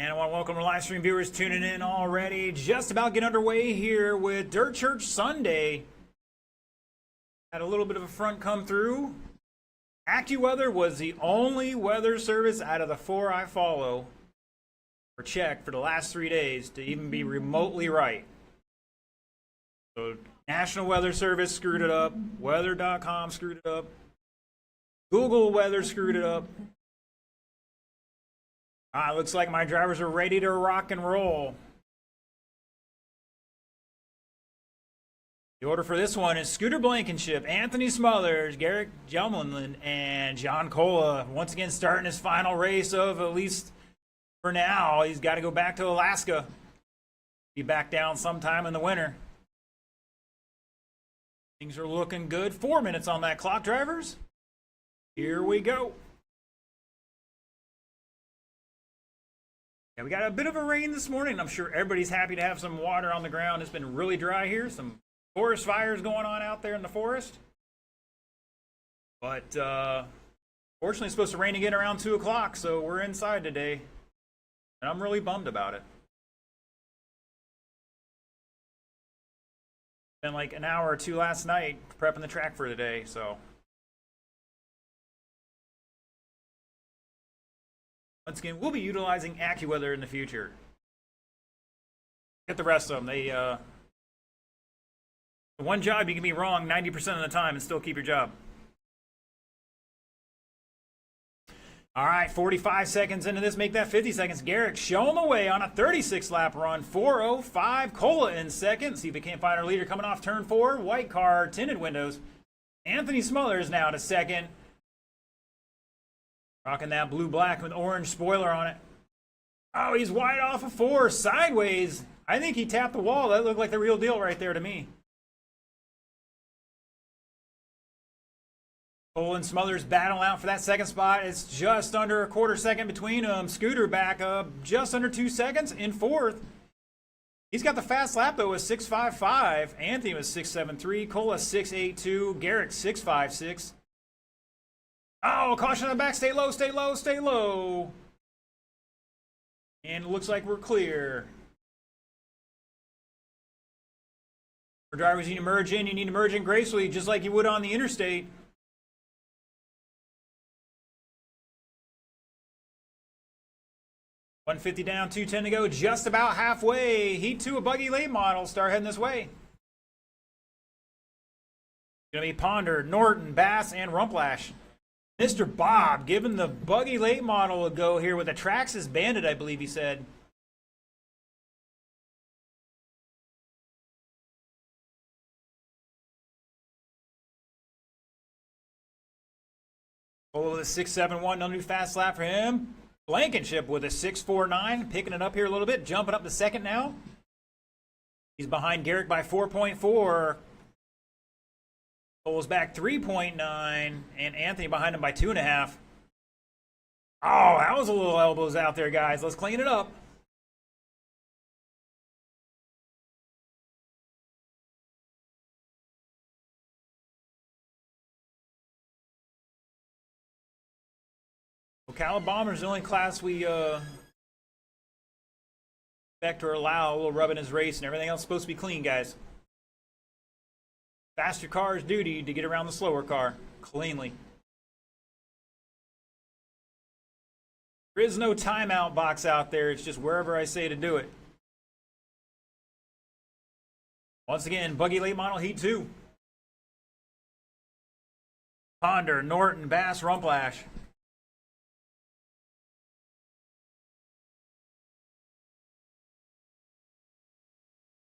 And I want to welcome our live stream viewers tuning in already. Just about get underway here with Dirt Church Sunday. Had a little bit of a front come through. AccuWeather was the only weather service out of the four I follow or check for the last 3 days to even be remotely right. So National Weather Service screwed it up. Weather.com screwed it up. Google Weather screwed it up. Looks like my drivers are ready to rock and roll. The order for this one is Scooter Blankenship, Anthony Smothers, Garrett Jumlin, and John Cola. Once again, starting his final race of, at least for now, he's got to go back to Alaska. Be back down sometime in the winter. Things are looking good. 4 minutes on that clock, drivers. Here we go. Yeah, we got a bit of a rain this morning. I'm sure everybody's happy to have some water on the ground. It's been really dry here. Some forest fires going on out there in the forest. But fortunately, it's supposed to rain again around 2 o'clock, so we're inside today. And I'm really bummed about it. Been like an hour or two last night prepping the track for the day, so. Once again, we'll be utilizing AccuWeather in the future. Get the rest of them. They, the one job you can be wrong 90% of the time and still keep your job. All right, 45 seconds into this, make that 50 seconds. Garrett showing the way on a 36-lap run, 4:05. Cola in second. See if we can't find our leader coming off turn 4. White car, tinted windows. Anthony Smothers now to second. Rocking that blue-black with orange spoiler on it. Oh, he's wide off of 4, sideways. I think he tapped the wall. That looked like the real deal right there to me. Cole and Smothers battle out for that second spot. It's just under a quarter second between them. Scooter back up just under 2 seconds in fourth. He's got the fast lap, though, with 6.55. Anthony was 6.73. Cola 6.82. Garrett 6.56. Oh, caution on the back. Stay low, stay low, stay low. And it looks like we're clear. For drivers, you need to merge in. You need to merge in gracefully, just like you would on the interstate. $150 down, $210 to go, just about halfway. Heat 2, a Buggy late model. Start heading this way. Going to be Ponder, Norton, Bass, and Rumplash. Mr. Bob giving the Buggy late model a go here with a Traxxas Bandit, I believe he said. Oh, with a 6.71, no new fast lap for him. Blankenship with a 6.49, picking it up here a little bit, jumping up to second now. He's behind Garrett by 4.4. Cole's back 3.9, and Anthony behind him by 2.5. Oh, that was a little elbows out there, guys. Let's clean it up. Ocala Bomber's the only class we expect or allow a little rub in his race, and everything else is supposed to be clean, guys. Faster car's duty to get around the slower car cleanly. There is no timeout box out there. It's just wherever I say to do it. Once again, Buggy late model heat 2. Ponder, Norton, Bass, Rumplash.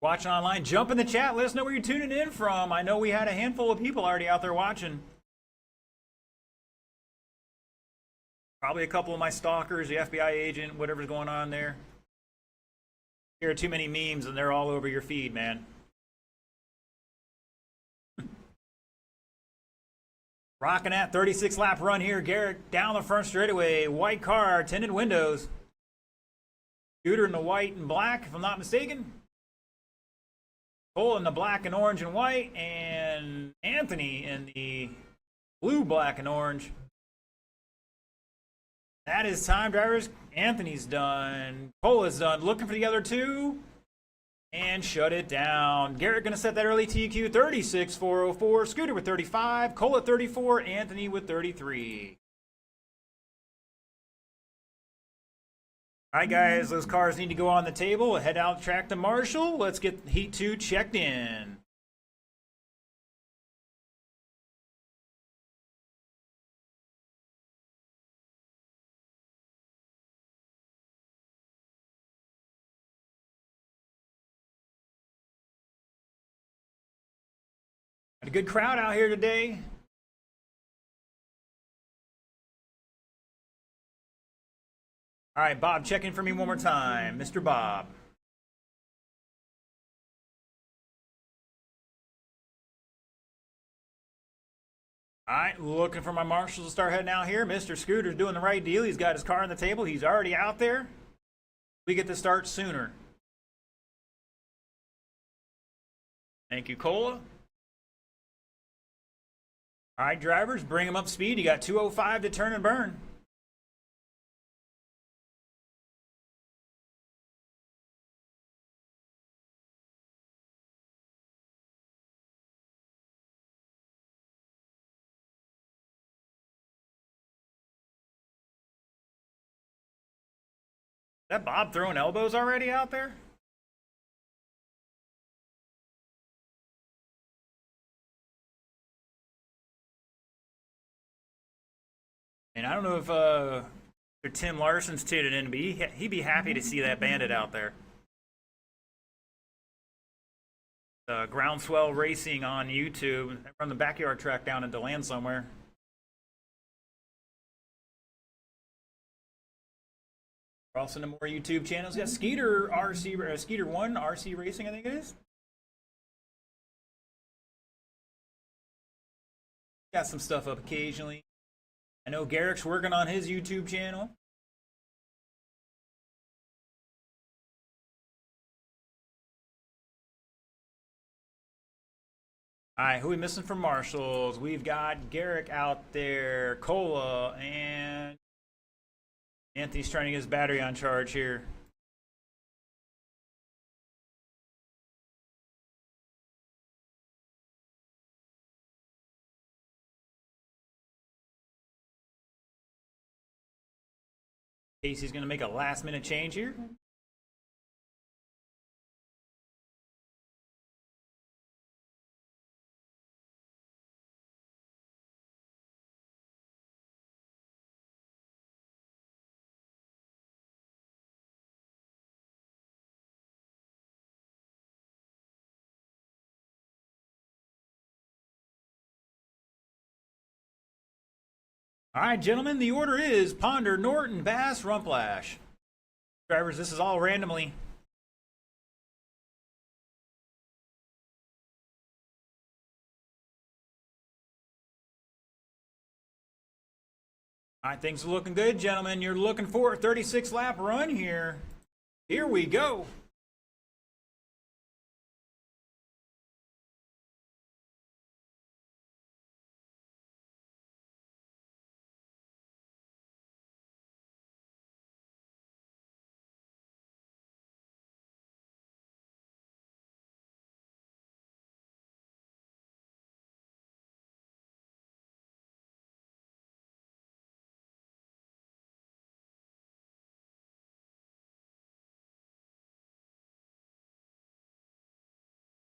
Watching online, jump in the chat. Let us know where you're tuning in from. I know we had a handful of people already out there watching. Probably a couple of my stalkers, the FBI agent, whatever's going on there. There are too many memes and they're all over your feed, man. Rocking that 36-lap run here. Garrett down the front straightaway. White car, tinted windows. Scooter in the white and black, if I'm not mistaken. Cole in the black and orange and white, and Anthony in the blue, black, and orange. That is time, drivers. Anthony's done. Cola's done. Looking for the other two. And shut it down. Garrett going to set that early TQ 36,404. Scooter with 35. Cola 34. Anthony with 33. All right, guys. Those cars need to go on the table. Head out track to Marshall. Let's get Heat 2 checked in. Got a good crowd out here today. All right, Bob, check in for me one more time. Mr. Bob. All right, looking for my marshals to start heading out here. Mr. Scooter's doing the right deal. He's got his car on the table. He's already out there. We get to start sooner. Thank you, Cola. All right, drivers, bring them up speed. You got 205 to turn and burn. Is that Bob throwing elbows already out there? And I don't know if Tim Larson's tuning in, but he'd be happy to see that bandit out there. Groundswell Racing on YouTube. From the backyard track down in DeLand somewhere. We're also into more YouTube channels. Yeah, Skeeter RC, Skeeter 1 RC Racing, I think it is. Got some stuff up occasionally. I know Garrick's working on his YouTube channel. All right, who are we missing from Marshall's? We've got Garrick out there, Cola, and Anthony's trying to get his battery on charge here. Casey's going to make a last-minute change here. All right, gentlemen, the order is Ponder, Norton, Bass, Rumplash. Drivers, this is all randomly. All right, things are looking good, gentlemen. You're looking for a 36-lap run here. Here we go.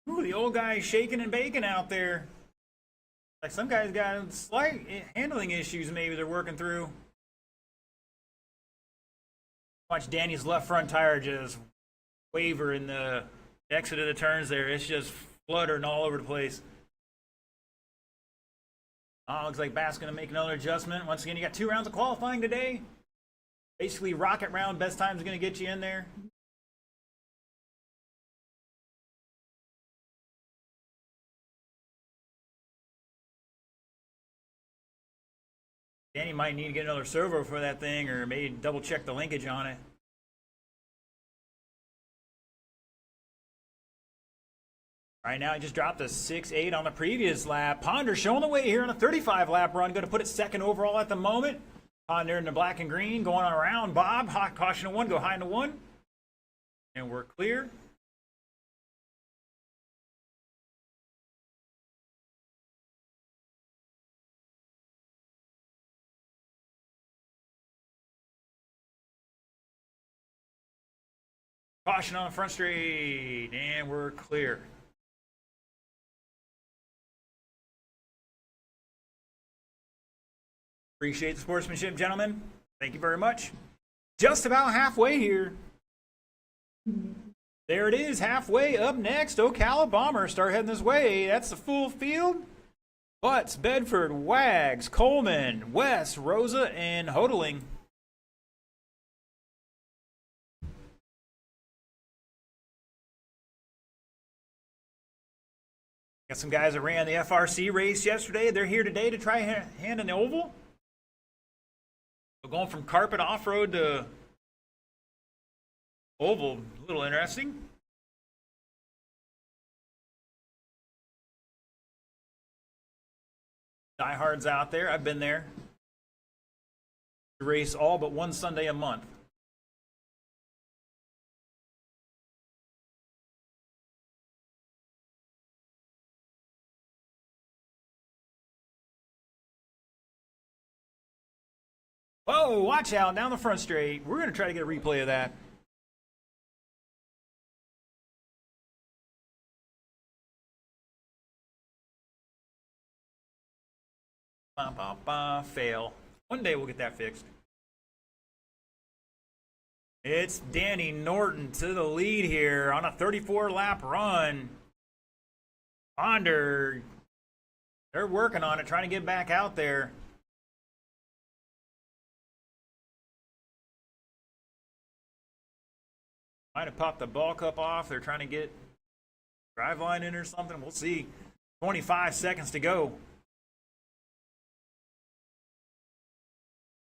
Ooh, the old guy shaking and baking out there. Like some guys got slight handling issues maybe they're working through. Watch Danny's left front tire just waver in the exit of the turns there. It's just fluttering all over the place. Looks like Bass going to make another adjustment. Once again, you got 2 rounds of qualifying today. Basically, rocket round, best time is going to get you in there. Danny might need to get another servo for that thing, or maybe double check the linkage on it. All right, now he just dropped a 6.8 on the previous lap. Ponder showing the way here on a 35-lap run. Going to put it second overall at the moment. On there in the black and green, going on around. Bob, hot caution to 1, go high into 1. And we're clear. Caution on the front straight, and we're clear. Appreciate the sportsmanship, gentlemen. Thank you very much. Just about halfway here. There it is, halfway. Up next, Ocala Bombers start heading this way. That's the full field. Butts, Bedford, Wags, Coleman, West, Rosa, and Hodling. Got some guys that ran the FRC race yesterday. They're here today to try hand in the oval. So going from carpet off-road to oval, a little interesting. Diehards out there. I've been there. Race all but one Sunday a month. Whoa, watch out, down the front straight. We're going to try to get a replay of that. Fail. One day we'll get that fixed. It's Danny Norton to the lead here on a 34-lap run. Ponder, they're working on it, trying to get back out there. Might have popped the ball cup off. They're trying to get drive line in or something. We'll see. 25 seconds to go.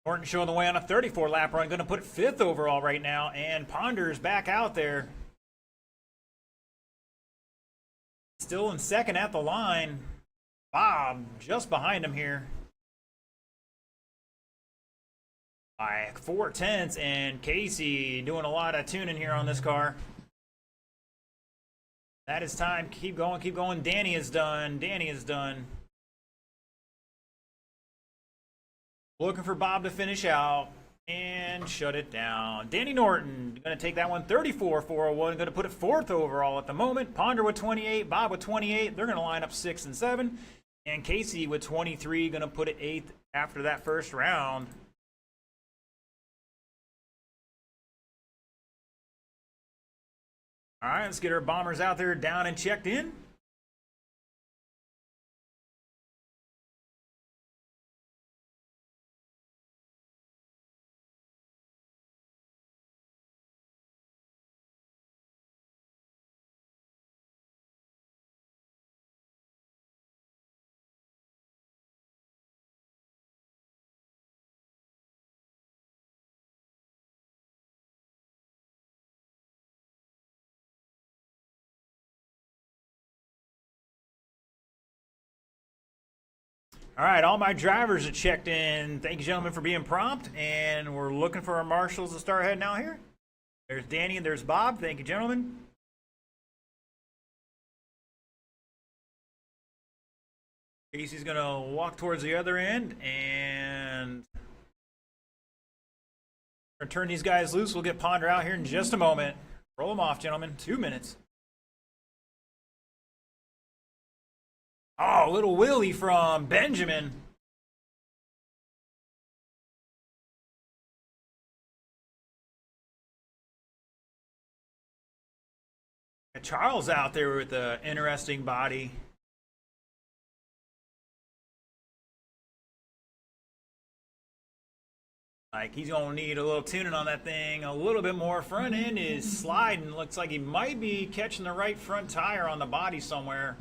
Norton showing the way on a 34-lap run. Going to put 5th overall right now. And Ponder's back out there. Still in 2nd at the line. Bob just behind him here. By 4/10, and Casey doing a lot of tuning here on this car. That is time. Keep going, keep going. Danny is done. Danny is done. Looking for Bob to finish out and shut it down. Danny Norton going to take that one 34-401. Going to put it 4th overall at the moment. Ponder with 28, Bob with 28. They're going to line up 6 and 7. And Casey with 23 going to put it 8th after that first round. All right, let's get our Bombers out there down and checked in. All right, all my drivers are checked in. Thank you, gentlemen, for being prompt. And we're looking for our marshals to start heading out here. There's Danny and there's Bob. Thank you, gentlemen. Casey's going to walk towards the other end. And we're going to turn these guys loose. We'll get Ponder out here in just a moment. Roll them off, gentlemen. 2 minutes. Oh, little Willie from Benjamin. Charles out there with an interesting body. Like he's going to need a little tuning on that thing. A little bit more. Front end is sliding. Looks like he might be catching the right front tire on the body somewhere.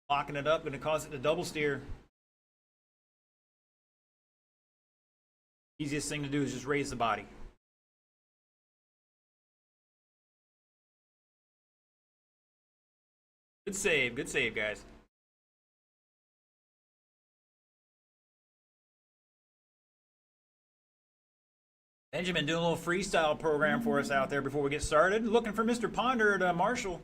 Locking it up, going to cause it to double steer. Easiest thing to do is just raise the body. Good save, guys. Benjamin doing a little freestyle program for us out there before we get started. Looking for Mr. Ponder at Marshall.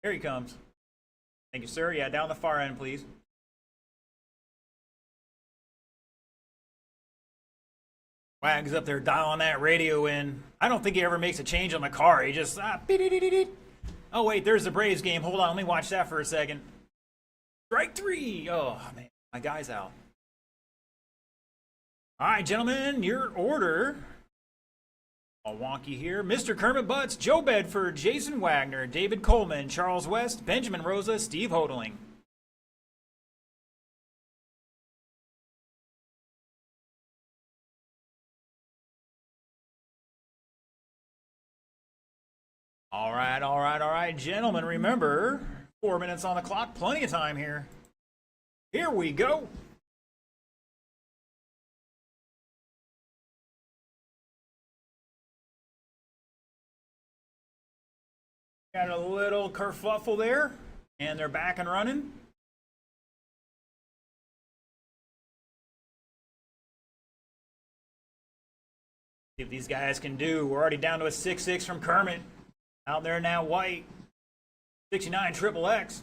Here he comes. Thank you, sir. Yeah, down the far end, please. Wags up there dialing that radio in. I don't think he ever makes a change on the car. He just oh wait, there's the Braves game. Hold on, let me watch that for a second. Strike three. Oh man, my guy's out. All right, gentlemen, your order. All wonky here. Mr. Kermit Butts, Joe Bedford, Jason Wagner, David Coleman, Charles West, Benjamin Rosa, Steve Hodling. All right, gentlemen, remember, 4 minutes on the clock, plenty of time here. Here we go. Got a little kerfuffle there, and they're back and running. See what these guys can do. We're already down to a 6-6 from Kermit. Out there now, White. 69 triple X.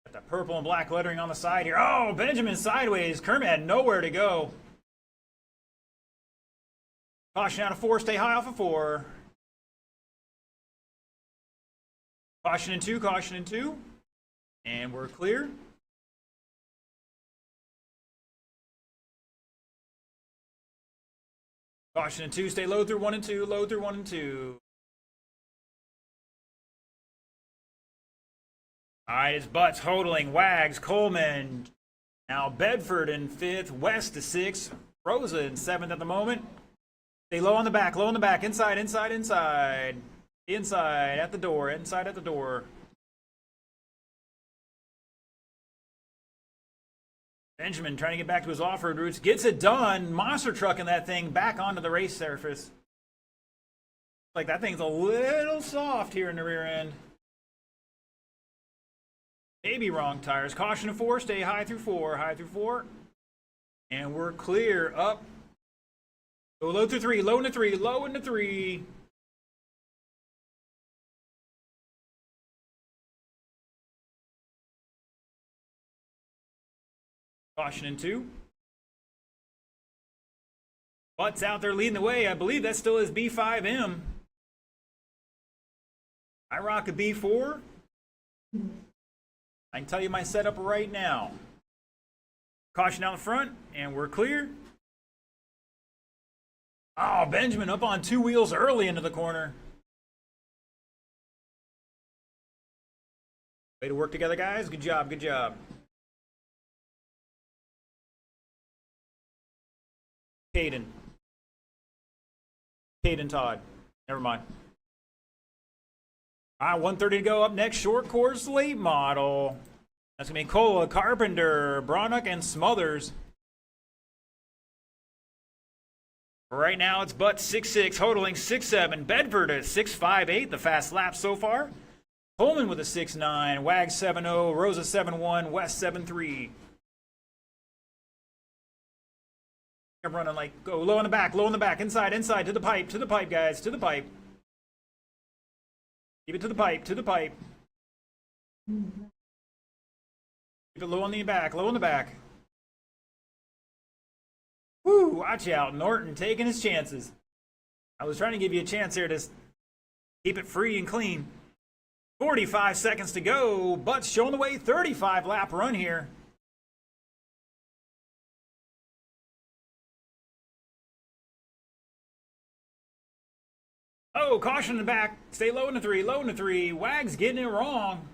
Got the purple and black lettering on the side here. Oh, Benjamin sideways. Kermit had nowhere to go. Caution out of 4, stay high off of 4. Caution in 2, caution in 2. And we're clear. Caution in 2, stay low through 1 and 2, low through 1 and 2. All right, it's Butts, Hodling, Wags, Coleman. Now Bedford in 5th, West to 6th, Rosa in 7th at the moment. Stay low on the back, inside, inside, inside. Inside, at the door, inside at the door. Benjamin trying to get back to his off-road roots. Gets it done. Monster trucking that thing back onto the race surface. Like that thing's a little soft here in the rear end. Maybe wrong tires. Caution to 4, stay high through 4, high through 4. And we're clear. Up. Go low through 3, low into 3, low into 3. Caution in 2. Butts out there leading the way. I believe that still is B5M. I rock a B4. I can tell you my setup right now. Caution down the front, and we're clear. Oh, Benjamin up on 2 wheels early into the corner. Way to work together, guys. Good job, good job. Caden Todd. Never mind. All right, 130 to go. Up next, short course late model. That's going to be Cola, Carpenter, Bronick, and Smothers. Right now, it's Butts 6-6, Hodling 6-7, Bedford at 6-5-8, the fast lap so far. Coleman with a 6-9, Wags 7-0, Rosa 7-1, West 7-3. I'm running like, go low in the back, inside, inside, to the pipe, guys, to the pipe. Keep it to the pipe, to the pipe. Keep it low on the back, low in the back. Woo, watch out, Norton taking his chances. I was trying to give you a chance here to keep it free and clean. 45 seconds to go. Butts showing the way, 35 lap run here. Oh, caution in the back. Stay low in the 3, low in the 3. Wags getting it wrong.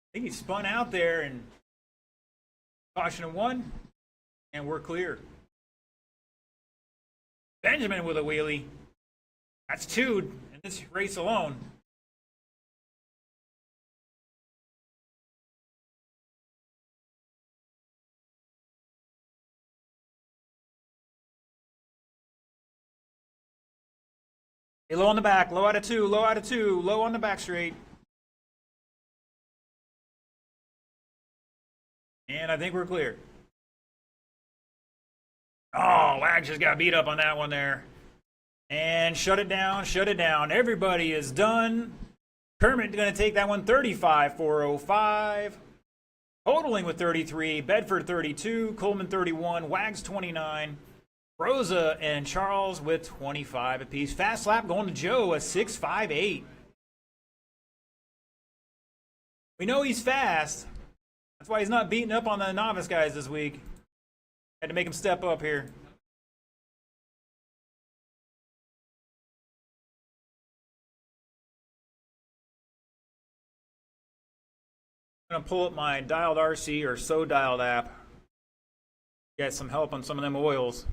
I think he spun out there and caution in 1. And we're clear. Benjamin with a wheelie. That's 2 in this race alone. Hey, low on the back, low out of 2, low out of 2, low on the back straight. And I think we're clear. Oh, Wags just got beat up on that one there. And shut it down, shut it down. Everybody is done. Kermit going to take that one 35-405. Totaling with 33. Bedford 32. Coleman 31. Wags 29. Rosa and Charles with 25 apiece. Fast lap going to Joe, a 6.58. We know he's fast. That's why he's not beating up on the novice guys this week. Had to make him step up here. I'm going to pull up my Dialed RC or So Dialed app. Get some help on some of them oils.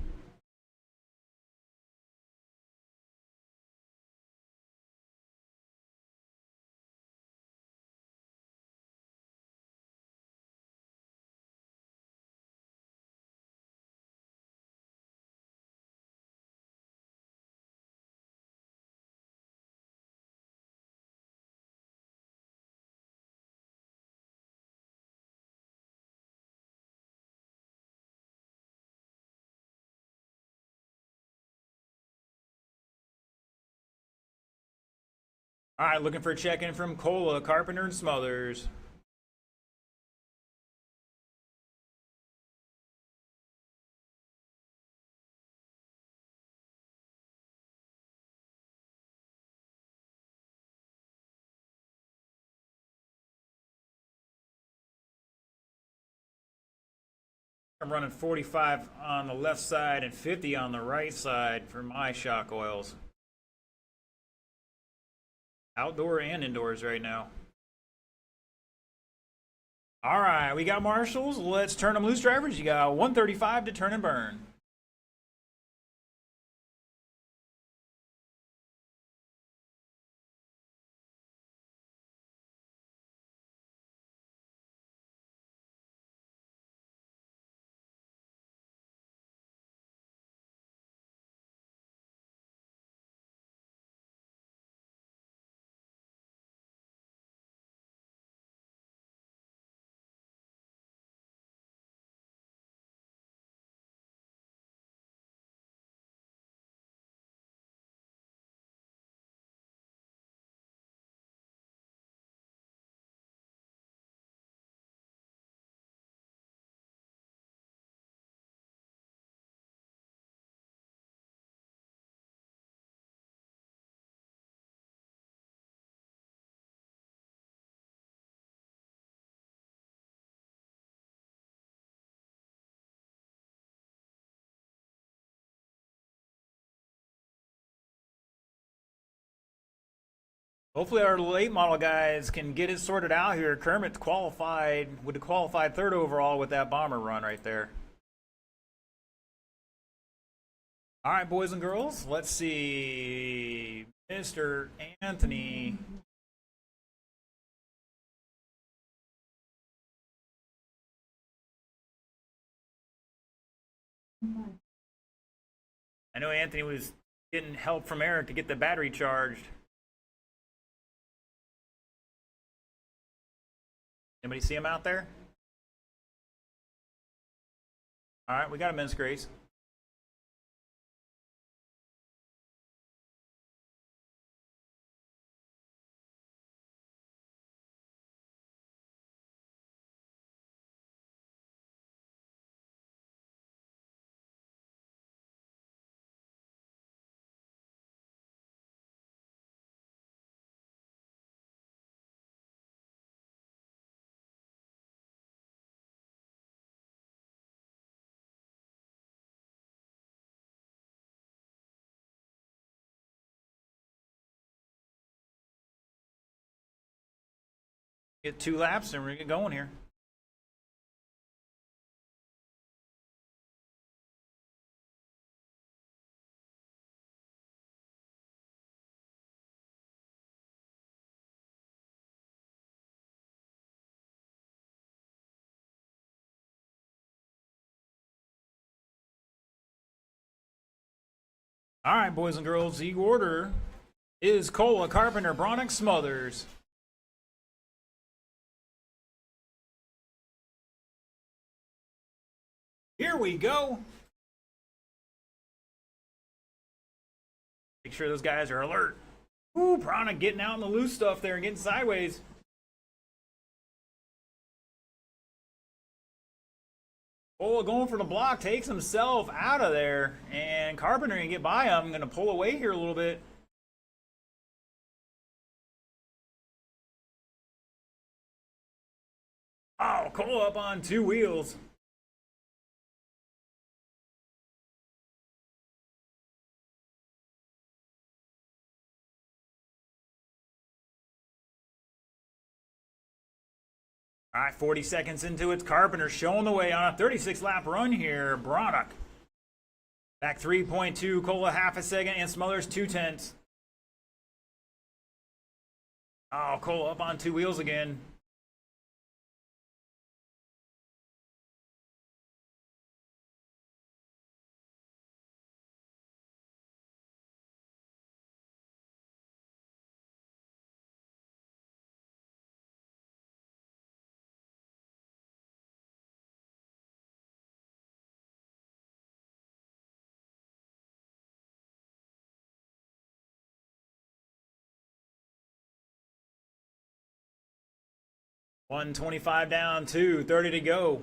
All right, looking for a check-in from Cola, Carpenter, and Smothers. I'm running 45 on the left side and 50 on the right side for my shock oils. Outdoor and indoors right now. All right, we got marshals. Let's turn them loose, drivers. You got 135 to turn and burn. Hopefully our late model guys can get it sorted out here. Kermit's qualified, would have qualified third overall with that bomber run right there. All right, boys and girls, let's see. Mr. Anthony. I know Anthony was getting help from Eric to get the battery charged. Anybody see him out there? All right, we got him, Miss Grace. Get 2 laps and we're gonna get going here. All right, boys and girls, the order is Cola, Carpenter, Bronick, Smothers. Here we go. Make sure those guys are alert. Ooh, Prana getting out in the loose stuff there and getting sideways. Oh, going for the block, takes himself out of there. And Carpenter can get by him. Going to pull away here a little bit. Oh, Cole up on two wheels. All right, 40 seconds into it. Carpenter showing the way on a 36-lap run here. Broddock back 3.2. Cola half a second, and Smothers 2/10. Oh, Cola up on two wheels again. $125 down, 2:30 to go.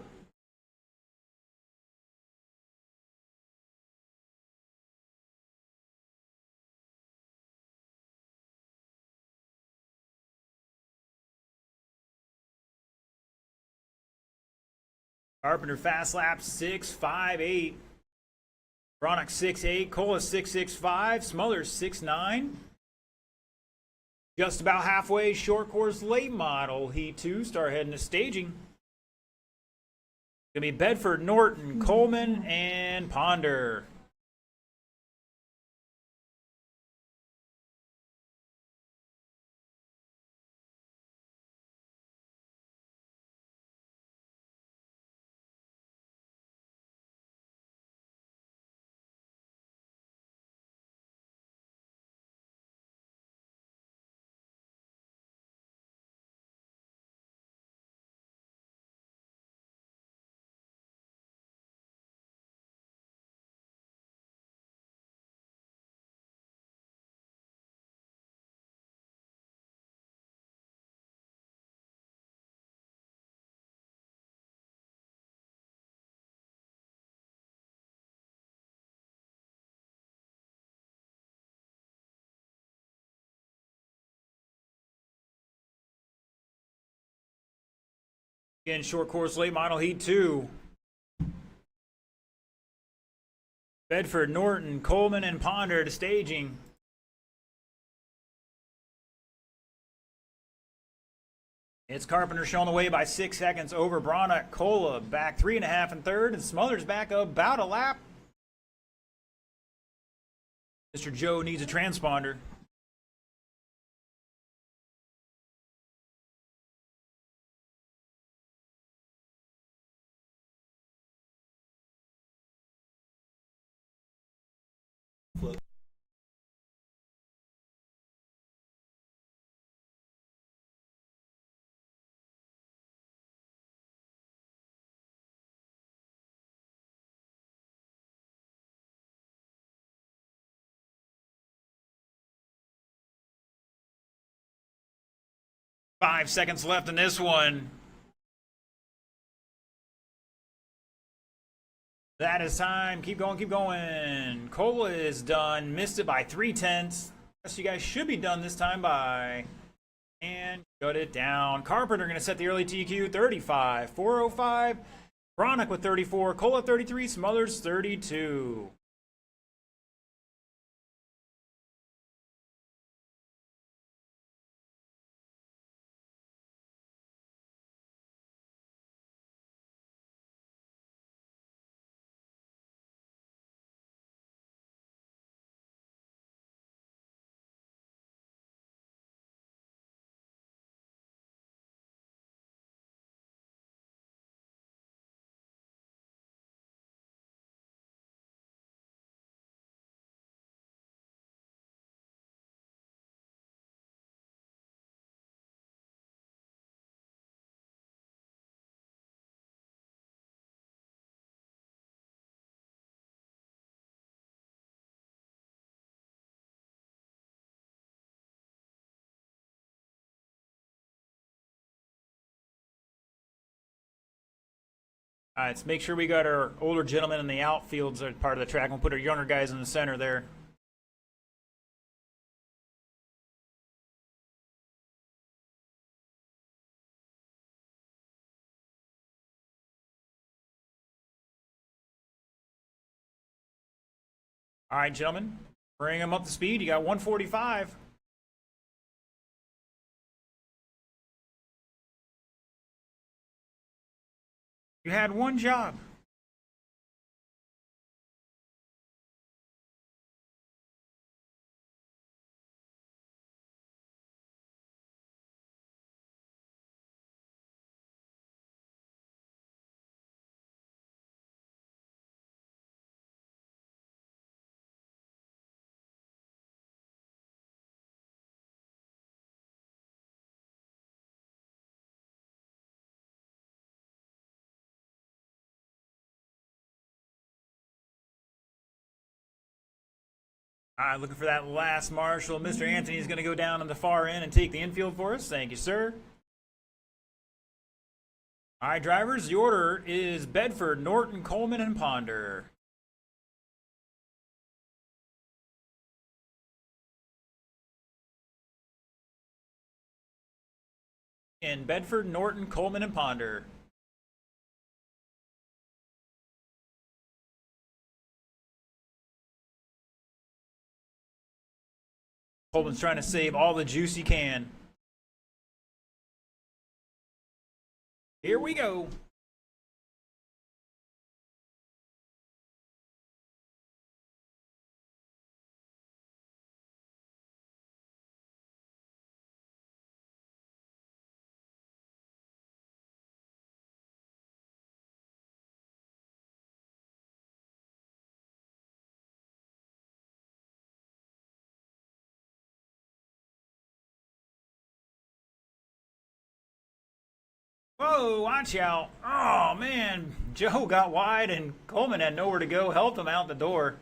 Carpenter fast lap 6.58. Broddock 6.8. Cola 6.65. Smothers 6.9. Just about halfway, short course late model. Heat 2, start heading to staging. Gonna be Bedford, Norton, Coleman, and Ponder. Again, short course late model Heat 2. Bedford, Norton, Coleman, and Ponder to staging. It's Carpenter showing the way by 6 seconds over Broddock. Cola back 3.5 and third, and Smothers back about a lap. Mr. Joe needs a transponder. Flip. Five seconds left in this one. That is time. Keep going, keep going. Cola is done. Missed it by 3/10. Guess you guys should be done this time by. And shut it down. Carpenter going to set the early TQ 35. 405. Broddock with 34. Cola 33. Smothers 32. All right, let's make sure we got our older gentlemen in the outfields as part of the track. We'll put our younger guys in the center there. All right, gentlemen, bring them up to speed. You got 145. You had one job. All right, looking for that last marshal. Mr. Anthony is going to go down on the far end and take the infield for us. Thank you, sir. All right, drivers, the order is Bedford, Norton, Coleman, and Ponder. In Bedford, Norton, Coleman, and Ponder. Coleman's trying to save all the juice he can. Here we go. Whoa, watch out. Oh, man. Joe got wide and Coleman had nowhere to go. Helped him out the door.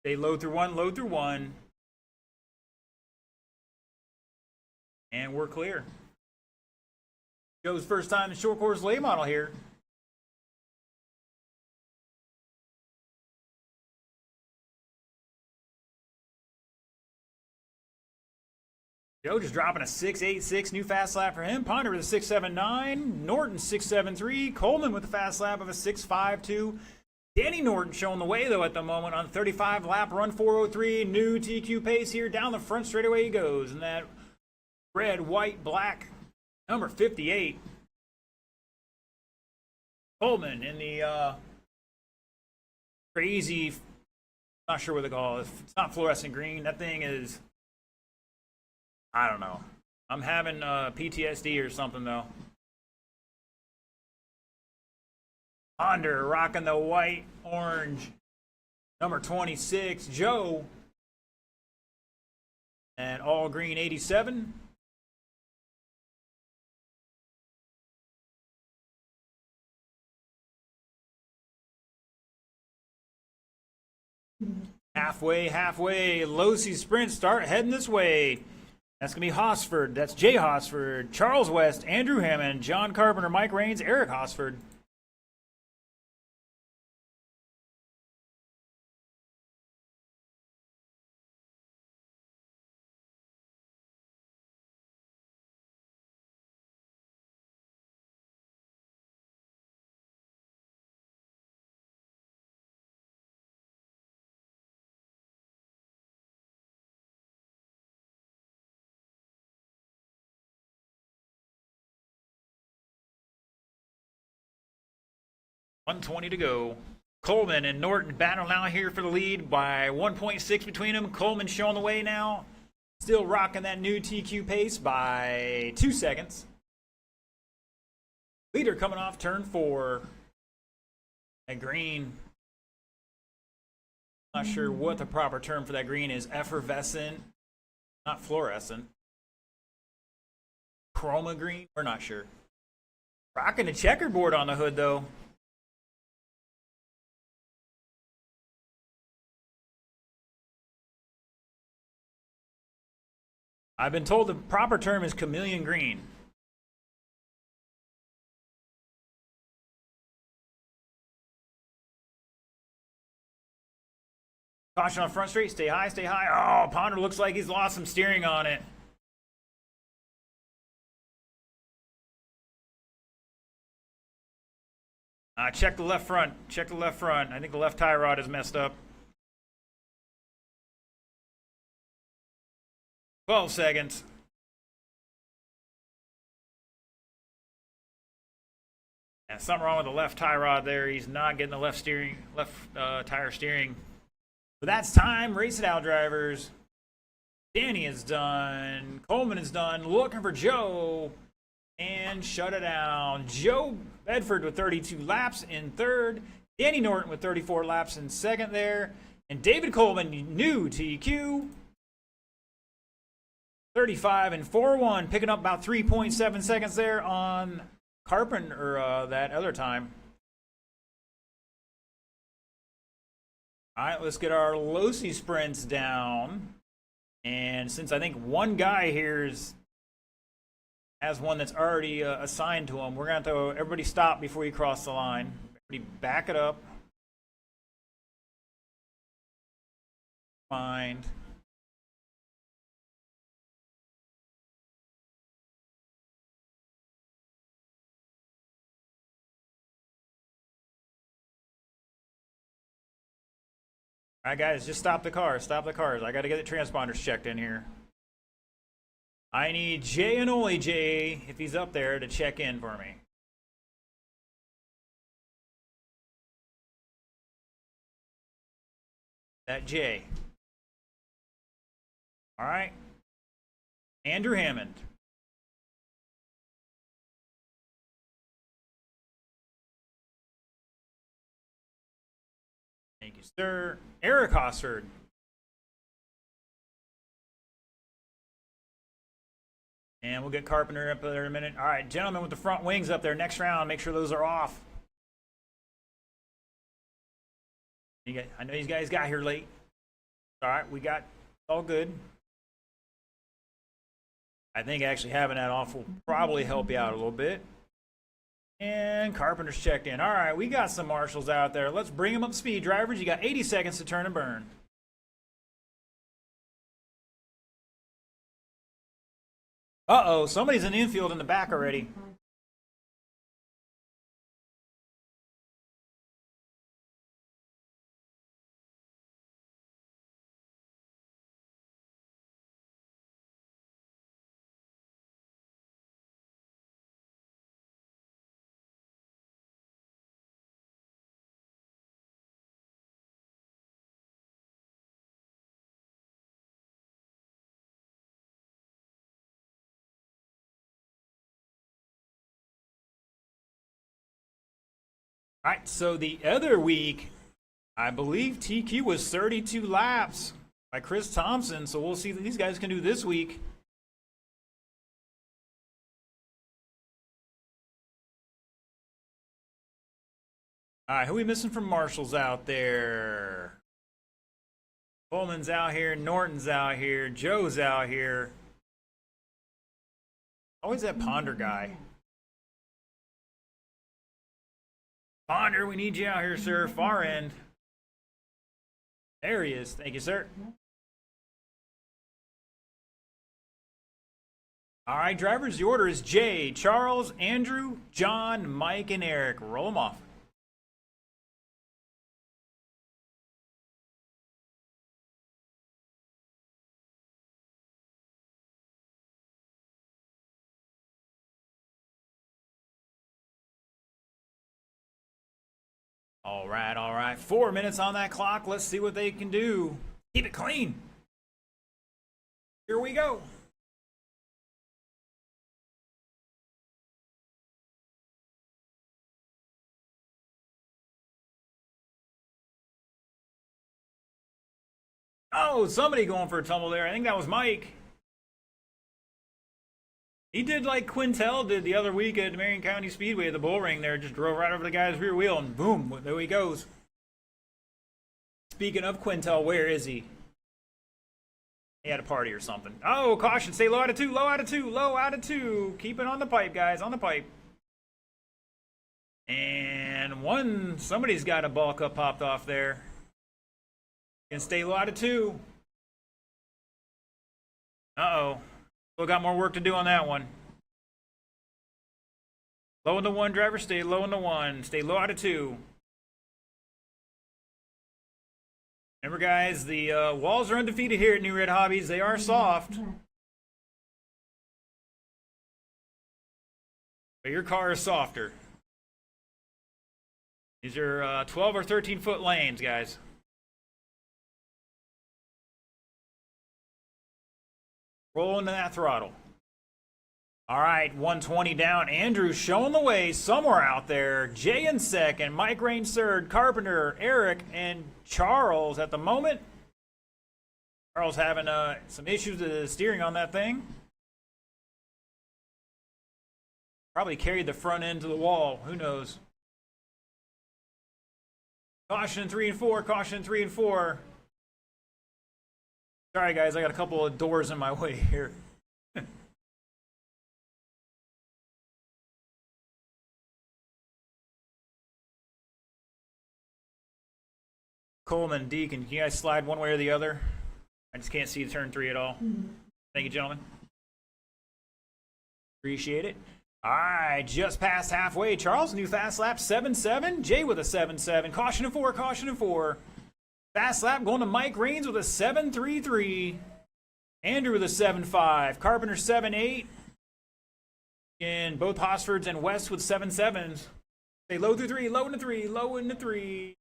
They load through one, load through one. And we're clear. Joe's first time in short course late model here. Joe just dropping a 6.86, new fast lap for him. Ponder with a 6.79. Norton 6.73. Coleman with a fast lap of a 6.52. Danny Norton showing the way, though, at the moment on 35 lap run 403. New TQ pace here. Down the front straightaway he goes. And that red, white, black, number 58. Coleman in the crazy, not sure what they call it. It's not fluorescent green. That thing is, I don't know. I'm having PTSD or something, though. Ponder rocking the white, orange, number 26, Joe. And all green 87. Halfway. Losi sprint start heading this way. That's going to be Hosford. That's Jay Hosford, Charles West, Andrew Hammond, John Carpenter, Mike Raines, Eric Hosford. .120 to go. Coleman and Norton battle now here for the lead by 1.6 between them. Coleman showing the way now. Still rocking that new TQ pace by 2 seconds. Leader coming off turn 4. And green. Not sure what the proper term for that green is. Effervescent. Not fluorescent. Chroma green? We're not sure. Rocking the checkerboard on the hood, though. I've been told the proper term is chameleon green. Caution on front straight. Stay high, stay high. Oh, Ponder looks like he's lost some steering on it. Check the left front. Check the left front. I think the left tie rod is messed up. 12 seconds. Yeah, something wrong with the left tie rod there. He's not getting the left tire steering. But that's time. Race it out, drivers. Danny is done. Coleman is done. Looking for Joe. And shut it down. Joe Bedford with 32 laps in third. Danny Norton with 34 laps in second there. And David Coleman, new TQ. 35 and 4-1, picking up about 3.7 seconds there on Carpenter that other time. All right, let's get our Losi sprints down. And since I think one guy here has one that's already assigned to him, we're going to have to everybody stop before you cross the line. Everybody back it up. Mind. All right, guys, just stop the cars. Stop the cars. I got to get the transponders checked in here. I need Jay and only Jay, if he's up there, to check in for me. That Jay. All right. Andrew Hammond. Thank you, sir. Eric Hossford. And we'll get Carpenter up there in a minute. All right, gentlemen with the front wings up there, next round, make sure those are off. I know these guys got here late. All right, all good. I think actually having that off will probably help you out a little bit. And Carpenter's checked in. All right, we got some marshals out there. Let's bring them up to speed, drivers. You got 80 seconds to turn and burn. Uh-oh, somebody's in the infield in the back already. All right, so the other week, I believe TQ was 32 laps by Chris Thompson, so we'll see what these guys can do this week. All right, who are we missing from marshals out there? Coleman's out here, Norton's out here, Joe's out here. Always that Ponder guy. Ponder, we need you out here, sir. Far end. There he is. Thank you, sir. All right, drivers, the order is Jay, Charles, Andrew, John, Mike, and Eric. Roll them off. All right, all right. 4 minutes on that clock. Let's see what they can do. Keep it clean. Here we go. Oh, somebody going for a tumble there. I think that was Mike. He did like Quintel did the other week at Marion County Speedway at the bull ring there. Just drove right over the guy's rear wheel and boom, there he goes. Speaking of Quintel, where is he? He had a party or something. Oh, caution, stay low out of two, low out of two, low out of two. Keep it on the pipe, guys, on the pipe. And somebody's got a ball cup popped off there. And stay low out of two. Uh-oh. Still got more work to do on that one. Low in the one, driver, stay low in the one. Stay low out of two. Remember, guys, the walls are undefeated here at New Red Hobbies. They are soft. But your car is softer. These are 12 or 13-foot lanes, guys. Roll into that throttle. All right, 120 down. Andrew showing the way somewhere out there. Jay in second, Mike Rain third, Carpenter, Eric, and Charles at the moment. Charles having some issues with the steering on that thing. Probably carried the front end to the wall. Who knows? Caution 3 and 4, caution 3 and 4. Sorry, guys, I got a couple of doors in my way here. Coleman, Deacon, can you guys slide one way or the other? I just can't see turn 3 at all. Thank you, gentlemen. Appreciate it. All right, just past halfway. Charles, new fast lap, 7-7. Jay with a 7-7. Caution and 4, caution and 4. Fast lap going to Mike Rains with a 7-3-3. Andrew with a 7-5. Carpenter 7-8. And both Hosfords and West with 7-7s. Stay low through 3, low into 3, low into 3.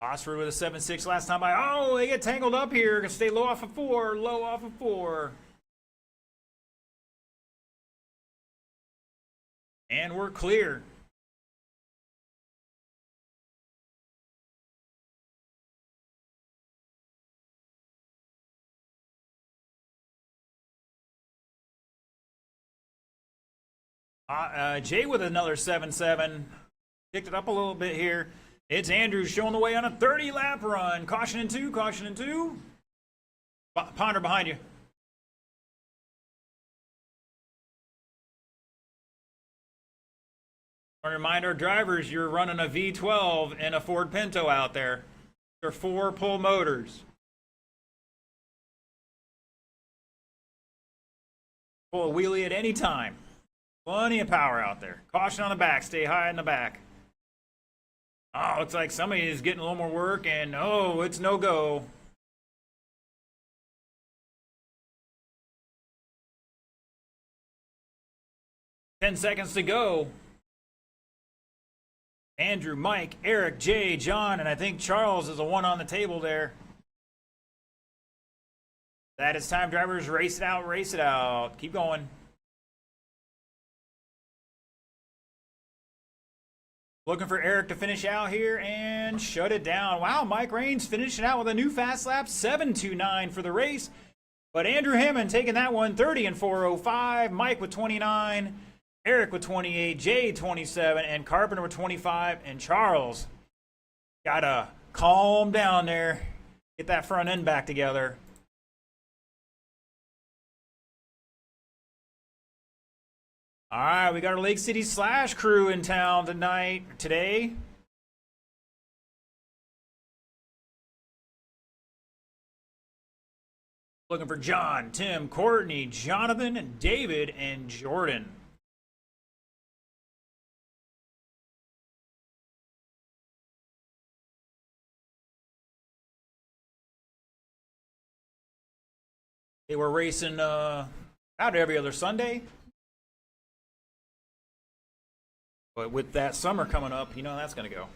Osford with a 7-6 last time by. Oh, they get tangled up here. Gonna stay low off of 4, low off of 4. And we're clear. Jay with another 7-7. Picked it up a little bit here. It's Andrew showing the way on a 30-lap run. Caution in 2, caution in 2. Ponder behind you. I want to remind our drivers you're running a V12 and a Ford Pinto out there. They're 4-pull motors. Pull a wheelie at any time. Plenty of power out there. Caution on the back. Stay high in the back. Oh, looks like somebody is getting a little more work, and oh, it's no go. Ten seconds to go. Andrew, Mike, Eric, Jay, John, and I think Charles is the one on the table there. That is time, drivers. Race it out, race it out. Keep going. Looking for Eric to finish out here and shut it down. Wow, Mike Rains finishing out with a new fast lap, 7:29 for the race. But Andrew Hammond taking that one, 30 and 4:05. Mike with 29, Eric with 28, Jay 27, and Carpenter with 25. And Charles gotta calm down there, get that front end back together. All right, we got our Lake City Slash crew in town today. Looking for John, Tim, Courtney, Jonathan, David, and Jordan. They were racing about every other Sunday. But with that summer coming up, you know that's going to go.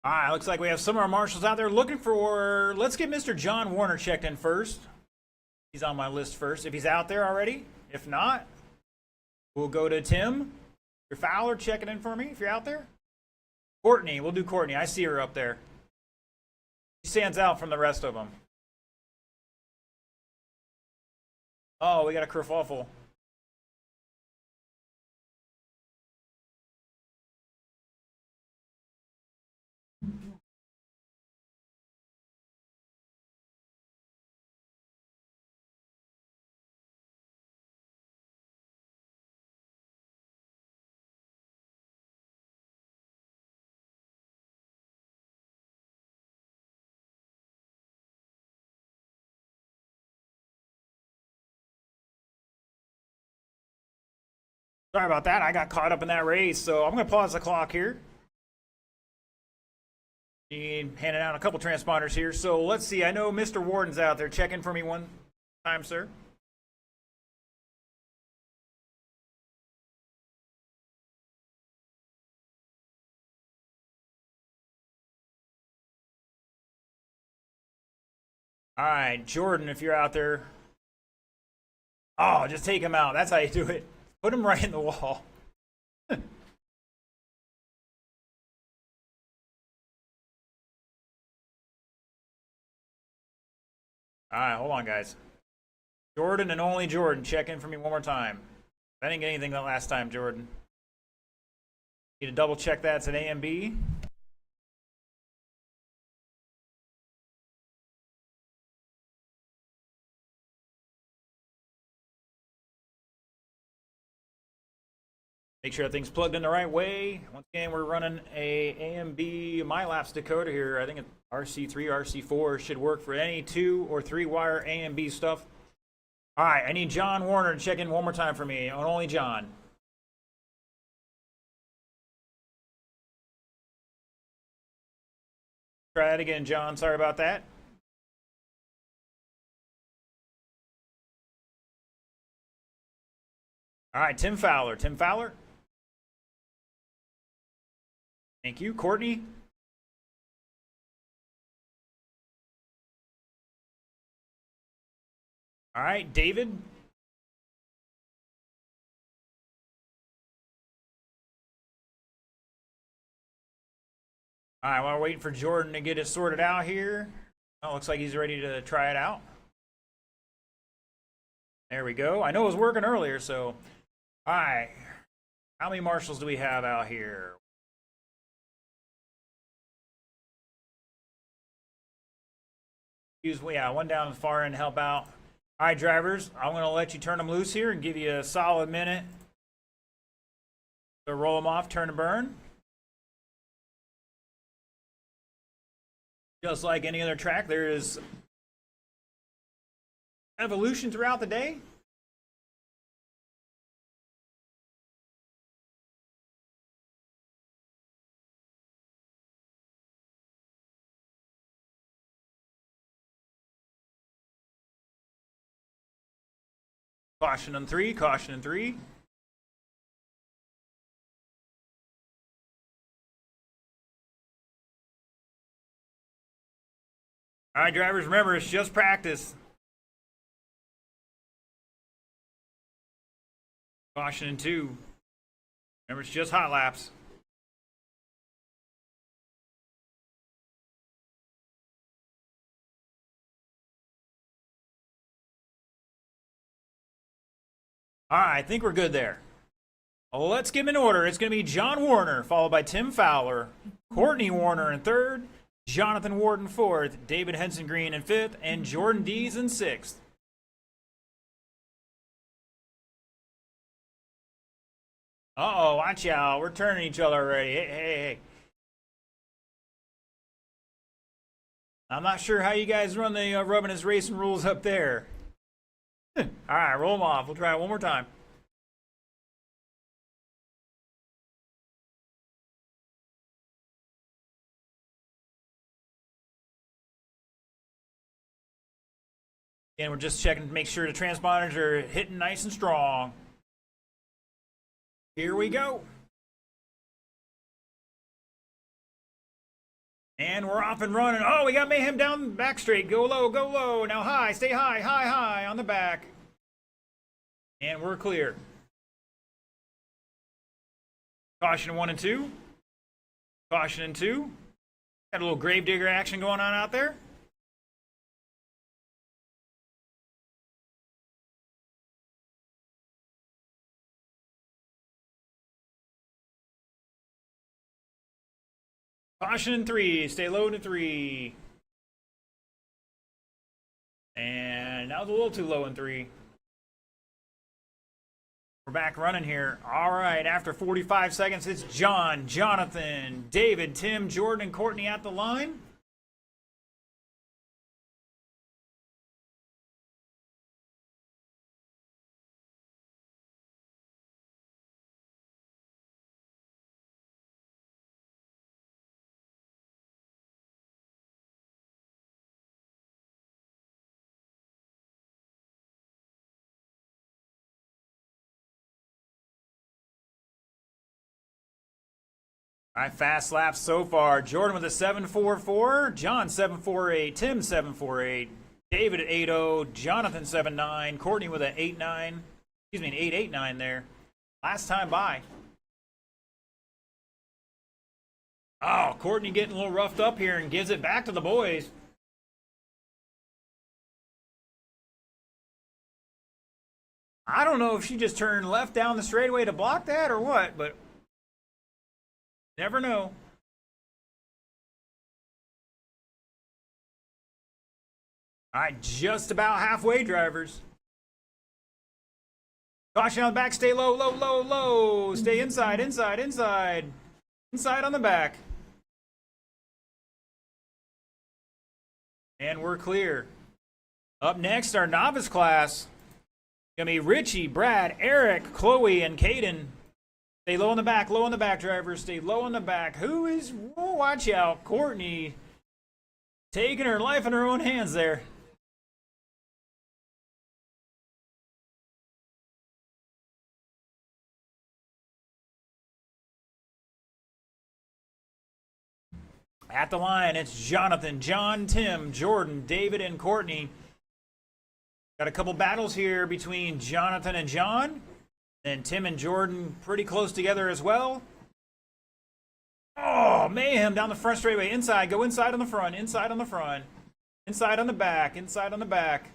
All right, looks like we have some of our marshals out there looking for. Let's get Mr. John Warner checked in first. He's on my list first. If he's out there already. If not, we'll go to Tim. Your Fowler, check it in for me if you're out there. Courtney, we'll do Courtney. I see her up there. She stands out from the rest of them. Oh, we got a kerfuffle. Sorry about that. I got caught up in that race, so I'm going to pause the clock here. Handing out a couple transponders here. So let's see. I know Mr. Warden's out there. Check in for me one time, sir. All right, Jordan, if you're out there. Oh, just take him out. That's how you do it. Put him right in the wall. All right, hold on, guys. Jordan and only Jordan, check in for me one more time. I didn't get anything that last time, Jordan. Need to double check that. It's an A and B. Make sure everything's plugged in the right way. Once again, we're running a AMB MyLapse decoder here. I think it's RC3, RC4 should work for any 2 or 3 wire AMB stuff. All right, I need John Warner to check in one more time for me, and only John. Try that again, John. Sorry about that. All right, Tim Fowler. Tim Fowler. Thank you. Courtney. All right, David. All right, while we're waiting for Jordan to get it sorted out here. Oh, looks like he's ready to try it out. There we go. I know it was working earlier, so. All right. How many marshals do we have out here? Yeah, one down the far end, help out. All right, drivers, I'm going to let you turn them loose here and give you a solid minute to roll them off, turn and burn. Just like any other track, there is evolution throughout the day. Caution on 3, caution on 3. All right, drivers, remember, it's just practice. Caution in 2. Remember, it's just hot laps. All right, I think we're good there. Well, let's get them in order. It's going to be John Warner, followed by Tim Fowler, Courtney Warner in 3rd, Jonathan Ward in 4th, David Henson Green in 5th, and Jordan Dees in 6th. Uh-oh, watch out. We're turning each other already. Hey. I'm not sure how you guys run the rubbing his racing rules up there. All right, roll them off. We'll try it one more time. And we're just checking to make sure the transponders are hitting nice and strong. Here we go. And we're off and running. Oh, we got Mayhem down back straight. Go low, go low. Now high, stay high, high, high on the back. And we're clear. Caution 1 and 2. Caution and 2. Got a little gravedigger action going on out there. Caution in 3. Stay low to 3. And that was a little too low in 3. We're back running here. All right, after 45 seconds, it's John, Jonathan, David, Tim, Jordan, and Courtney at the line. All right, fast laps so far. Jordan with a 7.44, John 7.48, Tim 7.48, David at 8.0, Jonathan 7.9, Courtney with an 8.9, excuse me, an 8.89 there. Last time by. Oh, Courtney getting a little roughed up here and gives it back to the boys. I don't know if she just turned left down the straightaway to block that or what, but never know. All right, just about halfway, drivers. Caution on the back, stay low, low, low, low. Stay inside, inside, inside. Inside on the back. And we're clear. Up next, our novice class. Gonna be Richie, Brad, Eric, Chloe, and Caden. Stay low on the back, drivers. Stay low on the back. Who is, oh, watch out, Courtney. Taking her life in her own hands there. At the line, it's Jonathan, John, Tim, Jordan, David, and Courtney. Got a couple battles here between Jonathan and John. And Tim and Jordan pretty close together as well. Oh, mayhem down the front straightaway. Inside, go inside on the front, inside on the front. Inside on the back, inside on the back.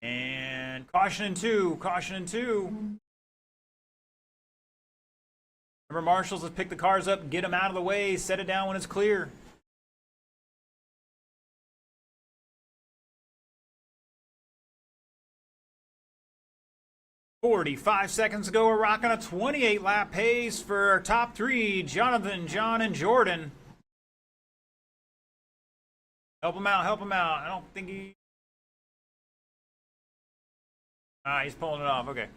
And caution in 2, caution in 2. Remember, marshals, let's pick the cars up, get them out of the way, set it down when it's clear. "45 seconds ago, we're rocking a 28-lap pace for our top 3, Jonathan, John, and Jordan. Help him out, help him out. I don't think he... he's pulling it off, okay.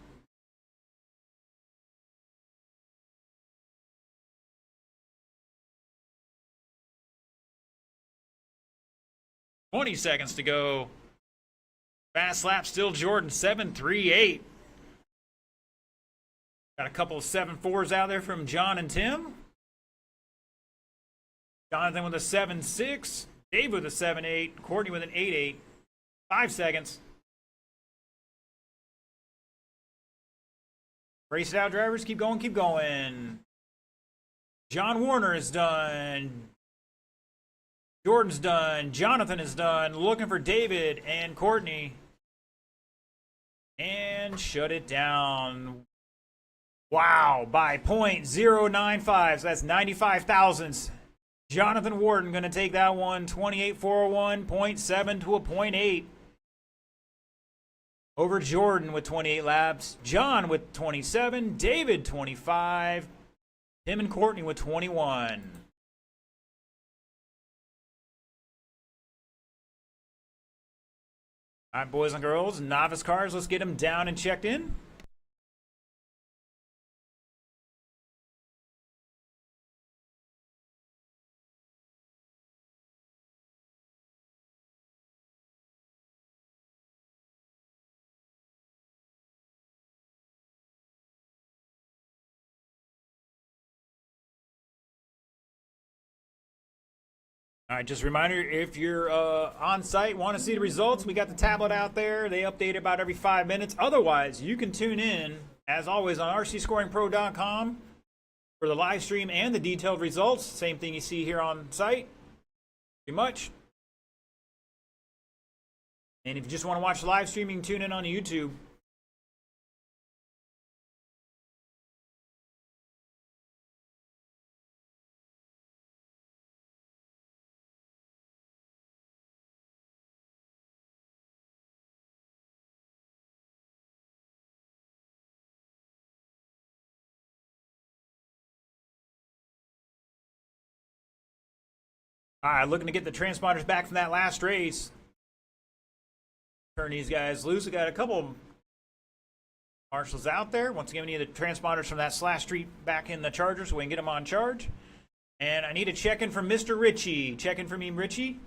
"20 seconds to go. Fast lap still Jordan, 7.38. Got a couple of 7.4s out there from John and Tim. Jonathan with a 7.6. Dave with a 7.8. Courtney with an 8.8. 5 seconds. Race it out, drivers. Keep going, keep going. John Warner is done. Jordan's done. Jonathan is done. Looking for David and Courtney. And shut it down. Wow, by .095. So that's 95 thousandths. Jonathan Warden going to take that one. 28.401, 0.7 to a 0.8. Over Jordan with 28 laps. John with 27. David 25. Tim and Courtney with 21. All right, boys and girls, novice cars, let's get them down and checked in. All right, just a reminder, if you're on site, want to see the results, we got the tablet out there. They update about every 5 minutes. Otherwise, you can tune in, as always, on rcscoringpro.com for the live stream and the detailed results. Same thing you see here on site, pretty much. And if you just want to watch the live stream, you can tune in on YouTube. All right, looking to get the transponders back from that last race. Turn these guys loose. We got a couple marshals out there. Once again, we need the transponders from that slash street back in the charger so we can get them on charge. And I need a check-in from Mr. Richie. Check in for me, Richie.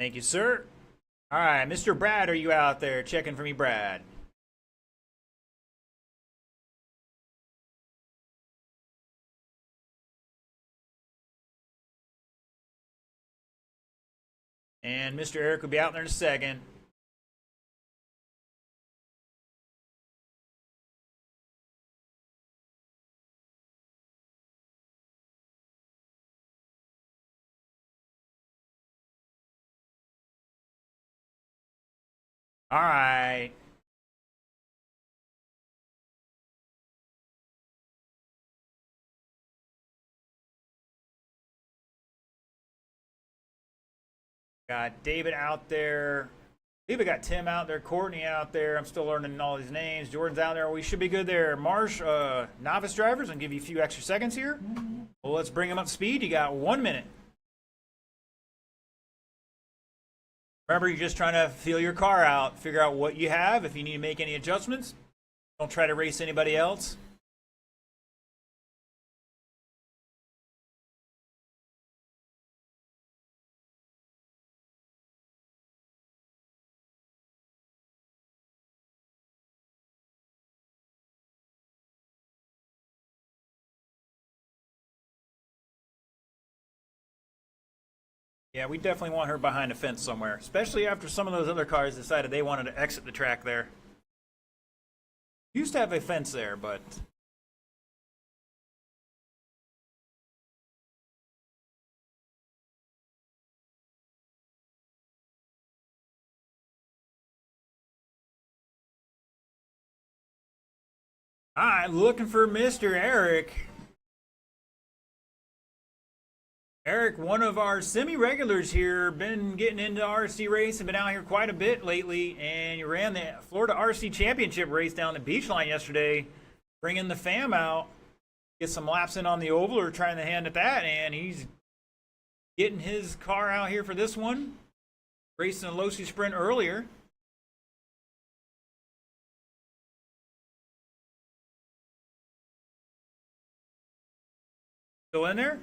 Thank you, sir. All right, Mr. Brad, are you out there? Checking for me, Brad. And Mr. Eric will be out there in a second. All right. Got David out there. I believe we got Tim out there, Courtney out there. I'm still learning all these names. Jordan's out there. We should be good there. Marsh, novice drivers, I'll give you a few extra seconds here. Well, let's bring them up to speed. You got 1 minute. Remember, you're just trying to feel your car out, figure out what you have, if you need to make any adjustments. Don't try to race anybody else. Yeah, we definitely want her behind a fence somewhere, especially after some of those other cars decided they wanted to exit the track there. Used to have a fence there, but I'm looking for Mr. Eric. Eric, one of our semi-regulars here, been getting into RC race and been out here quite a bit lately, and you ran the Florida RC Championship race down the beach line yesterday, bringing the fam out, get some laps in on the oval or trying to hand at that, and he's getting his car out here for this one, racing a Losi sprint earlier. Still in there?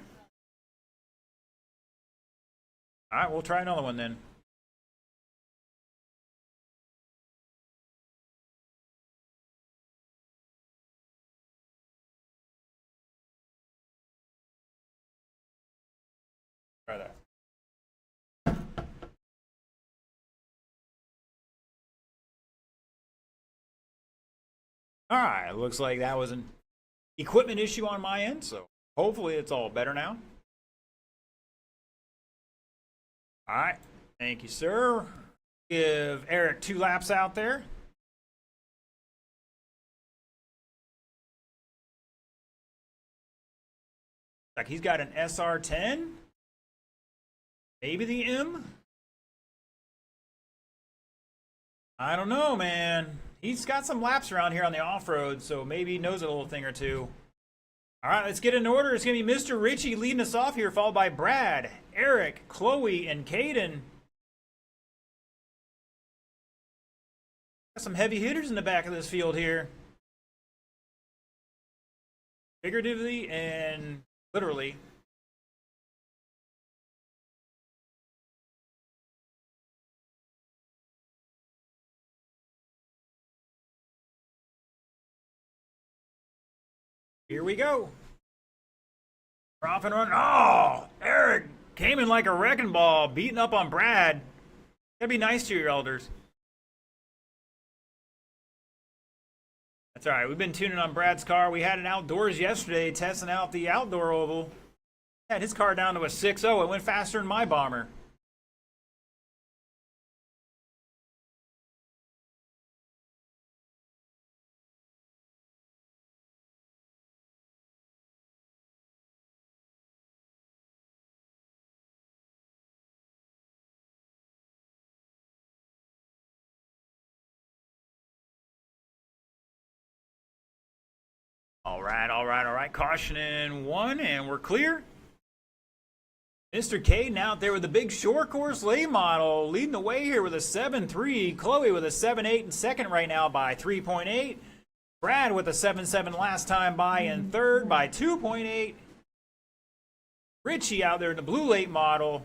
All right, we'll try another one then. Try that. All right, looks like that was an equipment issue on my end, so hopefully it's all better now. All right, thank you, sir. Give Eric 2 laps out there. Like he's got an SR10, maybe the M. I don't know, man. He's got some laps around here on the off-road, so maybe he knows a little thing or two. All right, let's get in order. It's going to be Mr. Richie leading us off here, followed by Brad, Eric, Chloe, and Caden. Got some heavy hitters in the back of this field here. Figuratively and literally. Here we go. We're off and running. Oh, Eric came in like a wrecking ball, beating up on Brad. Gotta be nice to your elders. That's all right. We've been tuning on Brad's car. We had it outdoors yesterday, testing out the outdoor oval. Had his car down to a 6.0. It went faster than my bomber. All right, all right, all right. Caution in one, and we're clear. Mr. Caden out there with the big short course late model, leading the way here with a 7.3. Chloe with a 7.8 in second right now by 3.8. Brad with a 7.7 last time by in third by 2.8. Richie out there in the blue late model,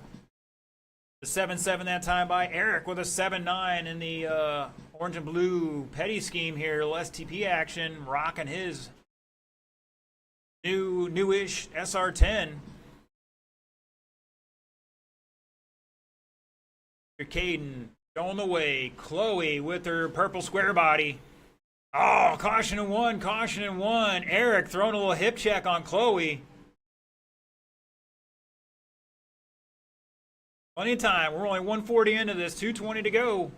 the 7.7 that time by Eric with a 7.9 in the orange and blue petty scheme here. Less TP action, rocking his newish SR10. Caden going the way. Chloe with her purple square body. Oh, caution in one, caution in one. Eric throwing a little hip check on Chloe. Plenty of time. We're only 140 into this, 220 to go.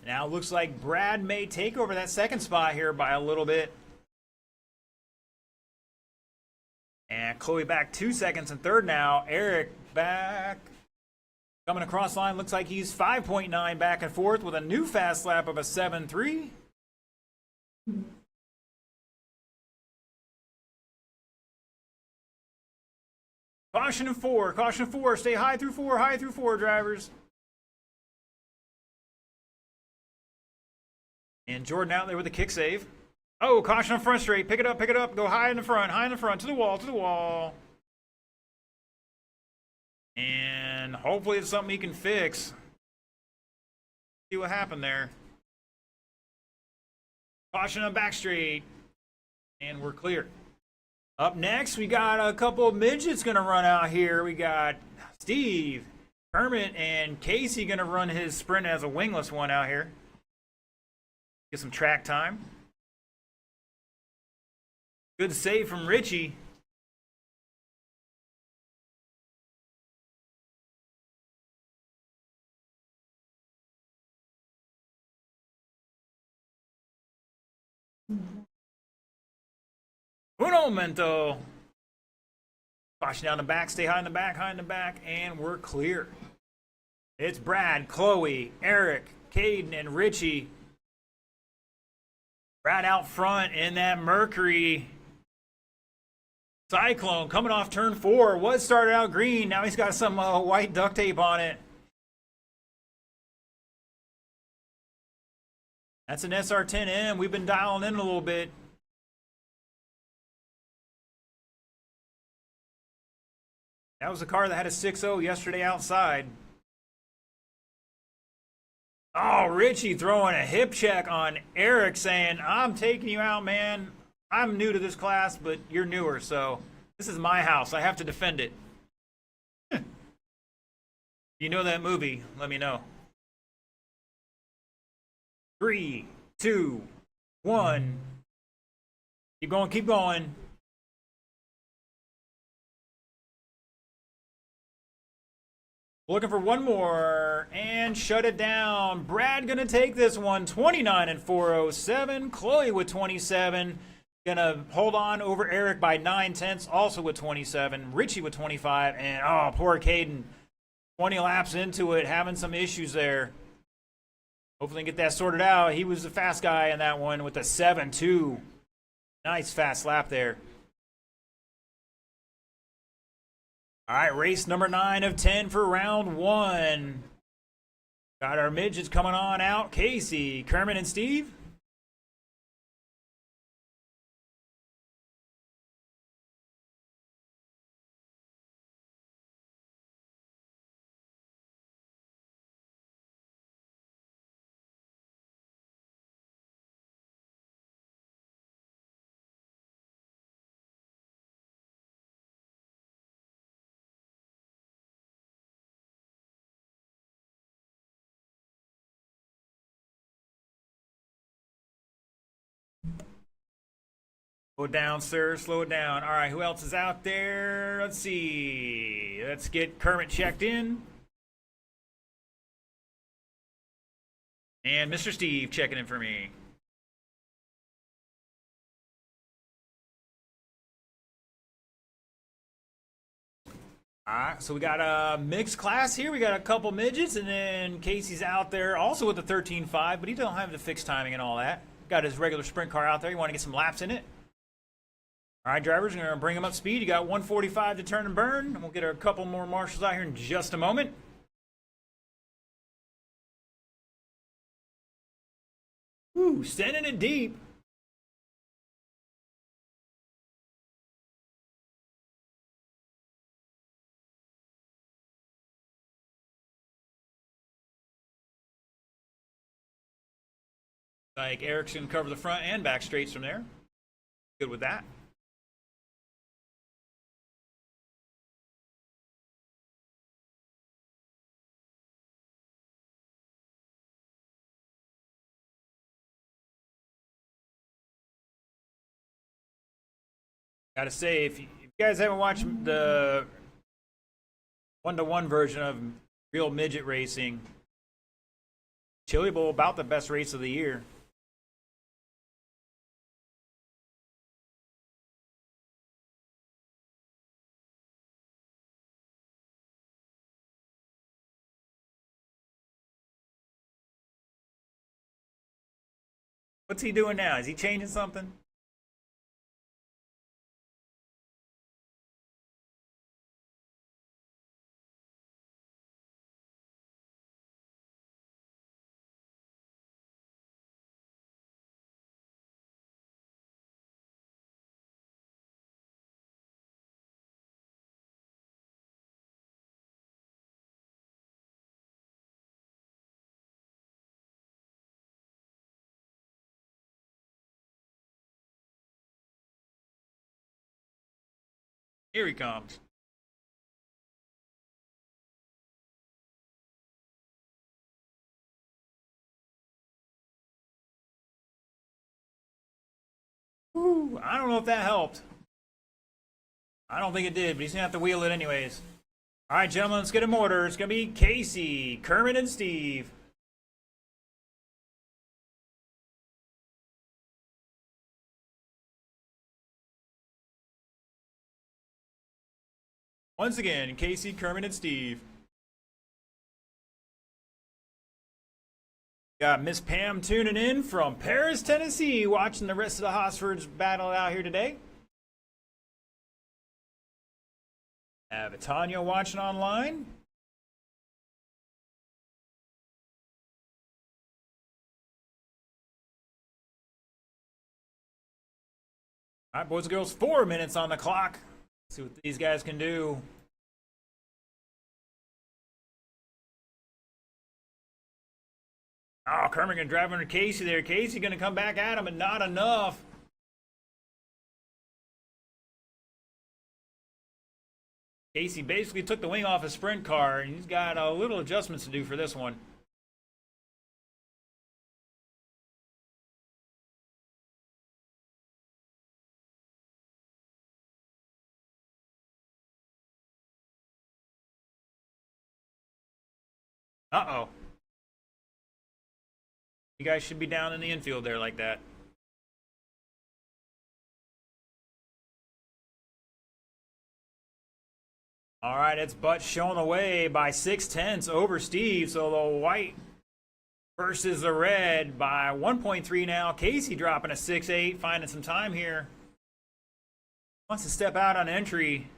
Now it looks like Brad may take over that second spot here by a little bit. And Chloe back 2 seconds in third now. Eric back. Coming across line, looks like he's 5.9 back and forth with a new fast lap of a 7.3. Caution in four, stay high through four, drivers. And Jordan out there with a kick save. Oh, caution on front straight, pick it up, go high in the front, to the wall. And hopefully it's something he can fix. See what happened there. Caution on back straight. And we're clear. Up next, we got a couple of midgets going to run out here. We got Steve, Kermit, and Casey going to run his sprint as a wingless one out here. Get some track time. Good save from Richie. Un momento. Caution down the back, stay high in the back, and we're clear. It's Brad, Chloe, Eric, Caden, and Richie. Brad out front in that Mercury Cyclone coming off turn 4. Was started out green, now he's got some white duct tape on it. That's an SR10M. We've been dialing in a little bit. That was a car that had a 6.0 yesterday outside. Oh, Richie throwing a hip check on Eric saying, I'm taking you out, man. I'm new to this class, but you're newer, so this is my house. I have to defend it. You know that movie, let me know. 3, 2, 1. Keep going, keep going. Looking for one more and shut it down. Brad gonna take this one, 29 and 407. Chloe with 27. Gonna hold on over Eric by 9/10, also with 27. Richie with 25, and oh, poor Caden. 20 laps into it, having some issues there. Hopefully get that sorted out. He was the fast guy in that one with a 7.2. Nice fast lap there. All right, race number 9 of 10 for round 1. Got our midgets coming on out. Casey, Kermit, and Steve. Slow it down, sir. Slow it down. All right, who else is out there? Let's see. Let's get Kermit checked in. And Mr. Steve checking in for me. Alright, so we got a mixed class here. We got a couple midgets, and then Casey's out there also with the 13.5, but he don't have the fixed timing and all that. Got his regular sprint car out there. You want to get some laps in it. Alright, drivers, we're going to bring them up speed. You got 145 to turn and burn, and we'll get a couple more marshals out here in just a moment. Ooh, sending it deep. Like Eric's going to cover the front and back straights from there. Good with that. Gotta say, if you guys haven't watched the one-to-one version of real midget racing, Chili Bowl about the best race of the year. What's he doing now? Is he changing something? Here he comes. Whew, I don't know if that helped. I don't think it did, but he's going to have to wheel it anyways. All right, gentlemen, let's get in order. It's going to be Casey, Kermit, and Steve. Once again, Casey, Kermit, and Steve. Got Miss Pam tuning in from Paris, Tennessee, watching the rest of the Hosfords battle out here today. Have Tanya watching online. All right, boys and girls, 4 minutes on the clock. See what these guys can do. Oh, Kermit gonna drive under Casey there. Casey gonna come back at him, but not enough. Casey basically took the wing off his sprint car, and he's got a little adjustments to do for this one. Uh-oh. You guys should be down in the infield there like that. All right, it's Butch showing the way by 6/10 over Steve. So the white versus the red by 1.3 now. Casey dropping a 6.8, finding some time here. Wants to step out on entry.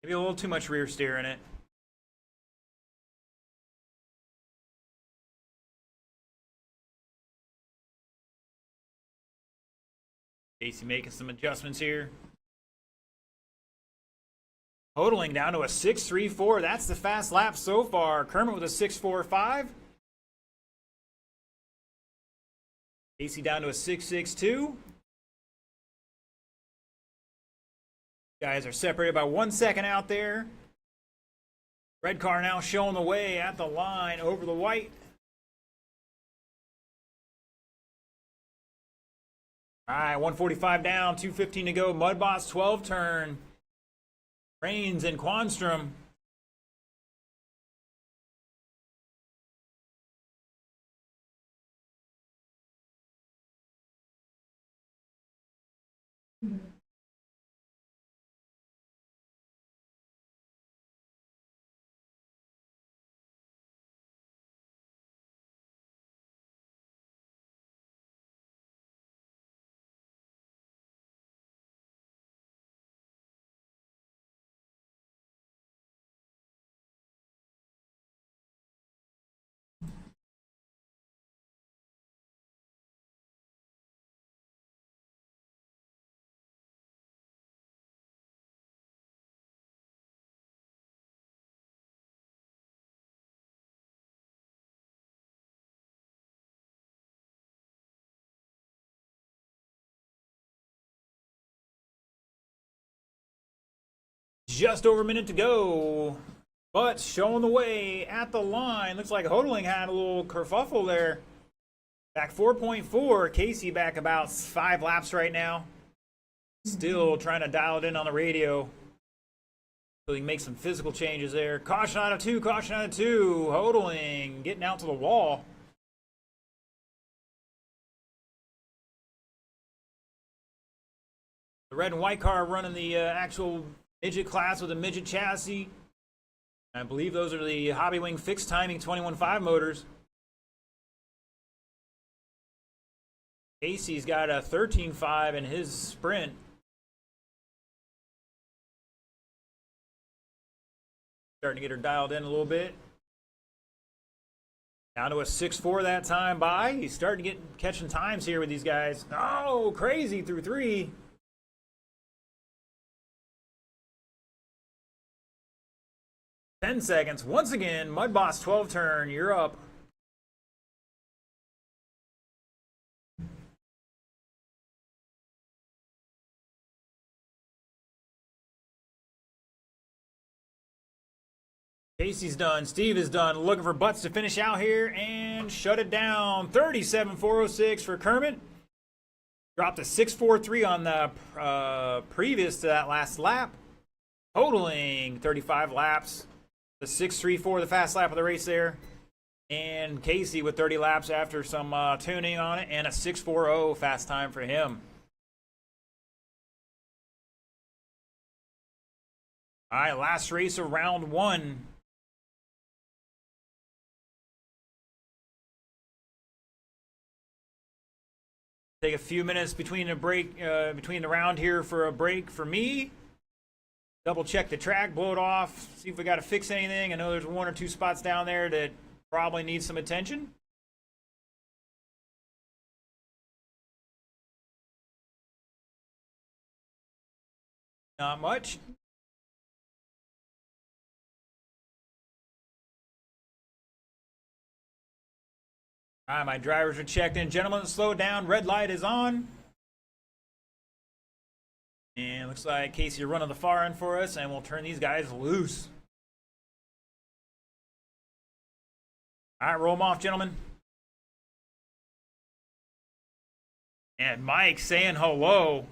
Maybe a little too much rear steer in it. Casey making some adjustments here. Totaling down to a 6.34. That's the fast lap so far. Kermit with a 6.45. Casey down to a 6.62. Guys are separated by 1 second out there. Red car now showing the way at the line over the white. All right, 145 down, 2:15 to go. Mudboss 12 turn. Reigns and Quanstrom. Just over a minute to go. But showing the way at the line. Looks like Hodling had a little kerfuffle there. Back 4.4. Casey back about 5 laps right now. Still trying to dial it in on the radio. So he can make some physical changes there. Caution out of 2. Caution out of 2. Hodling getting out to the wall. The red and white car running the actual midget class with a midget chassis. I believe those are the Hobbywing fixed timing 21.5 motors. Casey's got a 13.5 in his sprint. Starting to get her dialed in a little bit. Down to a 6.4 that time by. He's starting to get catching times here with these guys. Oh, crazy through 3. Ten seconds. Once again, Mudboss 12 turn. You're up. Casey's done. Steve is done. Looking for Butts to finish out here and shut it down. 37.406 for Kermit. Dropped a 6.43 on the previous to that last lap. Totaling 35 laps. The 6.34, the fast lap of the race there. And Casey with 30 laps after some tuning on it. And a 6.40 fast time for him. All right, last race of round 1. Take a few minutes between a break, between the round here for a break for me. Double check the track, blow it off, see if we got to fix anything. I know there's 1 or 2 spots down there that probably need some attention. Not much. All right, my drivers are checked in. Gentlemen, slow down. Red light is on. And looks like Casey, you're running the far end for us, and we'll turn these guys loose. All right, roll them off, gentlemen. And Mike saying hello.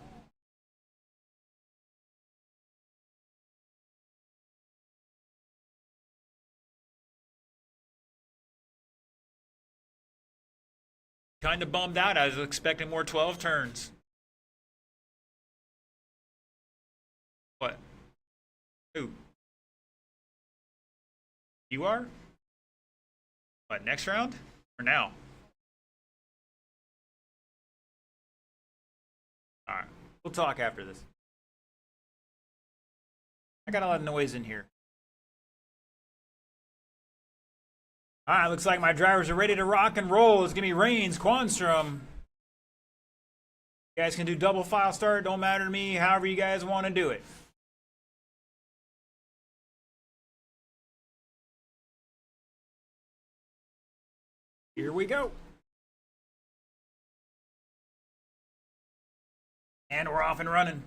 Kind of bummed out. I was expecting more 12 turns. What? Who? You are? What, next round? Or now? Alright. We'll talk after this. I got a lot of noise in here. Alright, looks like my drivers are ready to rock and roll. It's going to be Reigns, Quanstrom. You guys can do double file start. Don't matter to me. However you guys want to do it. Here we go. And we're off and running.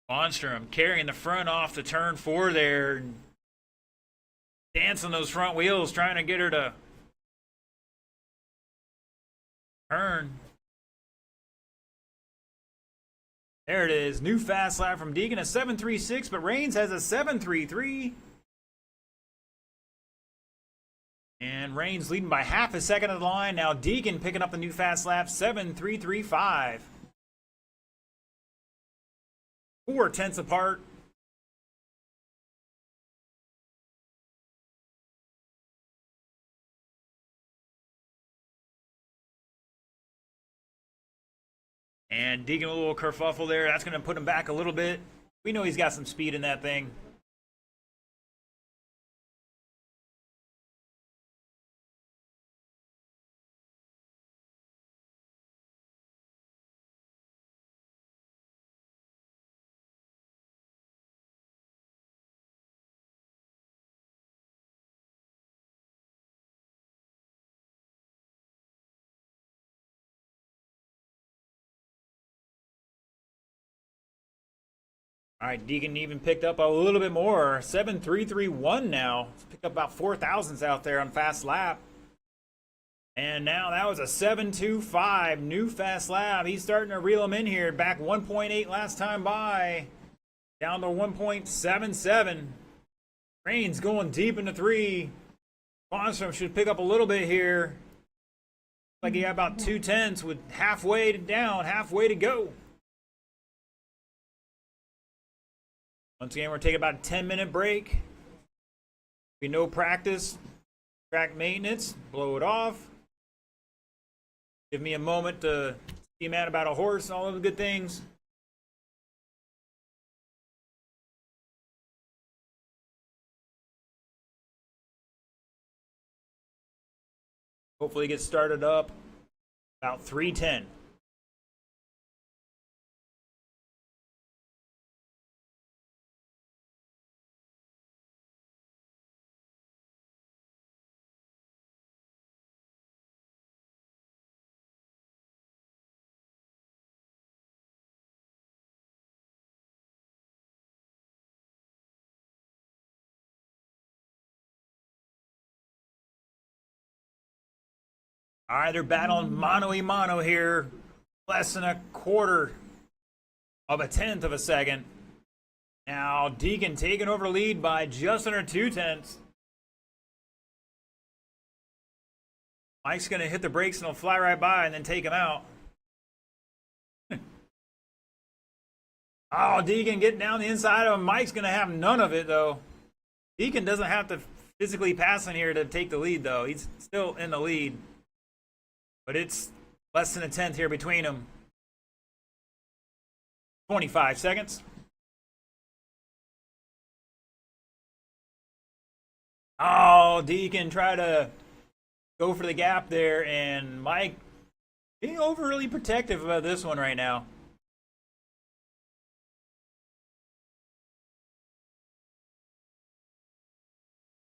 Monstrum carrying the front off the turn 4 there. Dancing those front wheels, trying to get her to turn. There it is. New fast lap from Deacon, a 7.36, but Reigns has a 7.33. And Reigns leading by half a second of the line. Now Deacon picking up the new fast lap, 7.335. 4/10 apart. And Deacon with a little kerfuffle there. That's going to put him back a little bit. We know he's got some speed in that thing. All right, Deacon even picked up a little bit more. 7.331 now. He's picked up about 4 thousandths out there on fast lap. And now that was a 7.25 new fast lap. He's starting to reel him in here. Back 1.8 last time by. Down to 1.77. Reigns going deep into 3. Monstrum should pick up a little bit here. Like he got about 2/10 with halfway to down, halfway to go. Once again, we're taking about a 10-minute break. Be no practice, track maintenance, blow it off. Give me a moment to be mad about a horse, all of the good things. Hopefully get started up about 3:10. All right, they're battling mano-a-mano here. Less than a quarter of a tenth of a second. Now, Deacon taking over lead by just under 2/10. Mike's going to hit the brakes and he'll fly right by and then take him out. Oh, Deacon getting down the inside of him. Mike's going to have none of it, though. Deacon doesn't have to physically pass in here to take the lead, though. He's still in the lead. But it's less than a tenth here between them. 25 seconds. Oh, Deacon tried to go for the gap there, and Mike being overly protective about this one right now.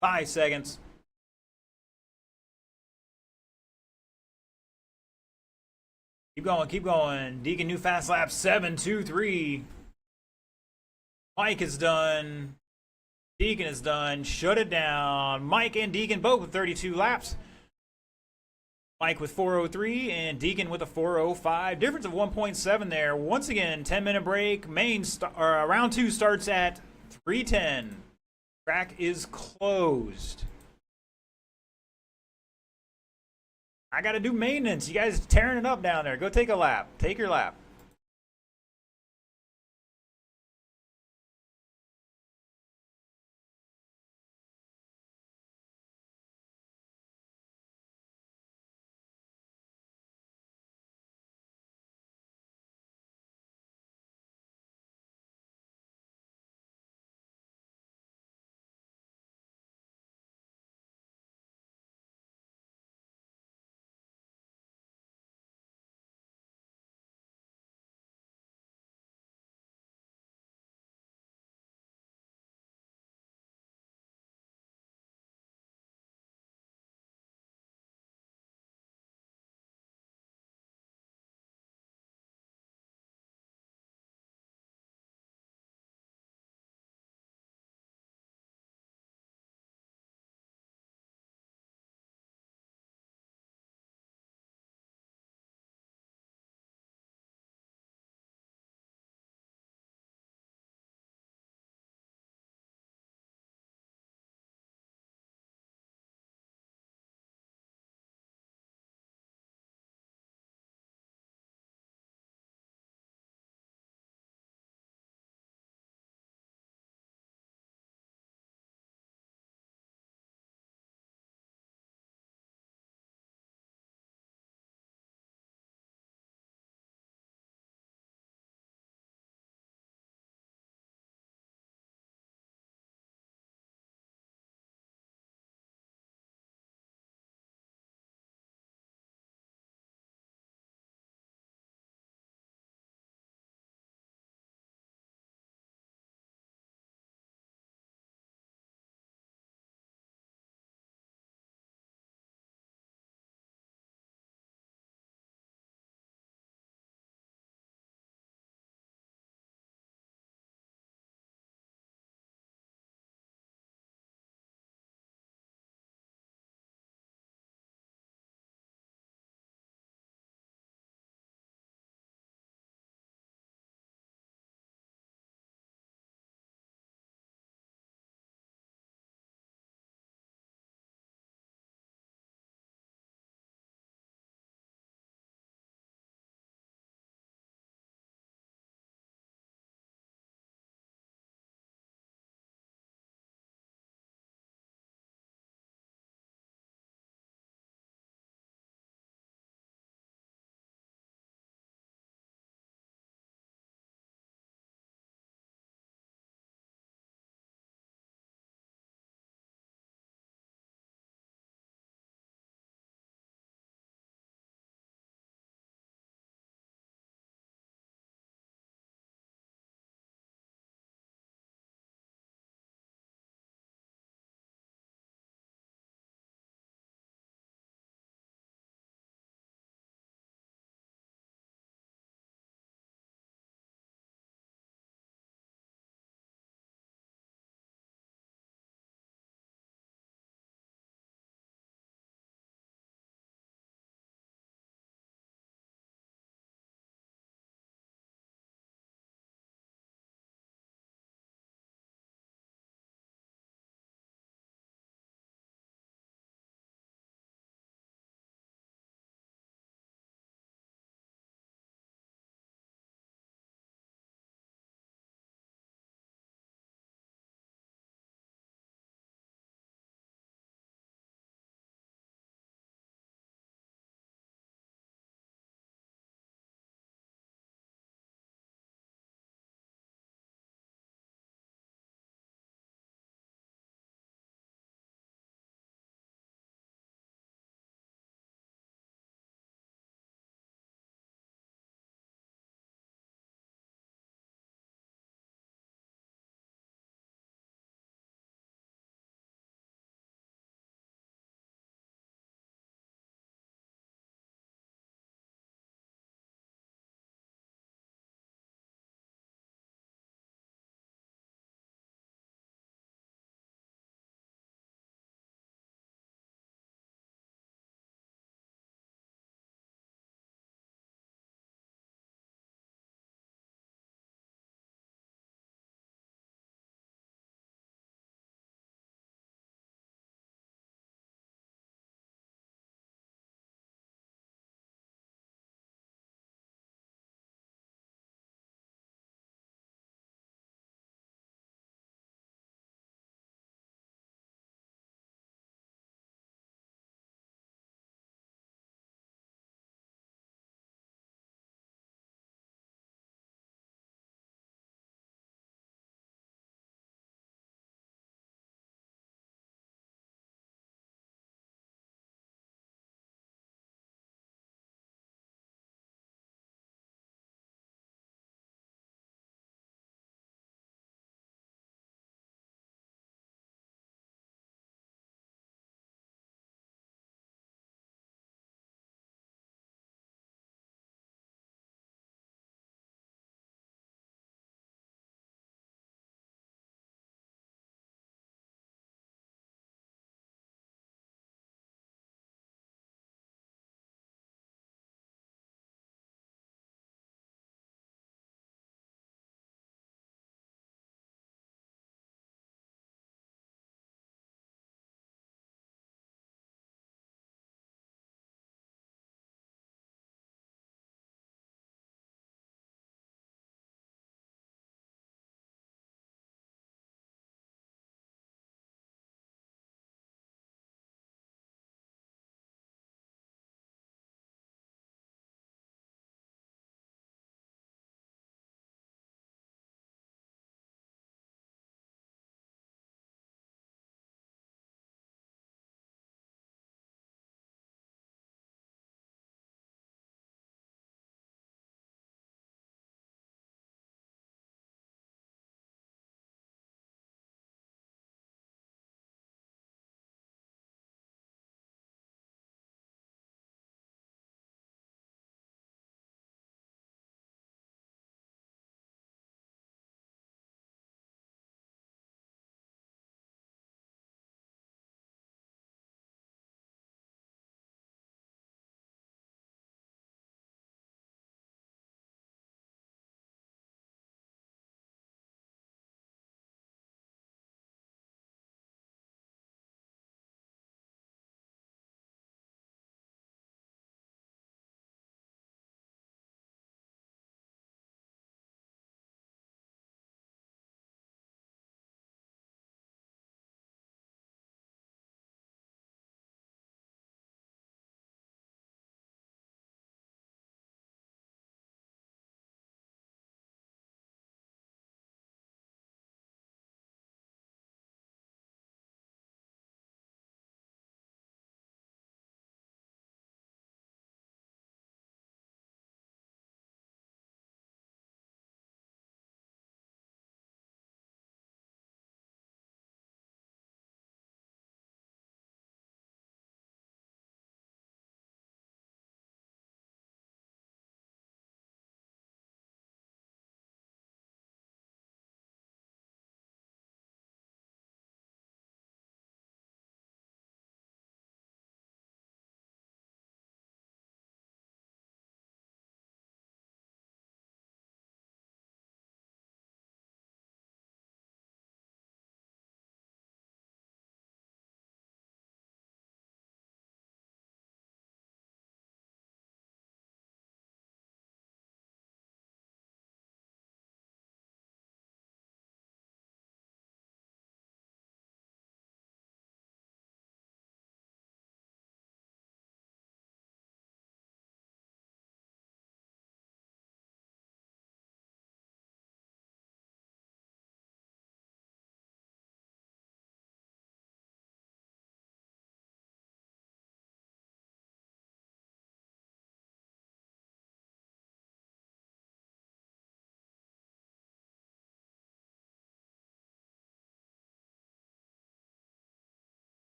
Five seconds. Keep going, keep going. Deacon new fast lap 7.23. Mike is done. Deacon is done. Shut it down. Mike and Deacon both with 32 laps. Mike with 4:03 and Deacon with a 4:05. Difference of 1.7 there. Once again, 10-minute break. Round 2 starts at 3:10. Track is closed. I got to do maintenance. You guys tearing it up down there. Go take a lap. Take your lap.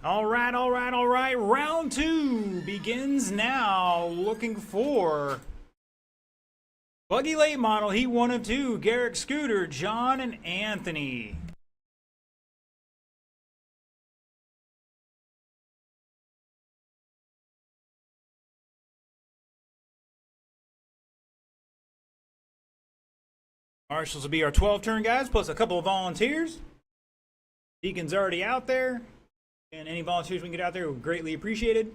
All right, all right, all right. Round 2 begins now. Looking for Buggy late model, Heat 1 of 2, Garrick, Scooter, John, and Anthony. Marshals will be our 12-turn guys, plus a couple of volunteers. Deacon's already out there, and any volunteers we can get out there are greatly appreciated.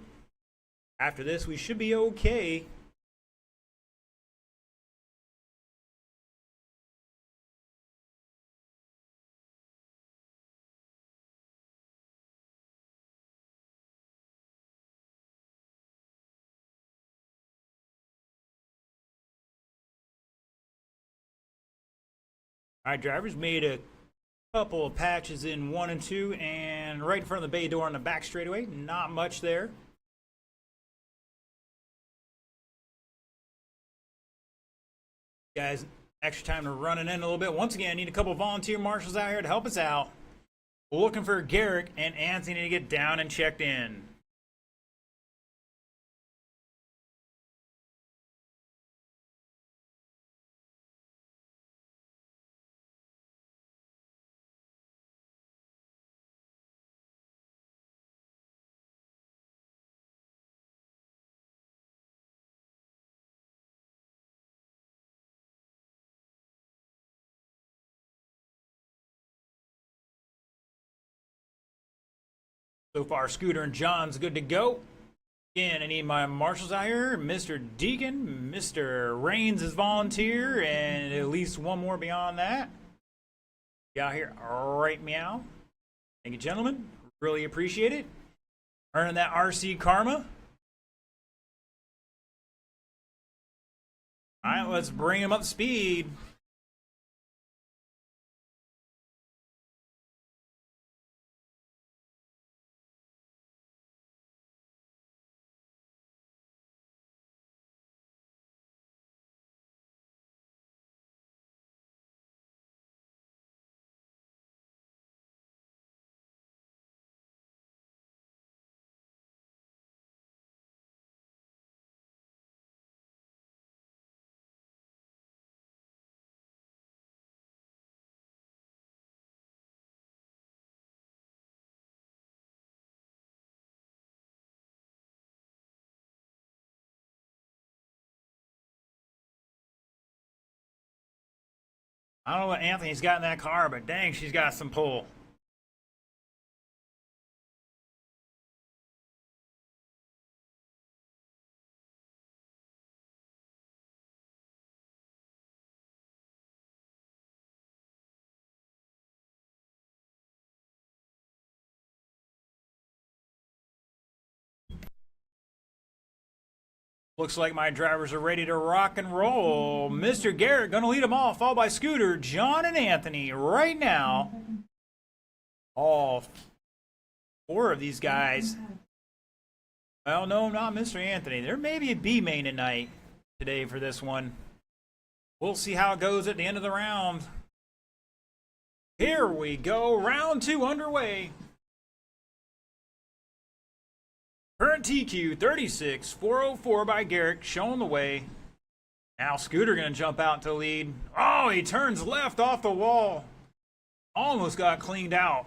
After this, we should be okay. All right, drivers made a couple of patches in 1 and 2, and right in front of the bay door on the back straightaway. Not much there. Guys, extra time to run it in a little bit. Once again, I need a couple of volunteer marshals out here to help us out. We're looking for Garrick and Anthony to get down and checked in. So far, Scooter and John's good to go. Again, I need my marshals out here. Mr. Deacon, Mr. Rains is volunteer, and at least one more beyond that. Get out here right meow. Thank you, gentlemen. Really appreciate it. Earning that RC karma. All right, let's bring him up to speed. I don't know what Anthony's got in that car, but dang, she's got some pull. Looks like my drivers are ready to rock and roll. Mr. Garrett gonna lead them off, followed by Scooter, John, and Anthony right now. All 4 of these guys. Well, no, not Mr. Anthony. There may be a B main tonight today for this one. We'll see how it goes at the end of the round. Here we go, round 2 underway. Current TQ 36,404 by Garrick, showing the way. Now Scooter gonna jump out to lead. Oh, he turns left off the wall. Almost got cleaned out.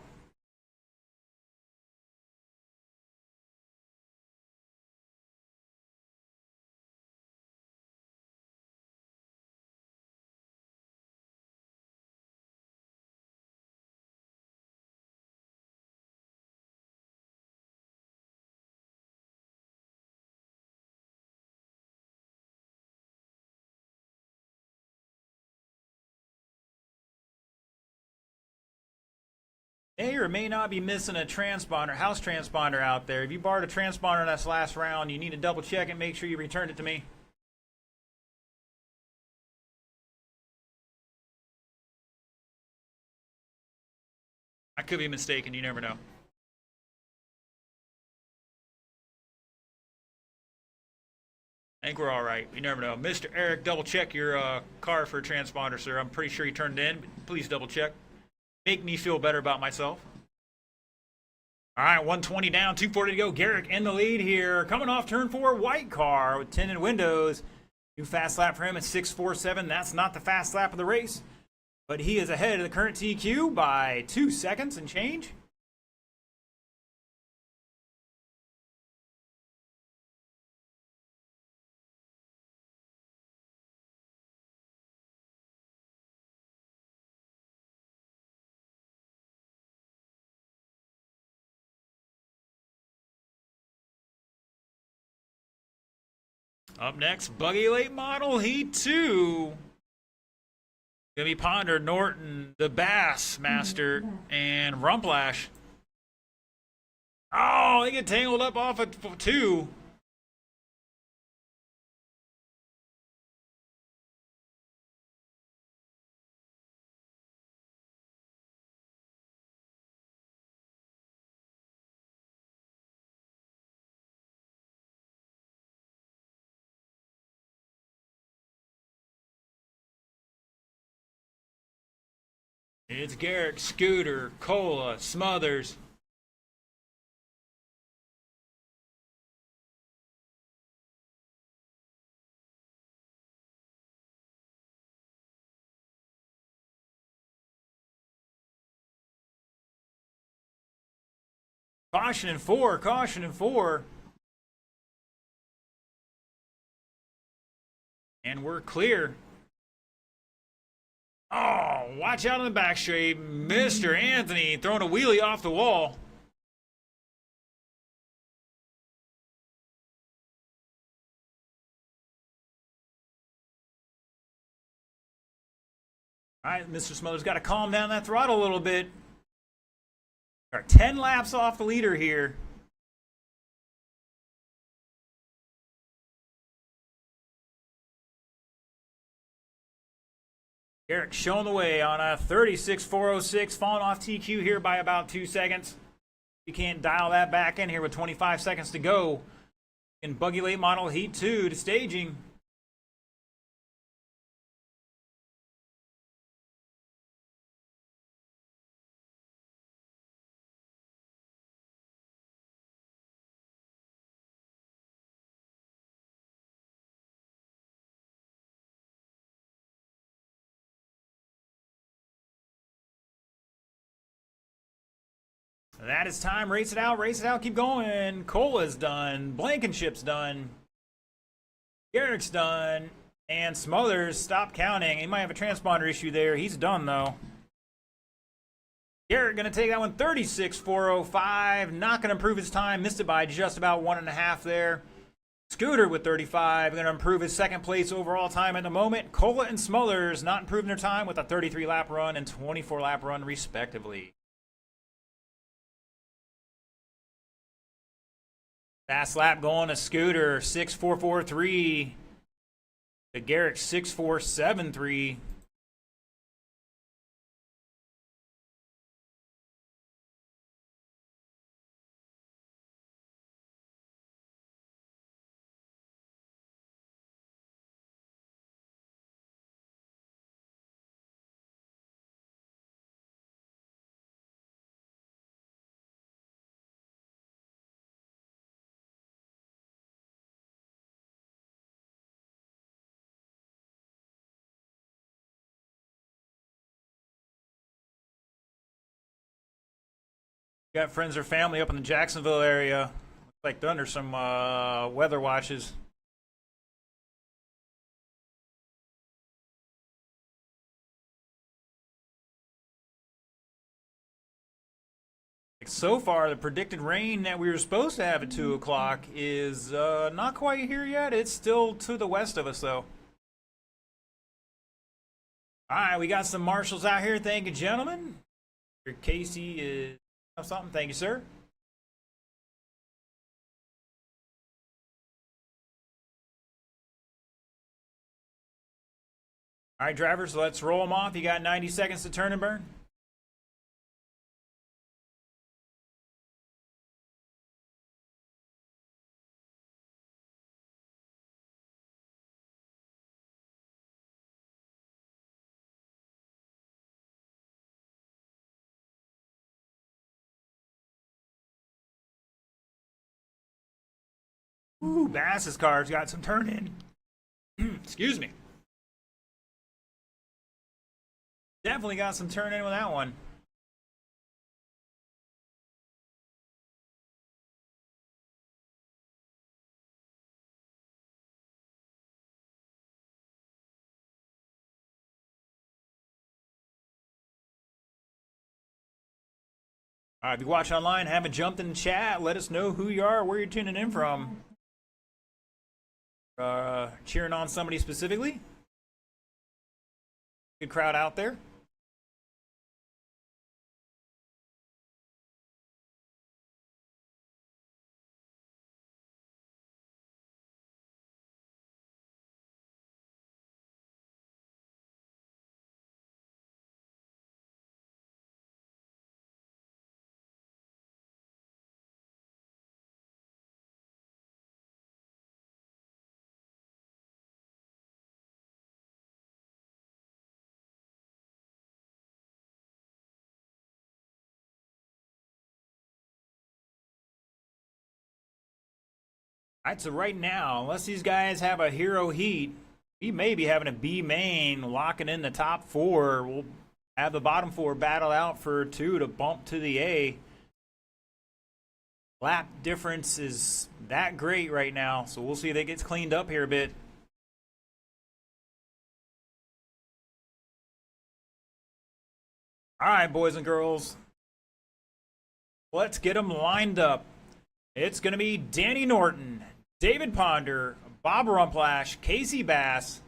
May or may not be missing a transponder, house transponder out there. If you borrowed a transponder in this last round, you need to double check and make sure you returned it to me. I could be mistaken, you never know. I think we're all right. You never know. Mr. Eric, double check your car for a transponder, sir. I'm pretty sure you turned it in. Please double check. Make me feel better about myself. All right, 120 down, 240 to go. Garrick in the lead here. Coming off turn 4, white car with tinted windows. New fast lap for him at 6:47. That's not the fast lap of the race, but he is ahead of the current TQ by 2 seconds and change. Up next, Buggy late model Heat 2. Gonna be Ponder, Norton, the Bassmaster, and Rumplash. Oh, they get tangled up off of 2. It's Garrick, Scooter, Cola, Smothers. Caution in 4, caution in 4. And we're clear. Oh, watch out on the back straight. Mr. Anthony throwing a wheelie off the wall. All right, Mr. Smothers got to calm down that throttle a little bit. Got 10 laps off the leader here. Garrick showing the way on a 36.406, falling off TQ here by about 2 seconds. You can't dial that back in here with 25 seconds to go. In Buggy late model Heat 2 to staging. That is time. Race it out, keep going. Cola's done. Blankenship's done. Garrick's done. And Smothers, stop counting. He might have a transponder issue there. He's done, though. Garrick going to take that one 36.405. Not going to improve his time. Missed it by just about 1.5 there. Scooter with 35. Going to improve his second place overall time at the moment. Cola and Smothers not improving their time with a 33 lap run and 24 lap run, respectively. Fast lap going to Scooter, 6.443. To Garrick, 6.473. Got friends or family up in the Jacksonville area. Looks like they're under some weather watches. So far, the predicted rain that we were supposed to have at 2 o'clock is not quite here yet. It's still to the west of us, though. All right, we got some marshals out here. Thank you, gentlemen. Your Casey is something. Thank you, sir. All right, drivers, let's roll them off. You got 90 seconds to turn and burn. Ooh, Bass's car's got some turn in. Excuse me. Definitely got some turn in with that one. All right, if you watch online, haven't jumped in the chat, let us know who you are, where you're tuning in from. Cheering on somebody specifically. Good crowd out there. All right, so right now, unless these guys have a hero heat, we may be having a B main locking in the top four. We'll have the bottom four battle out for two to bump to the A. Lap difference is that great right now, so we'll see if it gets cleaned up here a bit. All right, boys and girls, let's get them lined up. It's going to be Danny Norton, David Ponder, Bob Rumplash, Casey Bass.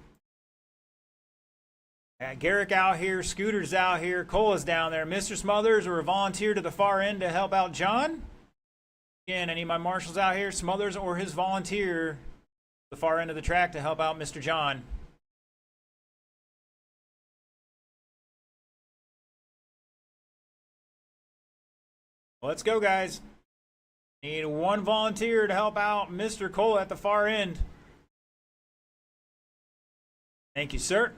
Garrick out here, Scooter's out here, Cola's down there. Mr. Smothers or a volunteer to the far end to help out John. Again, any of my marshals out here, Smothers or his volunteer, the far end of the track to help out Mr. John. Let's go, guys. Need one volunteer to help out Mr. Cole at the far end. Thank you, sir.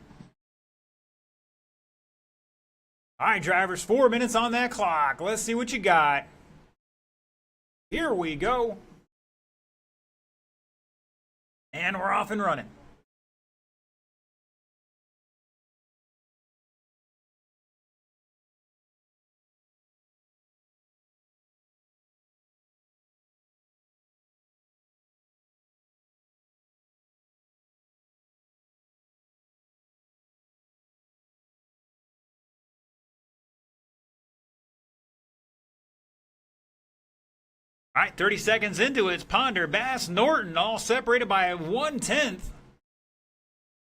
All right, drivers, 4 minutes on that clock. Let's see what you got. Here we go. And we're off and running. All right, 30 seconds into it, it's Ponder, Bass, Norton, all separated by 1/10.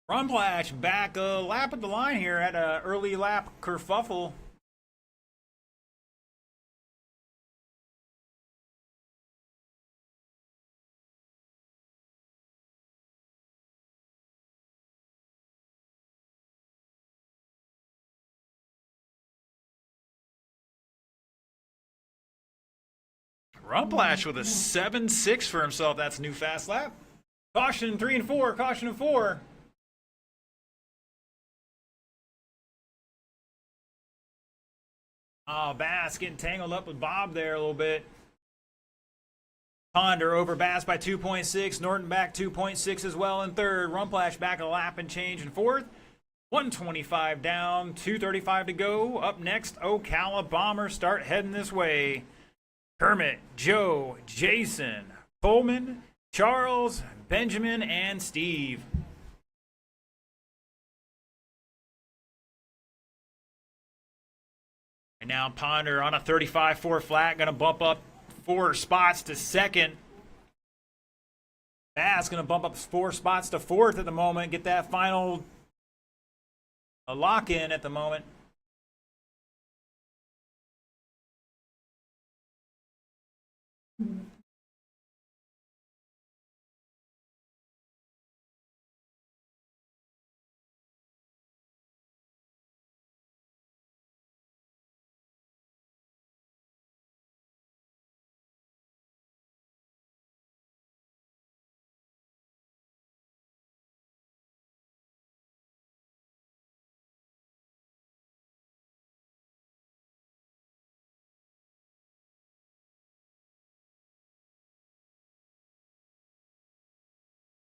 Rumplash back a lap at the line here at an early lap kerfuffle. Rumplash with a 7.6 for himself. That's a new fast lap. Caution 3 and 4. Caution and 4. Oh, Bass getting tangled up with Bob there a little bit. Ponder over Bass by 2.6. Norton back 2.6 as well in third. Rumplash back a lap and change in fourth. 125 down, 235 to go. Up next, Ocala Bombers start heading this way. Kermit, Joe, Jason, Coleman, Charles, Benjamin, and Steve. And now Ponder on a 35-4 flat, going to bump up 4 spots to second. Bass going to bump up 4 spots to fourth at the moment, get that final lock in at the moment.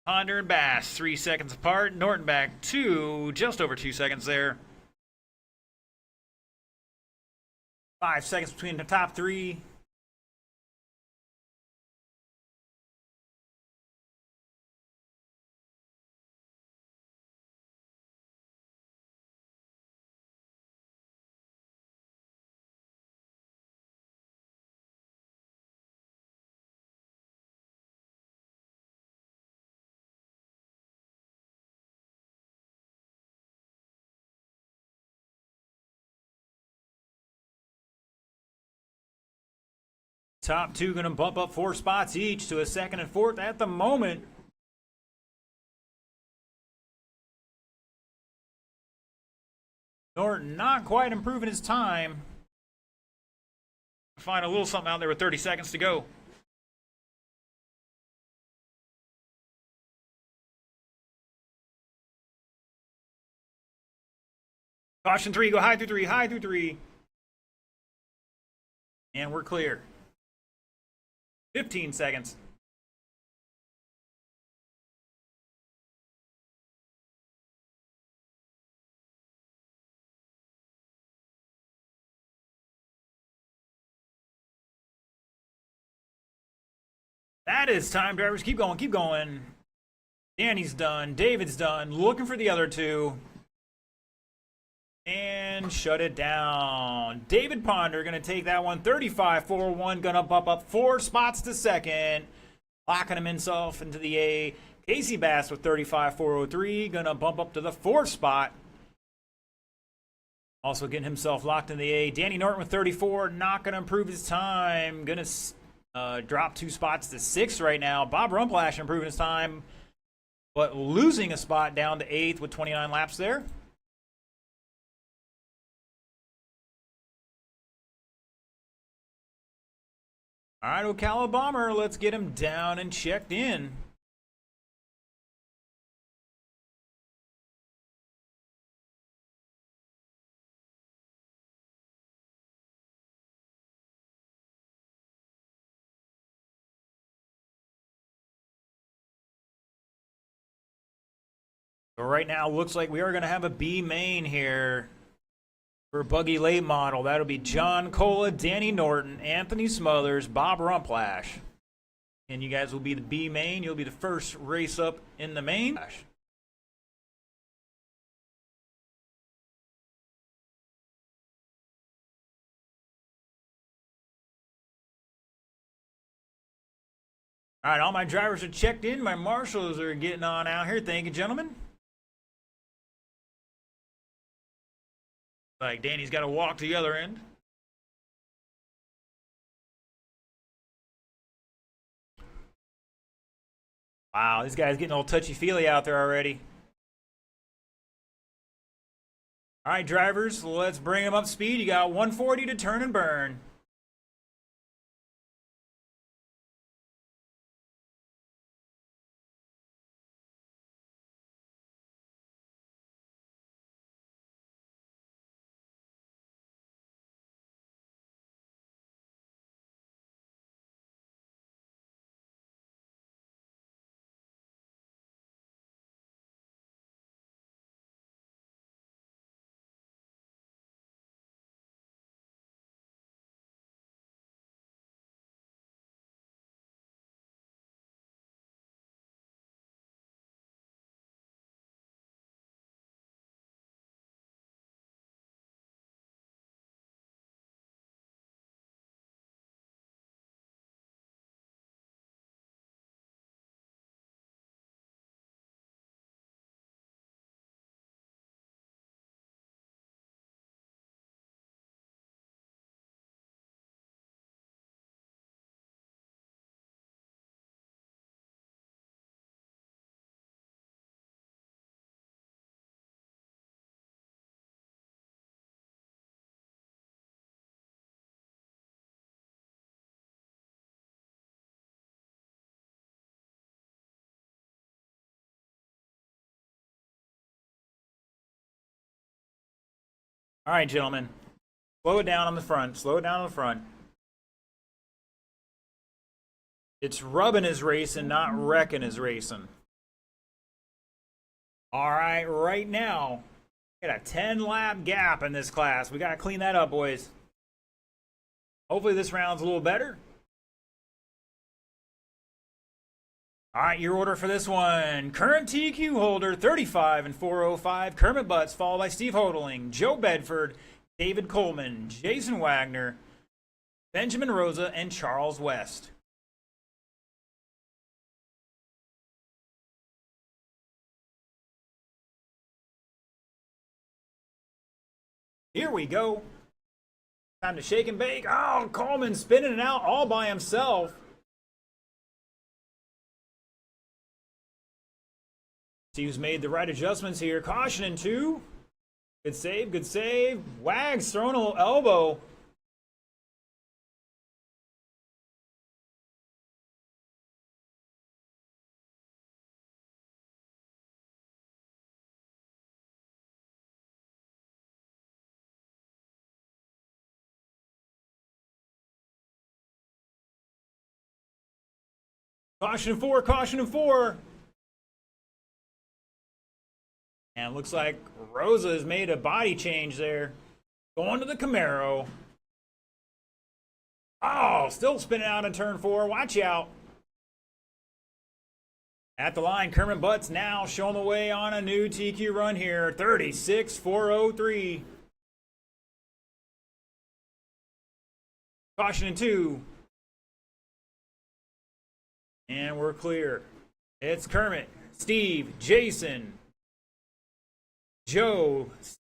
Ponder and Bass, 3 seconds apart. Norton back 2, just over 2 seconds there. 5 seconds between the top 3. Top 2 going to bump up 4 spots each to a 2nd and 4th at the moment. Norton not quite improving his time. Find a little something out there with 30 seconds to go. Caution 3, go high through 3, high through 3. And we're clear. 15 seconds. That is time, drivers. Keep going, keep going. Danny's done. David's done. Looking for the other 2. And shut it down. David Ponder going to take that one. 35-4-1. Going to bump up 4 spots to 2nd. Locking himself into the A. Casey Bass with 35-4-03. Going to bump up to the 4th spot. Also getting himself locked in the A. Danny Norton with 34. Not going to improve his time. Going to drop 2 spots to 6th right now. Bob Rumplash improving his time, but losing a spot down to 8th with 29 laps there. All right, Ocala Bomber, let's get him down and checked in. So right now, looks like we are going to have a B main here for Buggy late model. That'll be John Cola, Danny Norton, Anthony Smothers, Bob Rumplash. And you guys will be the B main. You'll be the first race up in the main. All right, all my drivers are checked in. My marshals are getting on out here. Thank you, gentlemen. Like Danny's got to walk to the other end. Wow, this guy's getting a little touchy-feely out there already. All right, drivers, let's bring him up speed. You got 140 to turn and burn. All right, gentlemen. Slow it down on the front. Slow it down on the front. It's rubbing his racing, not wrecking his racing. All right, right now, got a 10-lap gap in this class. We got to clean that up, boys. Hopefully this round's a little better. All right, your order for this one. Current TQ holder, 35 and 405. Kermit Butts, followed by Steve Hodling, Joe Bedford, David Coleman, Jason Wagner, Benjamin Rosa, and Charles West. Here we go. Time to shake and bake. Oh, Coleman spinning it out all by himself. Steve's made the right adjustments here. Caution in 2. Good save, good save. Wags throwing a little elbow. Caution in 4, caution in 4. And it looks like Rosa has made a body change there. Going to the Camaro. Oh, still spinning out in turn 4. Watch out. At the line, Kermit Butts now showing the way on a new TQ run here. 36.403. Caution in 2. And we're clear. It's Kermit, Steve, Jason, Joe.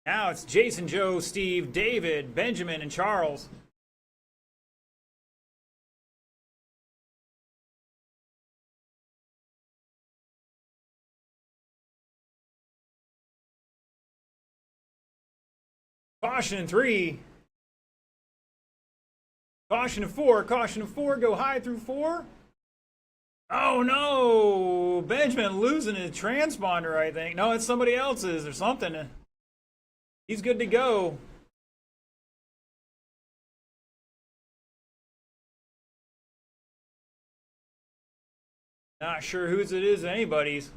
Now it's Jason, Joe, Steve, David, Benjamin, and Charles. Caution in 3. Caution in 4. Caution in 4. Go high through 4. Oh no! Benjamin losing his transponder, I think. No, it's somebody else's or something. He's good to go. Not sure whose it is, anybody's.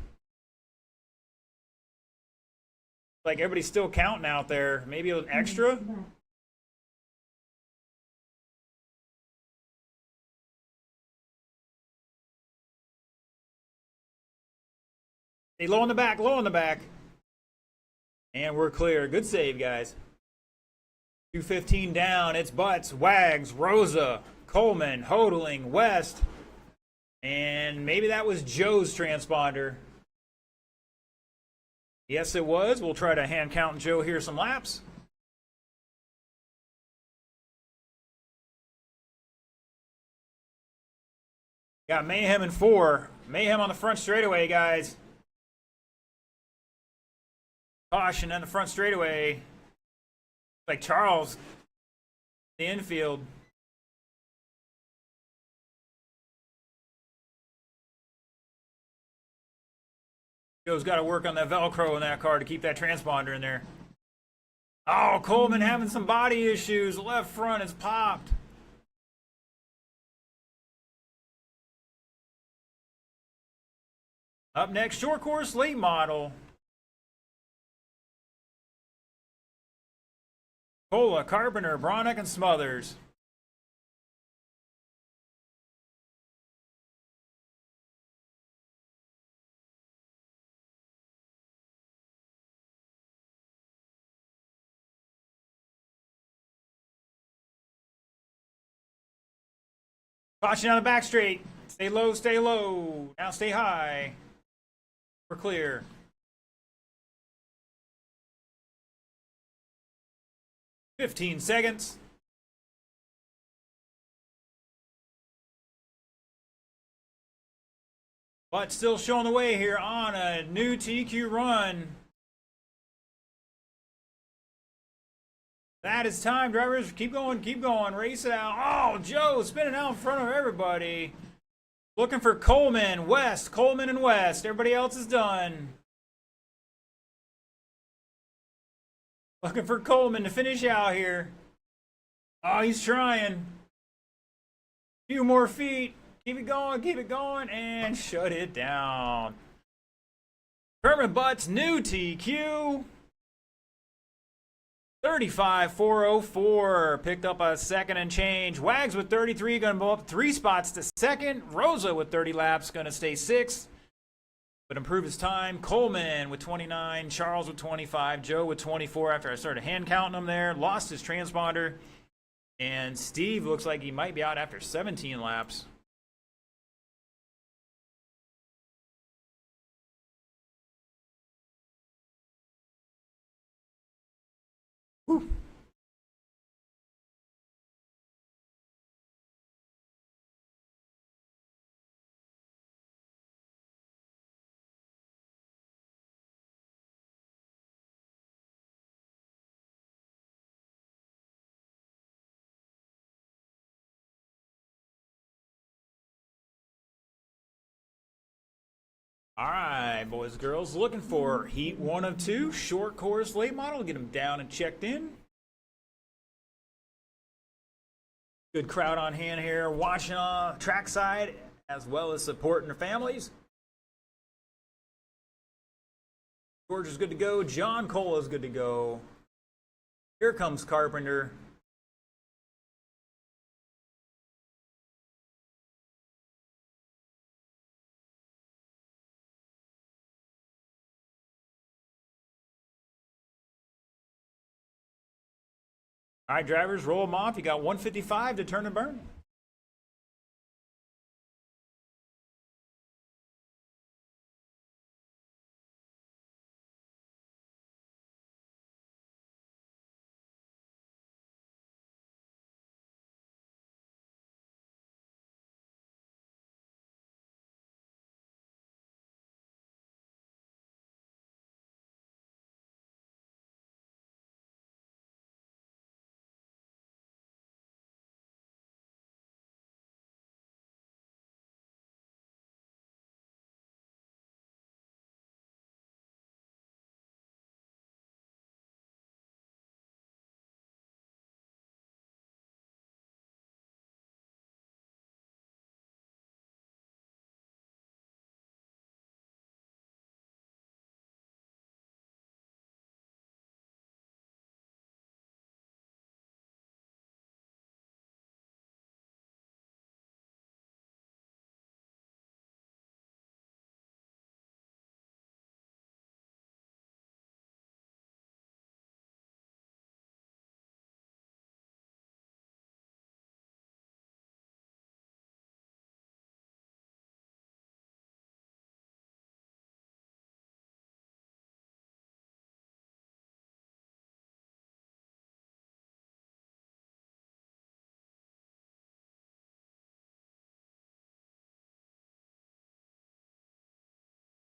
Like everybody's still counting out there. Maybe it was extra? Hey, low in the back, low in the back. And we're clear. Good save, guys. 2:15 down. It's Butts, Wags, Rosa, Coleman, Hodling, West. And maybe that was Joe's transponder. Yes, it was. We'll try to hand count Joe here some laps. Got Mayhem in 4. Mayhem on the front straightaway, guys. Caution on the front straightaway. Like Charles, the infield. Joe's got to work on that Velcro in that car to keep that transponder in there. Oh, Coleman having some body issues. The left front is popped. Up next, short course late model. Cola, Carpenter, Bronick, and Smothers. Caution on the back straight. Stay low, stay low. Now stay high. We're clear. "15 seconds. But still showing the way here on a new TQ run. That is time, drivers. Keep going, keep going. Race it out. Oh, Joe spinning out in front of everybody. Looking for Coleman, West, Coleman and West. Everybody else is done. Looking for Coleman to finish out here. Oh, he's trying. Few more feet. Keep it going, and shut it down. Kermit Butts, new TQ. 35,404. Picked up a second and change. Wags with 33, going to move up 3 spots to second. Rosa with 30 laps, going to stay 6th, but improve his time. Coleman with 29. Charles with 25. Joe with 24 after I started hand counting them there. Lost his transponder. And Steve looks like he might be out after 17 laps. Whew. All right, boys and girls, looking for heat 1 of 2, short course late model. Get them down and checked in. Good crowd on hand here, watching trackside as well as supporting their families. George is good to go. John Cole is good to go. Here comes Carpenter. All right, drivers, roll them off. You got 155 to turn and burn.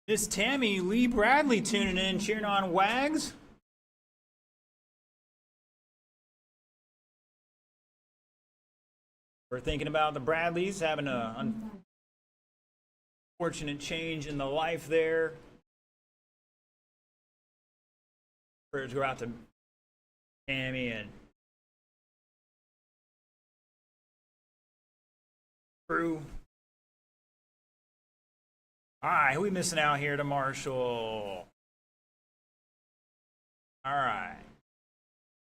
Miss Tammy Lee Bradley tuning in, cheering on Wags. We're thinking about the Bradleys having an unfortunate change in the life there. Prayers go out to Tammy and crew. All right, who are we missing out here to Marshall? All right.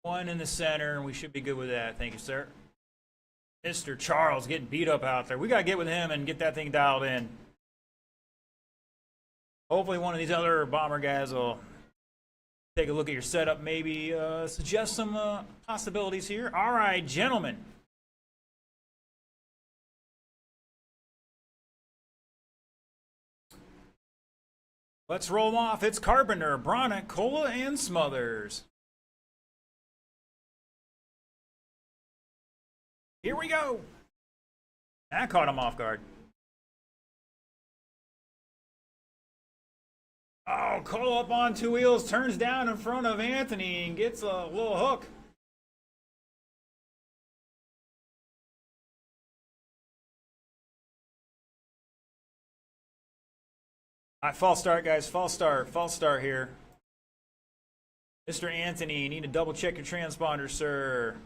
1 in the center, and we should be good with that. Thank you, sir. Mr. Charles getting beat up out there. We got to get with him and get that thing dialed in. Hopefully one of these other bomber guys will take a look at your setup, maybe suggest some possibilities here. All right, gentlemen. Let's roll them off. It's Carpenter, Bronick, Cola, and Smothers. Here we go. That caught him off guard. Oh, Cola up on 2 wheels, turns down in front of Anthony and gets a little hook. All right, false start, guys. False start here. Mr. Anthony, you need to double check your transponder, sir.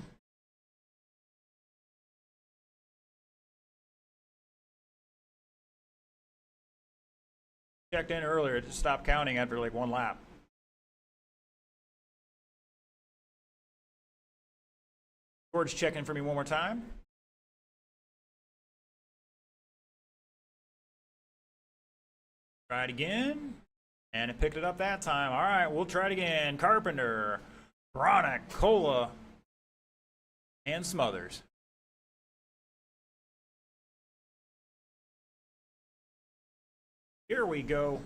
checked in earlier to stop counting after like one lap. George, check in for me one more time. Try it again. And it picked it up that time. All right, we'll try it again. Carpenter, Bronick, Cola, and Smothers. Here we go.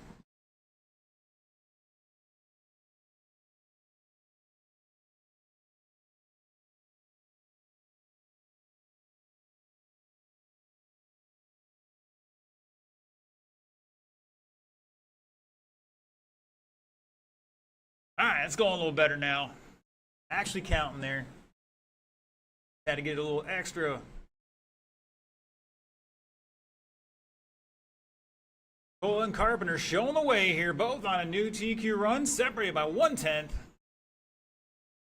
All right, it's going a little better now. Actually counting there. Had to get a little extra. Cole and Carpenter showing the way here, both on a new TQ run, separated by 1/10.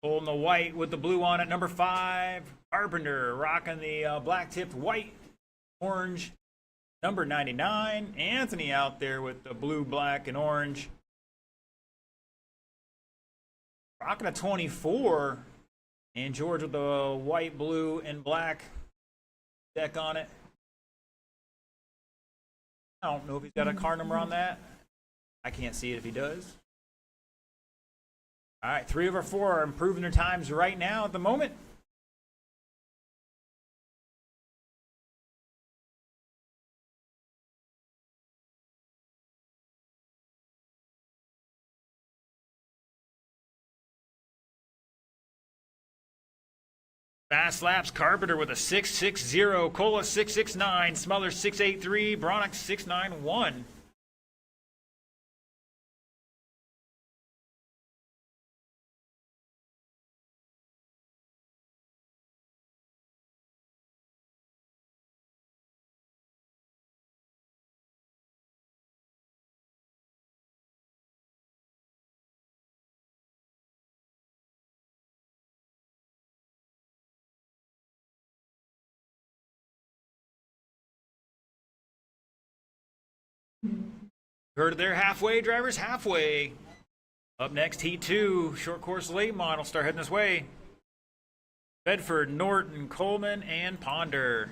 Cole in the white with the blue on it, number 5. Carpenter rocking the black-tipped white, orange, number 99. Anthony out there with the blue, black, and orange. Rocking a 24. And George with the white, blue, and black deck on it. I don't know if he's got a car number on that. I can't see it if he does. All right, 3 of our 4 are improving their times right now at the moment. Fast laps, Carpenter with a 660, Cola 669, Smothers 683, Bronick 691. Heard of their halfway, drivers? Halfway. Up next, Heat 2, short course late model. Start heading this way. Bedford, Norton, Coleman, and Ponder.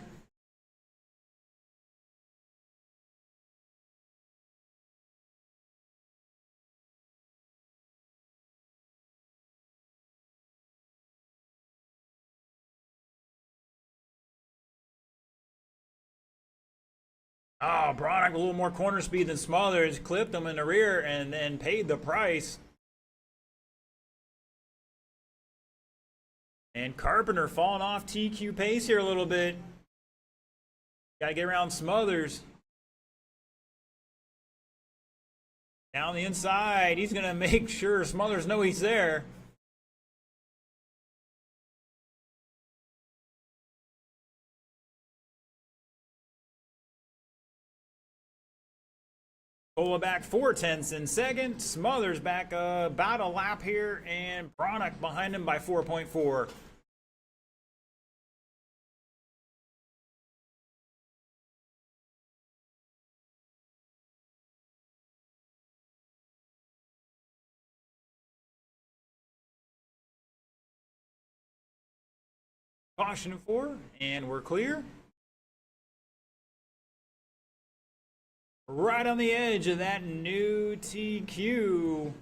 Oh, Bronick a little more corner speed than Smothers. Clipped them in the rear and then paid the price. And Carpenter falling off TQ pace here a little bit. Got to get around Smothers. Down the inside. He's going to make sure Smothers know he's there. Cola back 4/10 in second. Smothers back about a lap here. And Bronick behind him by 4.4. Caution 4, and we're clear. Right on the edge of that new TQ.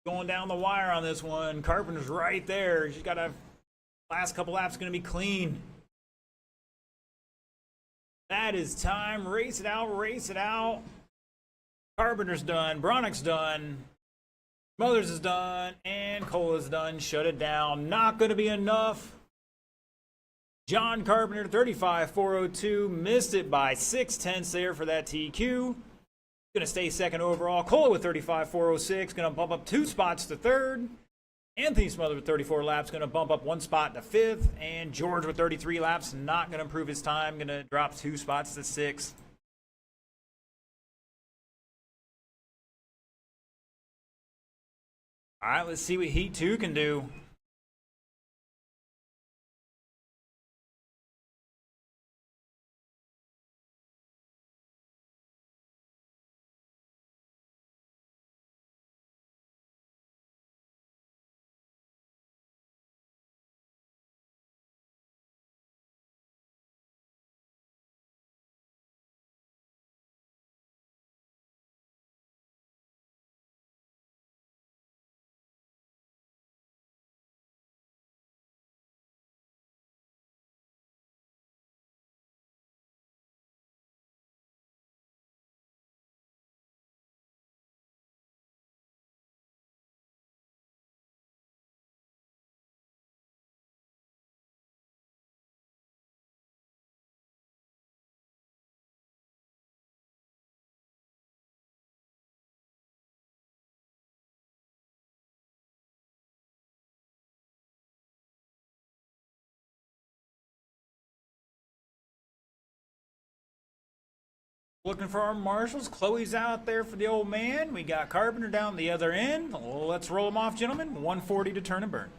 Going down the wire on this one. Carpenter's right there. She's got a last couple laps going to be clean. That is time. Race it out, race it out. Carpenter's done. Bronick's done. Smothers is done. And Cola's done. Shut it down. Not going to be enough. John Carpenter, 35.402. Missed it by 6/10 there for that TQ. Going to stay second overall. Cola with 35.406. Going to bump up 2 spots to third. Anthony Smothers with 34 laps, going to bump up 1 spot to 5th. And George with 33 laps, not going to improve his time, going to drop 2 spots to 6th. All right, let's see what Heat 2 can do. Looking for our marshals. Chloe's out there for the old man. We got Carpenter down the other end. Let's roll them off, gentlemen. 140 to turn and burn.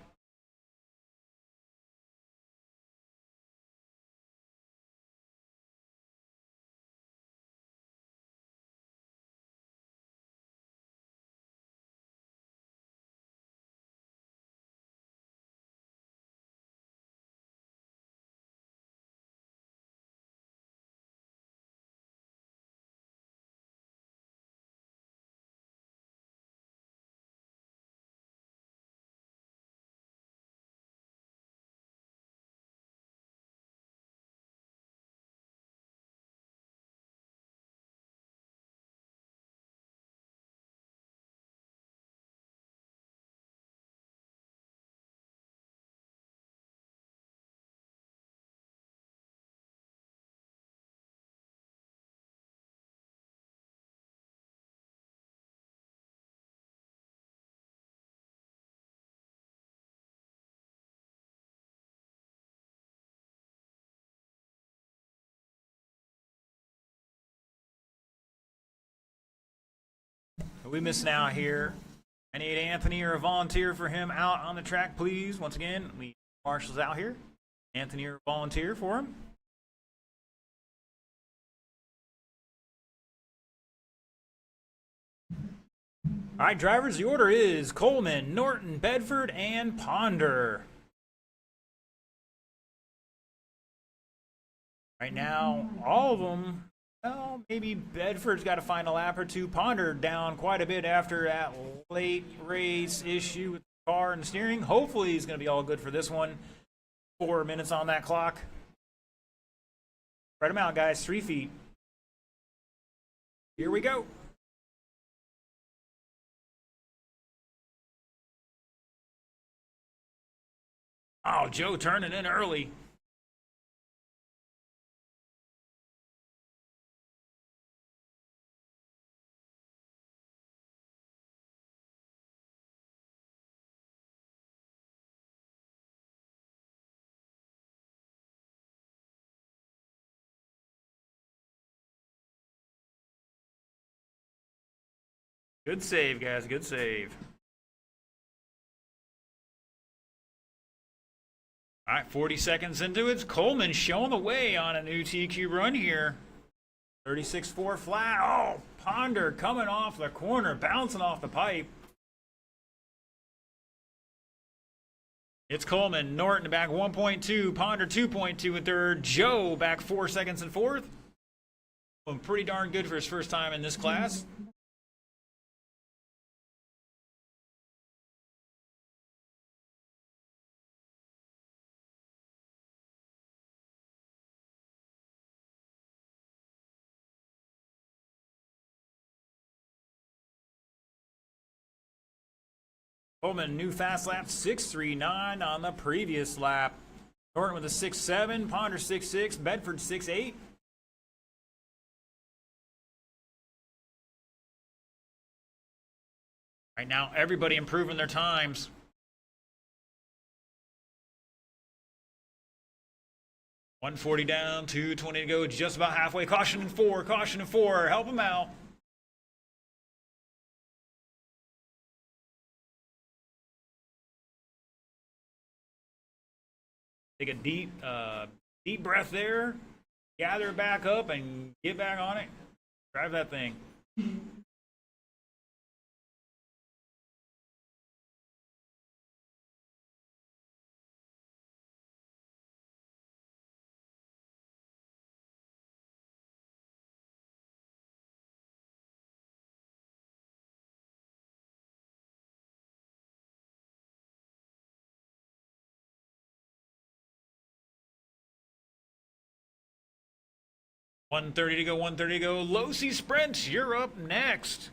We missing out here. I need Anthony or a volunteer for him out on the track, please. Once again, we marshals out here. Anthony or a volunteer for him. All right, drivers, the order is Coleman, Norton, Bedford, and Ponder. Right now, all of them, well, maybe Bedford's got to find a lap or two. Ponder down quite a bit after that late race issue with the car and steering. Hopefully he's going to be all good for this one. 4 minutes on that clock. Spread them out, guys. 3 feet. Here we go. Oh, Joe turning in early. Good save, guys. Good save. All right, 40 seconds into it. Coleman showing the way on a new TQ run here. 36.4 flat. Oh, Ponder coming off the corner, bouncing off the pipe. It's Coleman. Norton back 1.2. Ponder 2.2 in third. Joe back 4 seconds in fourth. Doing pretty darn good for his first time in this class. Coleman, new fast lap, 6.39 on the previous lap. Norton with a 6.7, Ponder 6.6, Bedford 6.8. Right now, everybody improving their times. 140 down, 220 to go, just about halfway. Caution in four, caution in four. Help him out. Take a deep breath there. Gather it back up and get back on it. Drive that thing. $130 to go, $130 to go. Losi Sprint, you're up next.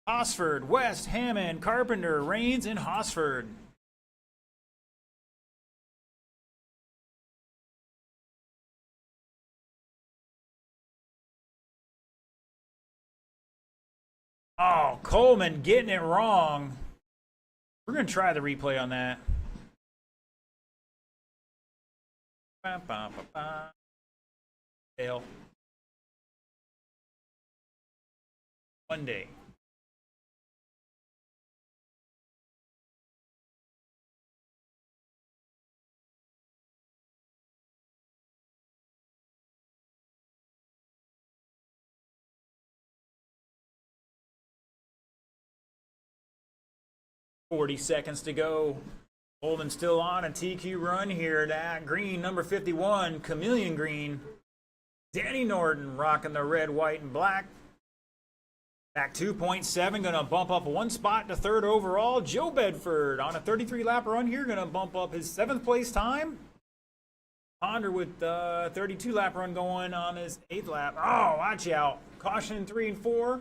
Hosford, West, Hammond, Carpenter, Rains, and Hosford. Oh, Coleman getting it wrong. We're going to try the replay on that. Fail. Monday. $40 to go. Holden still on a TQ run here. That green, number 51, Chameleon Green. Danny Norton rocking the red, white, and black. Back 2.7, going to bump up one spot to third overall. Joe Bedford on a 33-lap run here, going to bump up his 7th place time. Ponder with the 32-lap run going on his 8th lap. Oh, watch out. Caution in 3 and 4.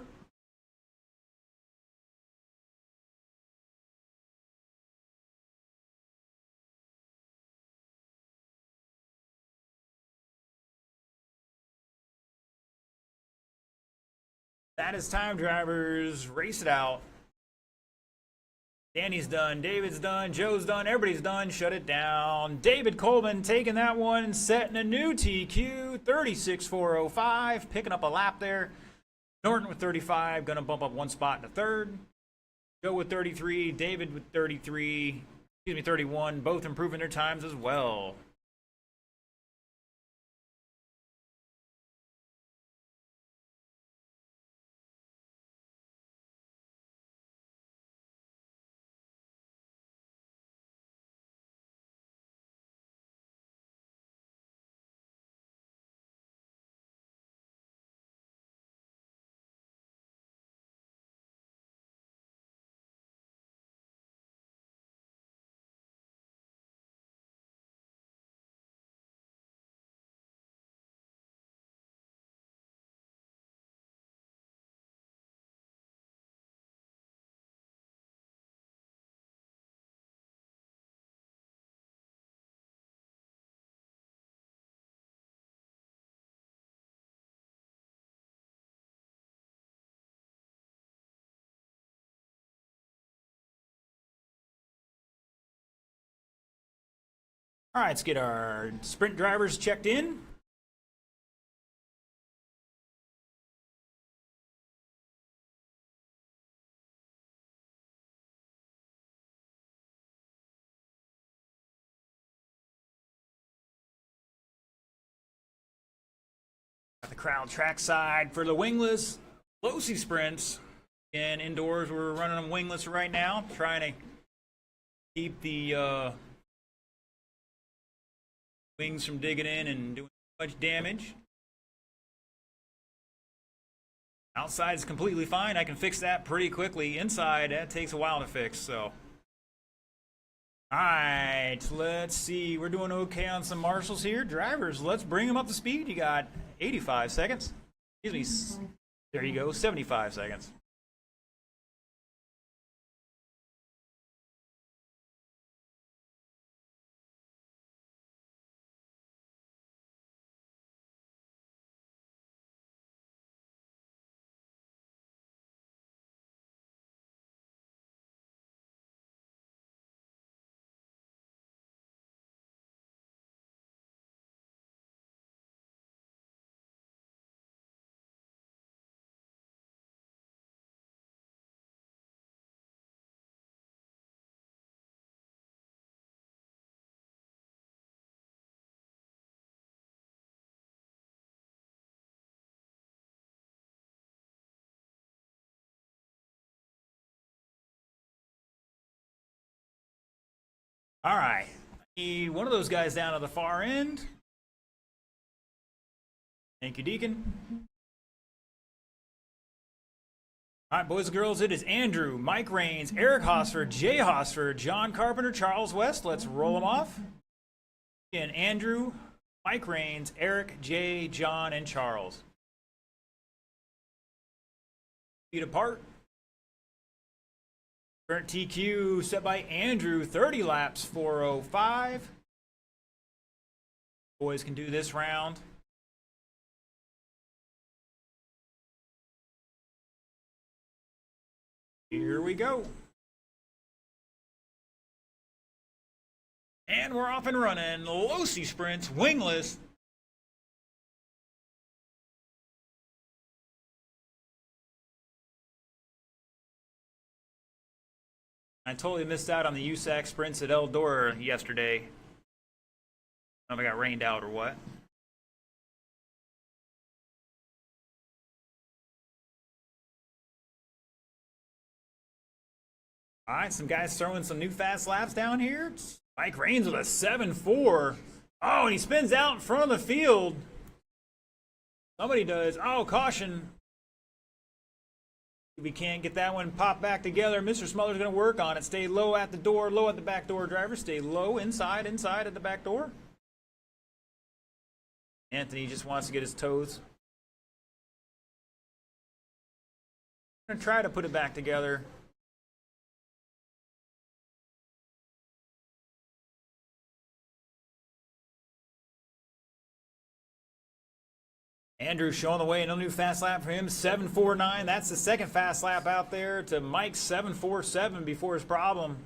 That is time, drivers. Race it out. Danny's done. David's done. Joe's done. Everybody's done. Shut it down. David Coleman taking that one, setting a new TQ. 36.405. Picking up a lap there. Norton with 35. Going to bump up one spot to third. Joe with 33. David with 31. Both improving their times as well. All right, let's get our sprint drivers checked in. Got the crowd trackside for the wingless Losi sprints. And indoors, we're running them wingless right now, trying to keep the wings from digging in and doing too much damage. Outside is completely fine. I can fix that pretty quickly. Inside, that takes a while to fix, so. All right, let's see. We're doing okay on some marshals here. Drivers, let's bring them up to speed. You got 85 seconds. Excuse me. There you go, 75 seconds. All right. Need one of those guys down to the far end. Thank you, Deacon. All right, boys and girls, it is Andrew, Mike Raines, Eric Hosford, Jay Hosford, John Carpenter, Charles West. Let's roll them off. Again, Andrew, Mike Raines, Eric, Jay, John, and Charles. Feet apart. Current TQ set by Andrew, 30 laps, 4:05. Boys can do this round. Here we go. And we're off and running. Losi sprints, wingless. I totally missed out on the USAC sprints at Eldora yesterday. I don't know if I got rained out or what. All right, some guys throwing some new fast laps down here. Mike Raines with a 7.4. Oh, and he spins out in front of the field. Somebody does. Oh, caution. We can't get that one popped back together. Mr. Smother's going to work on it. Stay low at the door, low at the back door, driver. Stay low inside at the back door. Anthony just wants to get his toes. I'm going to try to put it back together. Andrew showing the way, no new fast lap for him, 7.49. That's the second fast lap out there to Mike's 7.47 before his problem.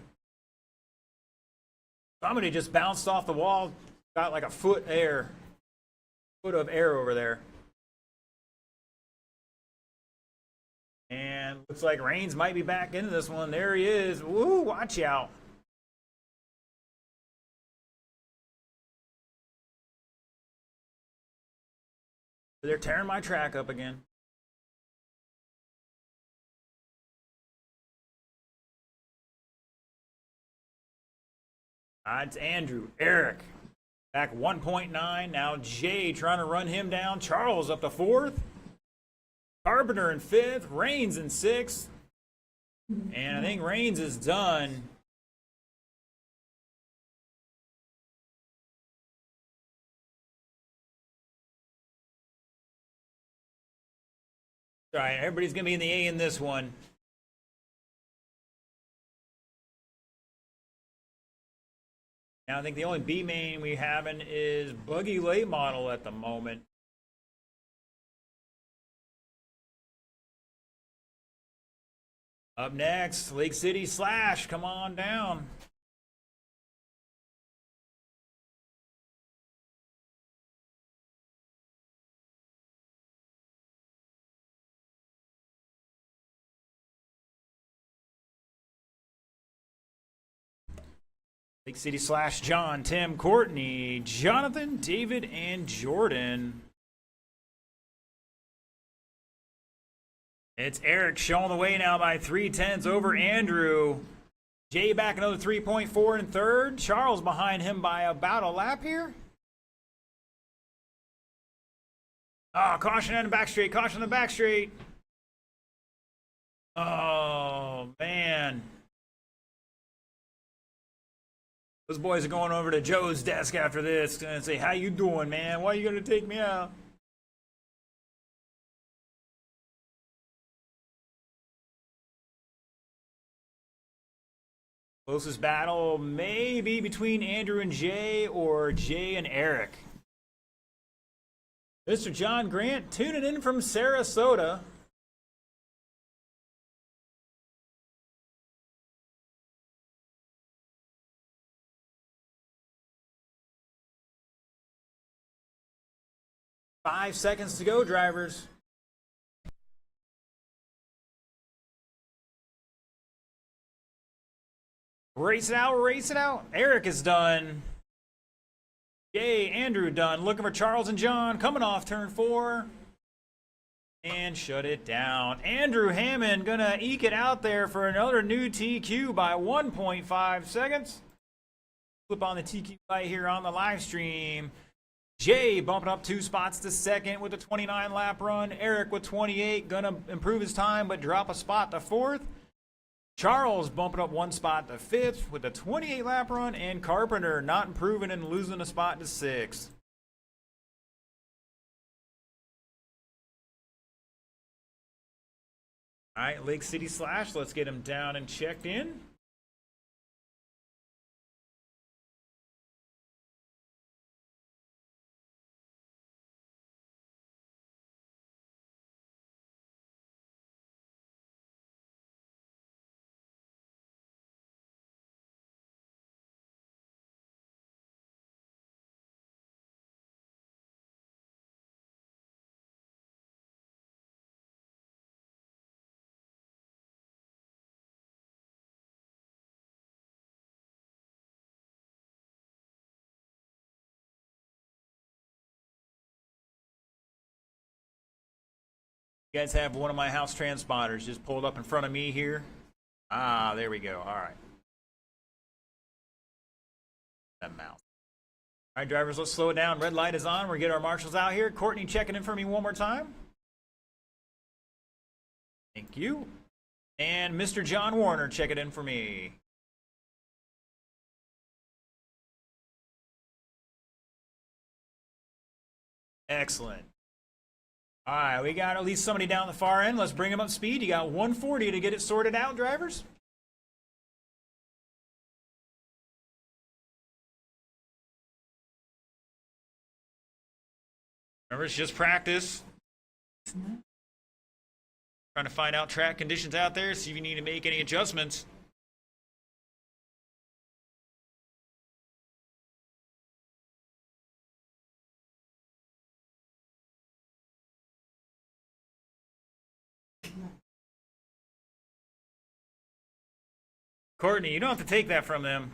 Somebody just bounced off the wall, got like a foot of air over there. And looks like Raines might be back into this one. There he is. Woo, watch out. They're tearing my track up again. It's Andrew, Eric, back 1.9. Now Jay trying to run him down. Charles up to 4th. Carpenter in 5th. Raines in 6th. And I think Raines is done. All right, everybody's going to be in the A in this one. Now, I think the only B main we having is Buggy late model at the moment. Up next, Lake City Slash, come on down. Lake City Slash, John, Tim, Courtney, Jonathan, David, and Jordan. It's Eric showing the way now by 3/10 over Andrew. Jay back another 3.4 in 3rd. Charles behind him by about a lap here. Oh, caution on the back straight. Caution on the back straight. Oh, man. Those boys are going over to Joe's desk after this and say, how you doing, man? Why are you going to take me out? Closest battle may be between Andrew and Jay or Jay and Eric. Mr. John Grant tuning in from Sarasota. Five seconds to go, drivers. Race it out, race it out. Eric is done. Yay, Andrew done. Looking for Charles and John coming off turn 4. And shut it down. Andrew Hammond gonna eke it out there for another new TQ by 1.5 seconds. Flip on the TQ light here on the live stream. Jay bumping up 2 spots to second with a 29 lap run. Eric with 28, gonna improve his time but drop a spot to 4th. Charles bumping up 1 spot to 5th with a 28 lap run. And Carpenter not improving and losing a spot to 6th. All right, Lake City Slash, let's get him down and checked in. You guys have one of my house transponders just pulled up in front of me here. Ah, there we go. All right. That mouse. All right, drivers, let's slow it down. Red light is on. We're getting our marshals out here. Courtney checking in for me one more time. Thank you. And Mr. John Warner checking in for me. Excellent. All right, we got at least somebody down the far end. Let's bring them up to speed. You got 140 to get it sorted out, drivers. Remember, it's just practice. Trying to find out track conditions out there, see if you need to make any adjustments. Courtney, you don't have to take that from them.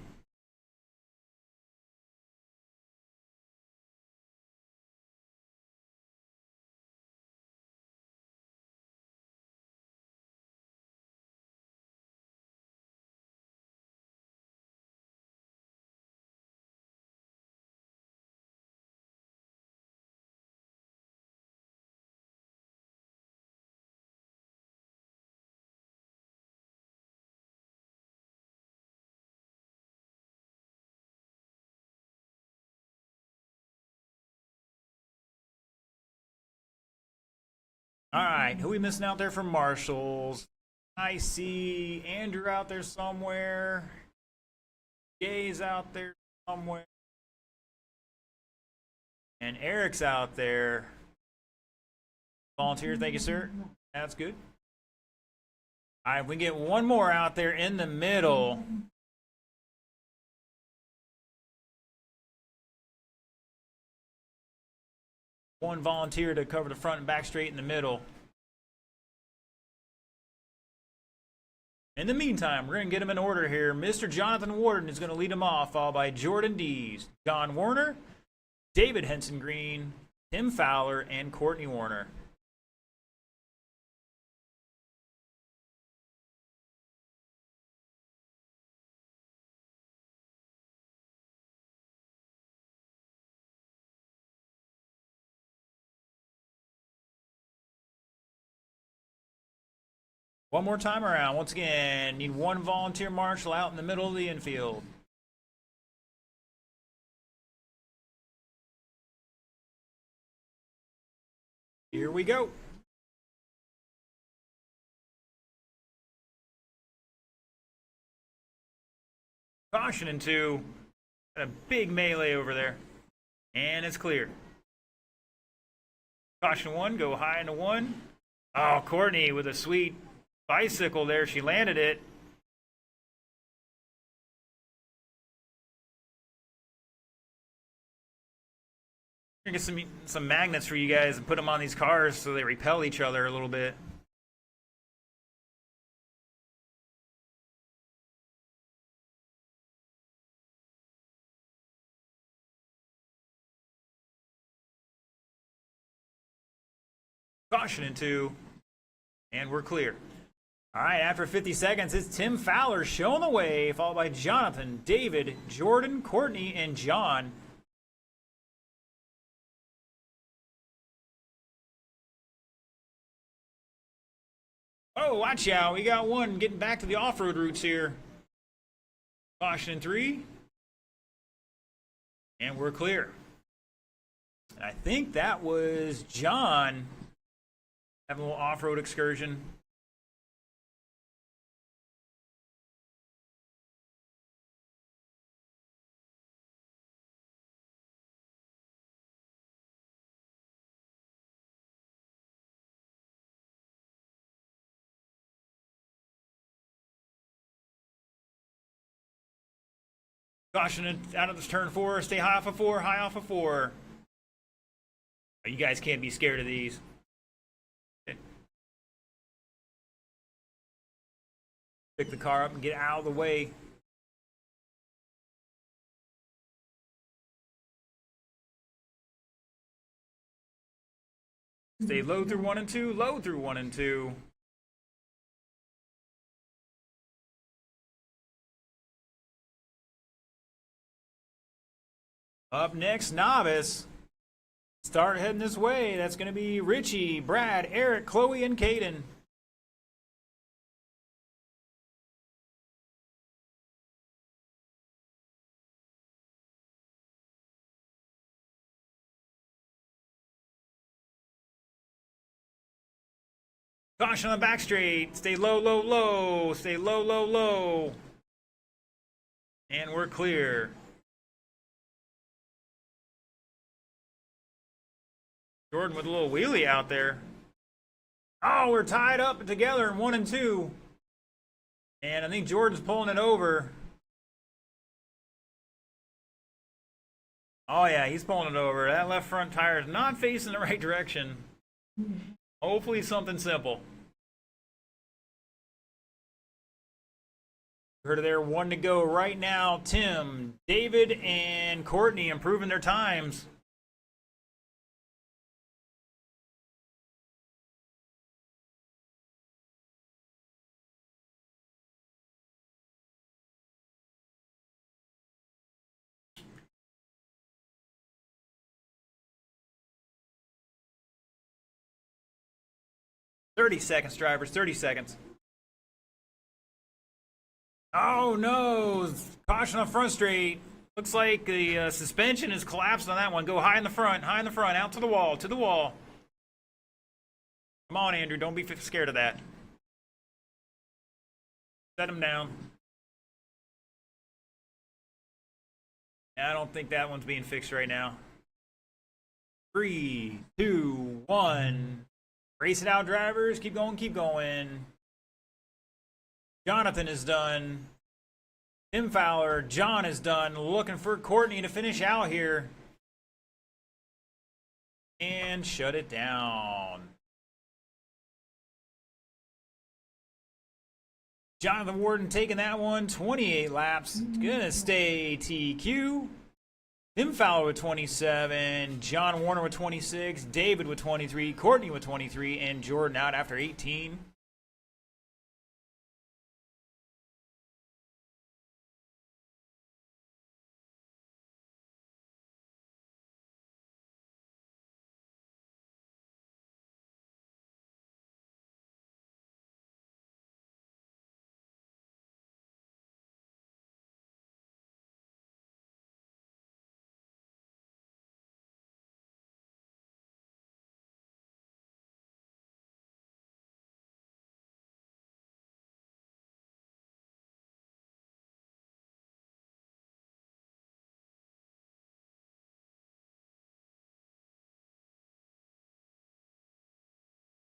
All right, who are we missing out there from marshals? I see Andrew out there somewhere. Jay's out there somewhere. And Eric's out there. Volunteer, thank you, sir. That's good. All right, if we get one more out there in the middle. One volunteer to cover the front and back straight in the middle. In the meantime, we're going to get them in order here. Mr. Jonathan Warden is going to lead them off, followed by Jordan Dees, John Warner, David Henson Green, Tim Fowler, and Courtney Warner. One more time around. Once again, need one volunteer marshal out in the middle of the infield. Here we go. Caution in 2. Got a big melee over there. And it's clear. Caution 1, go high into 1. Oh, Courtney with a sweet bicycle there. She landed it. I'm gonna get some magnets for you guys and put them on these cars so they repel each other a little bit. Caution in 2. And we're clear. All right, after 50 seconds, it's Tim Fowler showing the way, followed by Jonathan, David, Jordan, Courtney, and John. Oh, watch out. We got one getting back to the off-road routes here. Caution in 3. And we're clear. And I think that was John having a little off-road excursion. Caution out of this turn 4. Stay high off of 4. High off of 4. Oh, you guys can't be scared of these. Okay. Pick the car up and get out of the way. Stay low through 1 and 2. Low through 1 and 2. Up next, Novice. Start heading this way. That's going to be Richie, Brad, Eric, Chloe, and Caden. Caution on the back straight. Stay low, low, low. Stay low, low, low. And we're clear. Jordan with a little wheelie out there. Oh, we're tied up together in 1 and 2. And I think Jordan's pulling it over. Oh yeah, he's pulling it over. That left front tire is not facing the right direction. Hopefully something simple. Heard of there, 1 to go right now. Tim, David, and Courtney improving their times. "30 seconds, drivers, 30 seconds. Oh no! Caution on front straight. Looks like the suspension is collapsed on that one. Go high in the front, out to the wall, to the wall. Come on, Andrew, don't be scared of that. Set him down. I don't think that one's being fixed right now. 3, 2, 1. Race it out, drivers. Keep going, keep going. Jonathan is done. Tim Fowler, John is done. Looking for Courtney to finish out here. And shut it down. Jonathan Warden taking that one. 28 laps. Gonna stay TQ. Tim Fowler with 27, John Warner with 26, David with 23, Courtney with 23, and Jordan out after 18.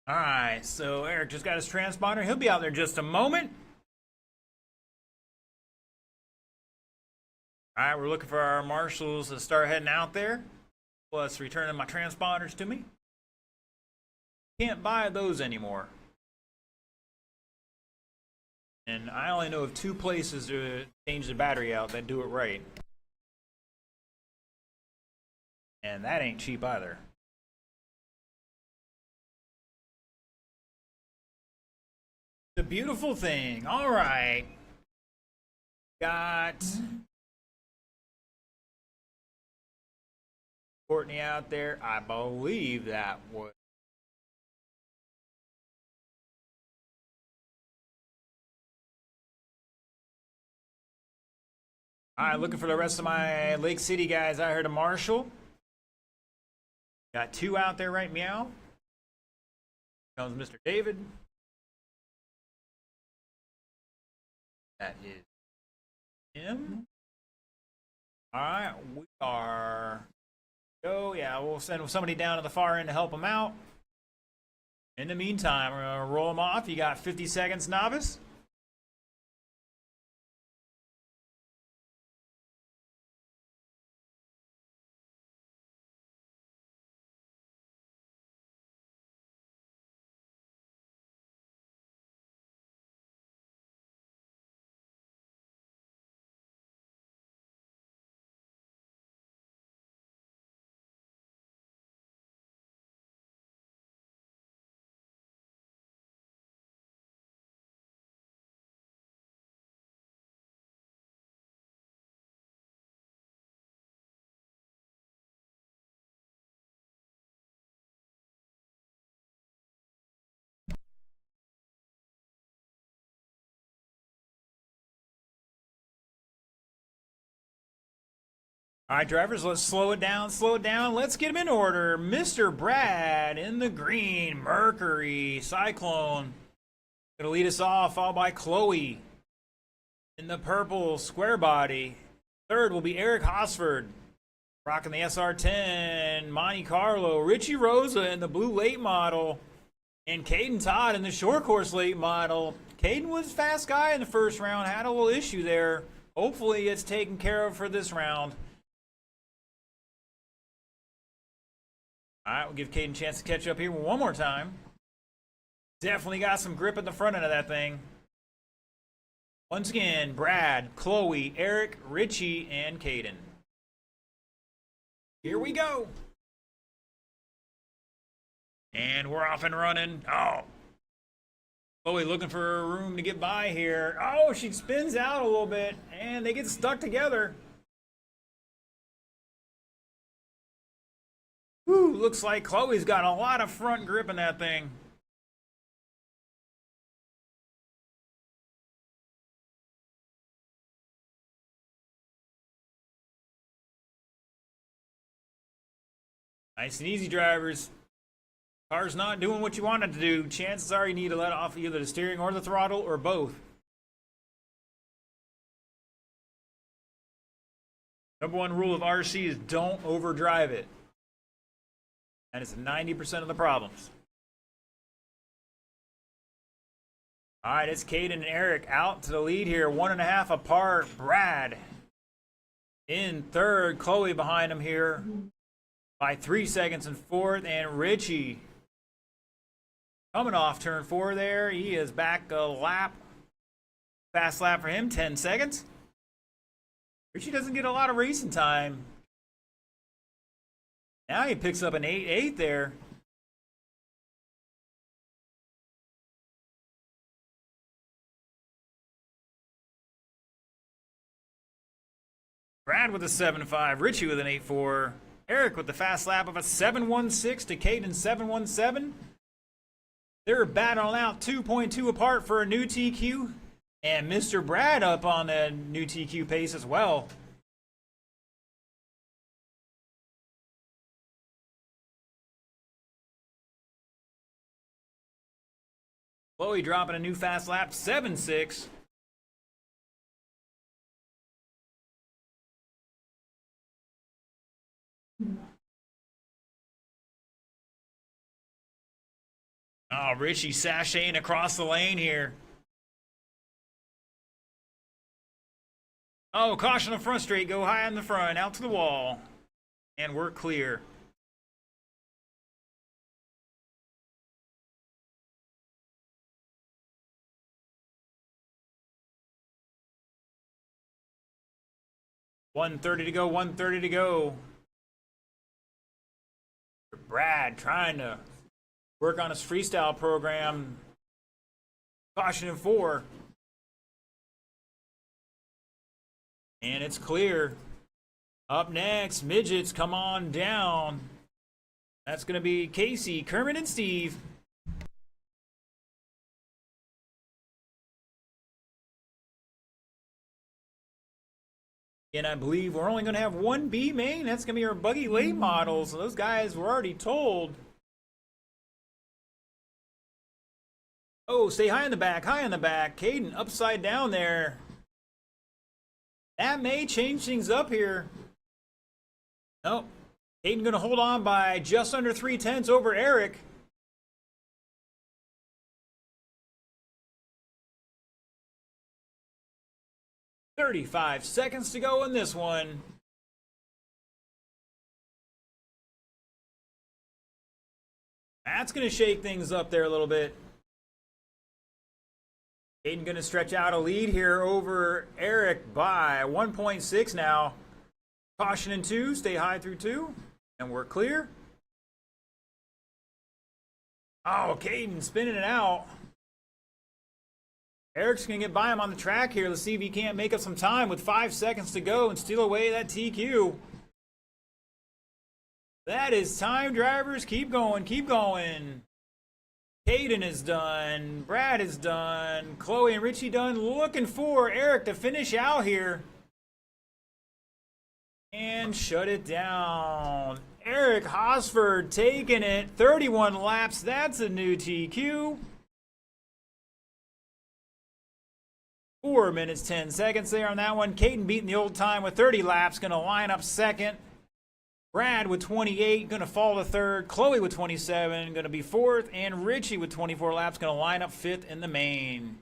All right, so Eric just got his transponder. He'll be out there in just a moment. All right, we're looking for our marshals to start heading out there, plus returning my transponders to me. Can't buy those anymore. And I only know of 2 places to change the battery out that do it right. And that ain't cheap either. The beautiful thing. All right. Got Courtney out there. I believe that was. All right, looking for the rest of my Lake City guys. I heard a Marshall. Got two out there, right? Meow. Comes Mr. David. That is him. All right, we are. Oh, yeah, we'll send somebody down to the far end to help them out. In the meantime, we're going to roll them off. You got 50 seconds, Novice. All right, drivers, let's slow it down, slow it down. Let's get them in order. Mr. Brad in the green, Mercury, Cyclone. Gonna lead us off, followed by Chloe in the purple, Square Body. Third will be Eric Hosford, rocking the SR10, Monte Carlo, Richie Rosa in the blue late model, and Caden Todd in the short course late model. Caden was a fast guy in the first round, had a little issue there. Hopefully it's taken care of for this round. All right, we'll give Caden a chance to catch up here one more time. Definitely got some grip at the front end of that thing. Once again, Brad, Chloe, Eric, Richie, and Caden. Here we go. And we're off and running. Oh. Chloe looking for room to get by here. Oh, she spins out a little bit, and they get stuck together. Whew, looks like Chloe's got a lot of front grip in that thing. Nice and easy, drivers. Car's not doing what you want it to do. Chances are you need to let off either the steering or the throttle or both. Number one rule of RC is don't overdrive it. That is 90% of the problems. All right, it's Caden and Eric out to the lead here. 1.5 apart. Brad in third. Chloe behind him here by 3 seconds in fourth. And Richie coming off turn 4 there. He is back a lap. Fast lap for him, 10 seconds. Richie doesn't get a lot of racing time. Now he picks up an 8.8 there. Brad with a 7.5, Richie with an 8.4, Eric with the fast lap of a 7.16 to Caden 7.17. They're battling out 2.2 apart for a new TQ, and Mr. Brad up on the new TQ pace as well. Chloe dropping a new fast lap, 7.6. Oh, Richie sashaying across the lane here. Oh, caution on the front straight. Go high in the front, out to the wall. And we're clear. $130 to go, $130 to go. Brad trying to work on his freestyle program. Caution in 4. And it's clear. Up next, midgets, come on down. That's going to be Casey, Kermit, and Steve. And I believe we're only going to have one B main. That's going to be our Buggy late models. So those guys were already told. Oh, stay high in the back, high in the back. Caden upside down there. That may change things up here. Nope. Caden going to hold on by just under 3/10 over Eric. "35 seconds to go in this one." That's going to shake things up there a little bit. Caden going to stretch out a lead here over Eric by 1.6 now. Caution in 2, stay high through 2, and we're clear. Oh, Caden spinning it out. Eric's going to get by him on the track here. Let's see if he can't make up some time with 5 seconds to go and steal away that TQ. That is time, drivers. Keep going, keep going. Caden is done. Brad is done. Chloe and Richie done. Looking for Eric to finish out here. And shut it down. Eric Hosford taking it. 31 laps. That's a new TQ. 4 minutes, 10 seconds there on that one. Caden beating the old time with 30 laps. Going to line up second. Brad with 28, going to fall to third. Chloe with 27, going to be fourth. And Richie with 24 laps, going to line up fifth in the main.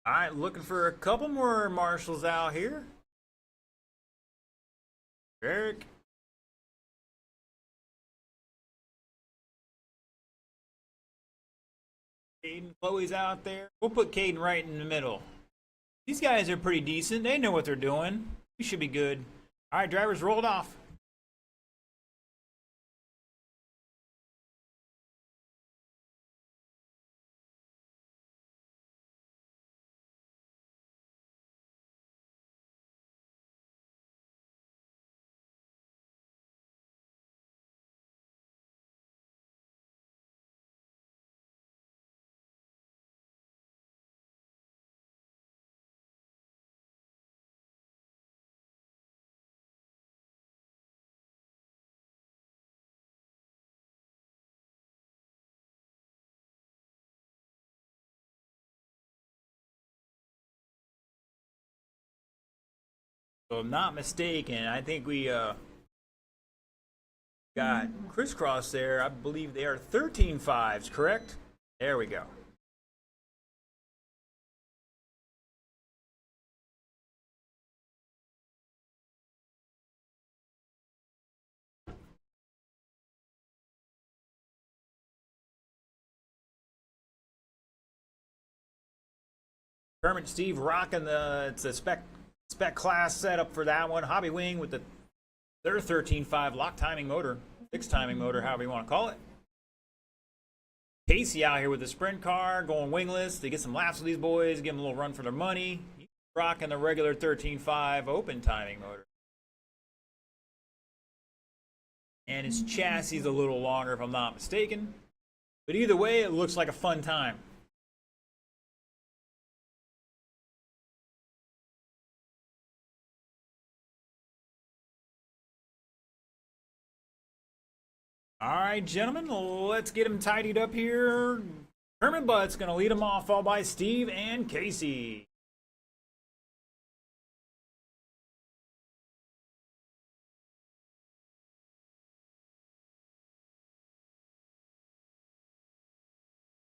All right, looking for a couple more marshals out here. Eric. Caden, Chloe's out there. We'll put Caden right in the middle. These guys are pretty decent. They know what they're doing. We should be good. All right, drivers, rolled off. So if I'm not mistaken, I think we got crisscross there. I believe they are 13.5s, correct? There we go. Kermit Steve rocking it's a spec class setup for that one. Hobby Wing with their 13.5 lock timing motor, fixed timing motor, however you want to call it. Casey out here with the sprint car, going wingless. They get some laps with these boys, give them a little run for their money. He's rocking the regular 13.5 open timing motor. And his chassis is a little longer, if I'm not mistaken. But either way, it looks like a fun time. All right, gentlemen, let's get him tidied up here. Kermit Butt's going to lead him off, followed by Steve and Casey.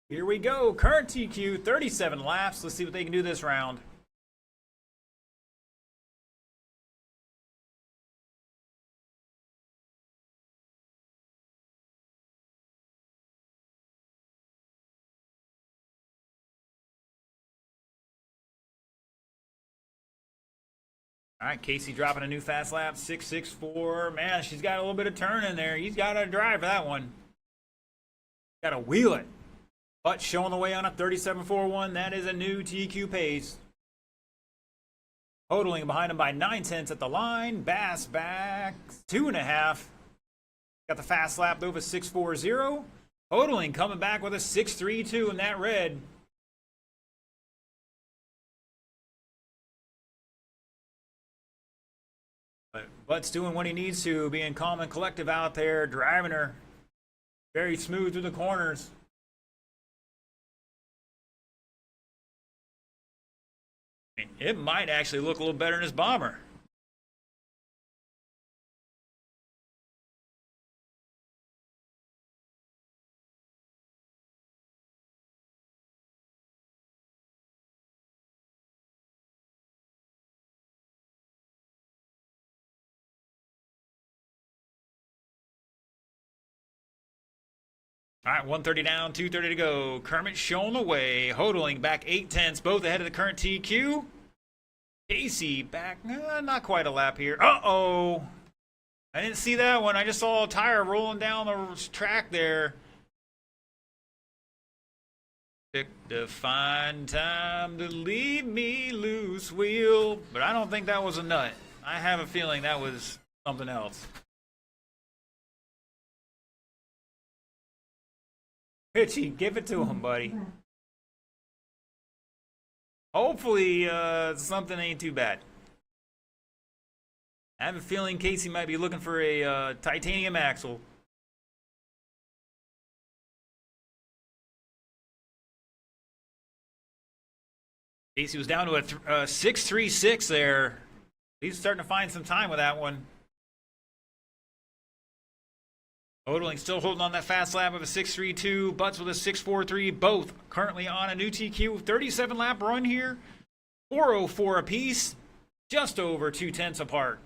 Here we go. Current TQ, 37 laps. Let's see what they can do this round. All right, Casey dropping a new fast lap, 6.64. Man, she's got a little bit of turn in there. He's got to drive for that one. Got to wheel it. But showing the way on a 37.41. That is a new TQ pace. Totaling behind him by 9/10 at the line. Bass back 2.5. Got the fast lap though of a 6.40. Totaling coming back with a 6.32 in that red. But Butt's doing what he needs to, being calm and collective out there, driving her very smooth through the corners. It might actually look a little better in his bomber. All right, 130 down, 230 to go. Kermit showing the way, hodling back 8/10, both ahead of the current TQ. Casey back, not quite a lap here. Uh-oh. I didn't see that one. I just saw a tire rolling down the track there. Pick the fine time to leave me loose, wheel. But I don't think that was a nut. I have a feeling that was something else. Pitchy, give it to him, buddy. Hopefully, something ain't too bad. I have a feeling Casey might be looking for a titanium axle. Casey was down to a 6.36 there. He's starting to find some time with that one. Totaling still holding on that fast lap of a 6.32. Butts with a 6.43. Both currently on a new TQ. 37 lap run here. 4.04 apiece. Just over 2/10 apart.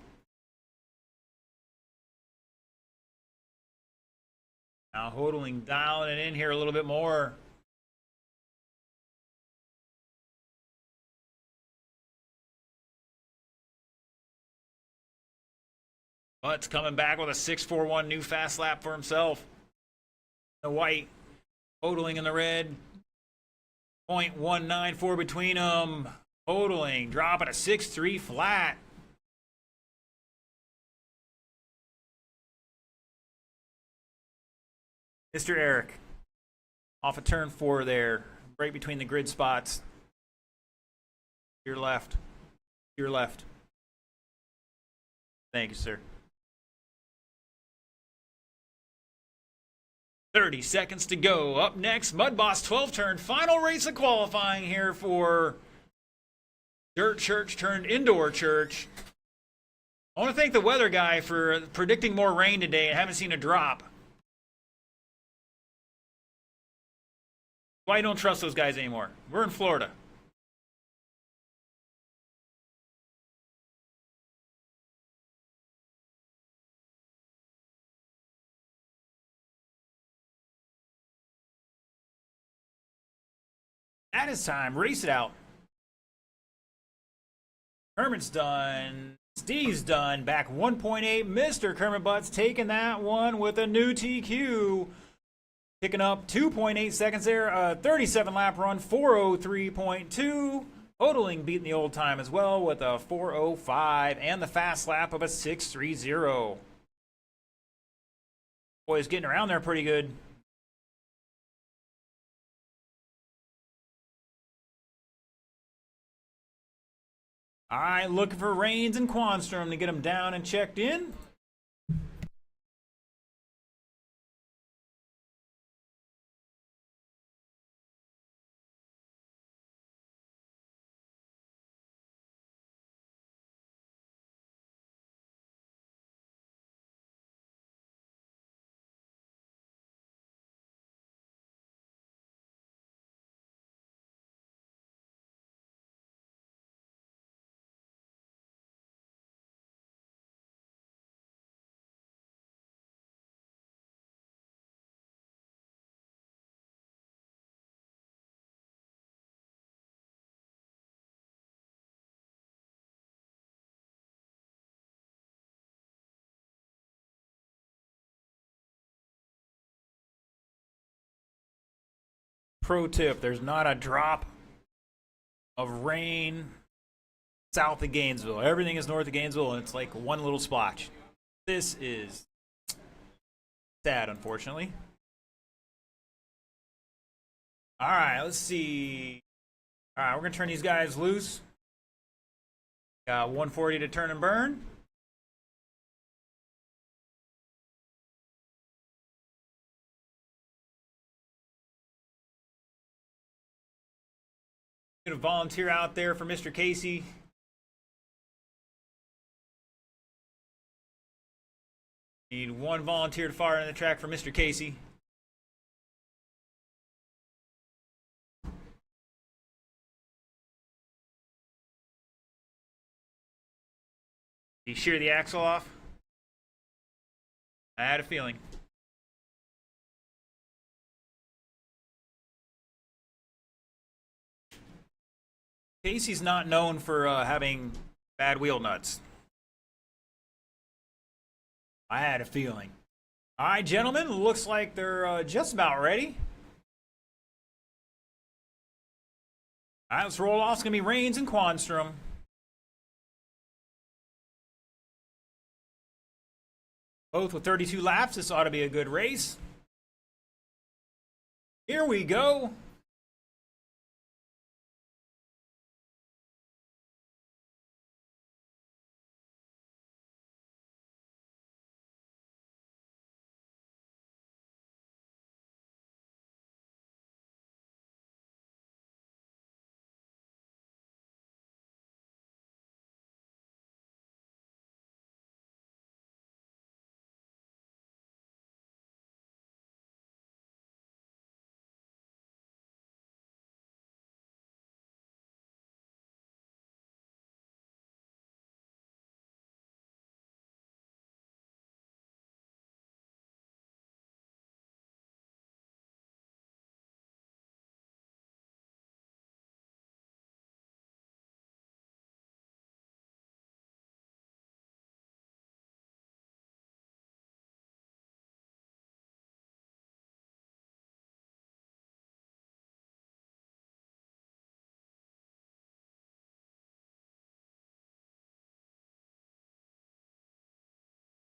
Now Hodling dialing it in here a little bit more. Butts coming back with a 6.41 new fast lap for himself. The white, Hodling in the red. 0.194 between them. Hodling dropping a 6.3 flat. Mr. Eric off of turn 4 there. Right between the grid spots. Your left. Your left. Thank you, sir. 30 seconds to go. Up next, Mud Boss 12 turn. Final race of qualifying here for Dirt Church turned Indoor Church. I want to thank the weather guy for predicting more rain today and haven't seen a drop. Why don't trust those guys anymore? We're in Florida. That is time. Race it out. Kermit's done. Steve's done. Back 1.8. Mr. Kermit Butts taking that one with a new TQ. Picking up 2.8 seconds there. 37 lap run. 4.03.2. Hodling beating the old time as well with a 4.05 and the fast lap of a 6.30. Boys getting around there pretty good. All right, looking for Reigns and Quanstrom to get them down and checked in. Pro tip, there's not a drop of rain south of Gainesville. Everything is north of Gainesville, and it's like one little splotch. This is sad, unfortunately. All right, let's see. All right, we're going to turn these guys loose. Got 140 to turn and burn. Going to volunteer out there for Mr. Casey. Need one volunteer to fire in the track for Mr. Casey. Did he shear the axle off? I had a feeling. Casey's not known for having bad wheel nuts. I had a feeling. All right, gentlemen, looks like they're just about ready. All right, let's roll off. It's going to be Rains and Quanstrom. Both with 32 laps. This ought to be a good race. Here we go.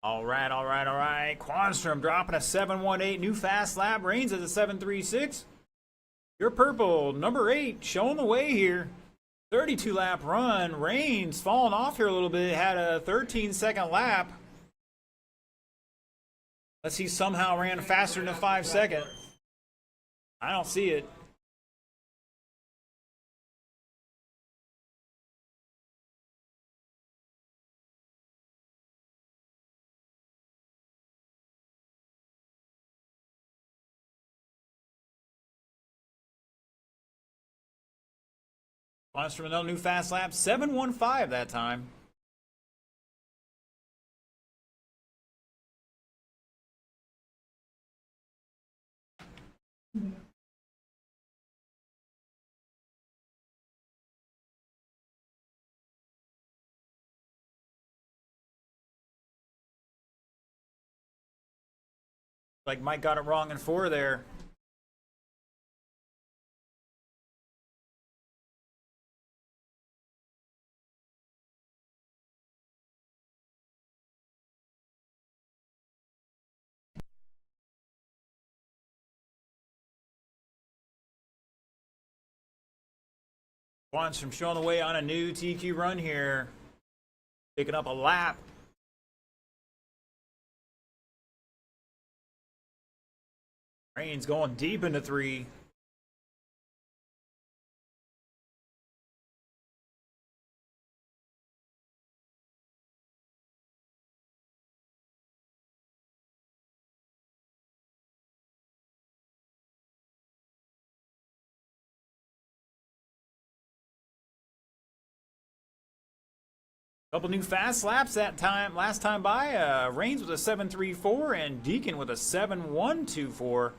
All right, all right, all right. Quanstrom dropping a 718, new fast lap. Reigns at a 736. Your purple, number 8, showing the way here. 32 lap run. Reigns falling off here a little bit. Had a 13-second lap. Unless he somehow ran faster than a 5-second. I don't see it. Quanstrom another new fast lap. 715 that time. Like Mike got it wrong in 4 there. Quanstrom showing the way on a new TQ run here. Picking up a lap. Reigns going deep into 3. Couple new fast laps that time. Last time by, Reigns with a 734 and Deacon with a 7124.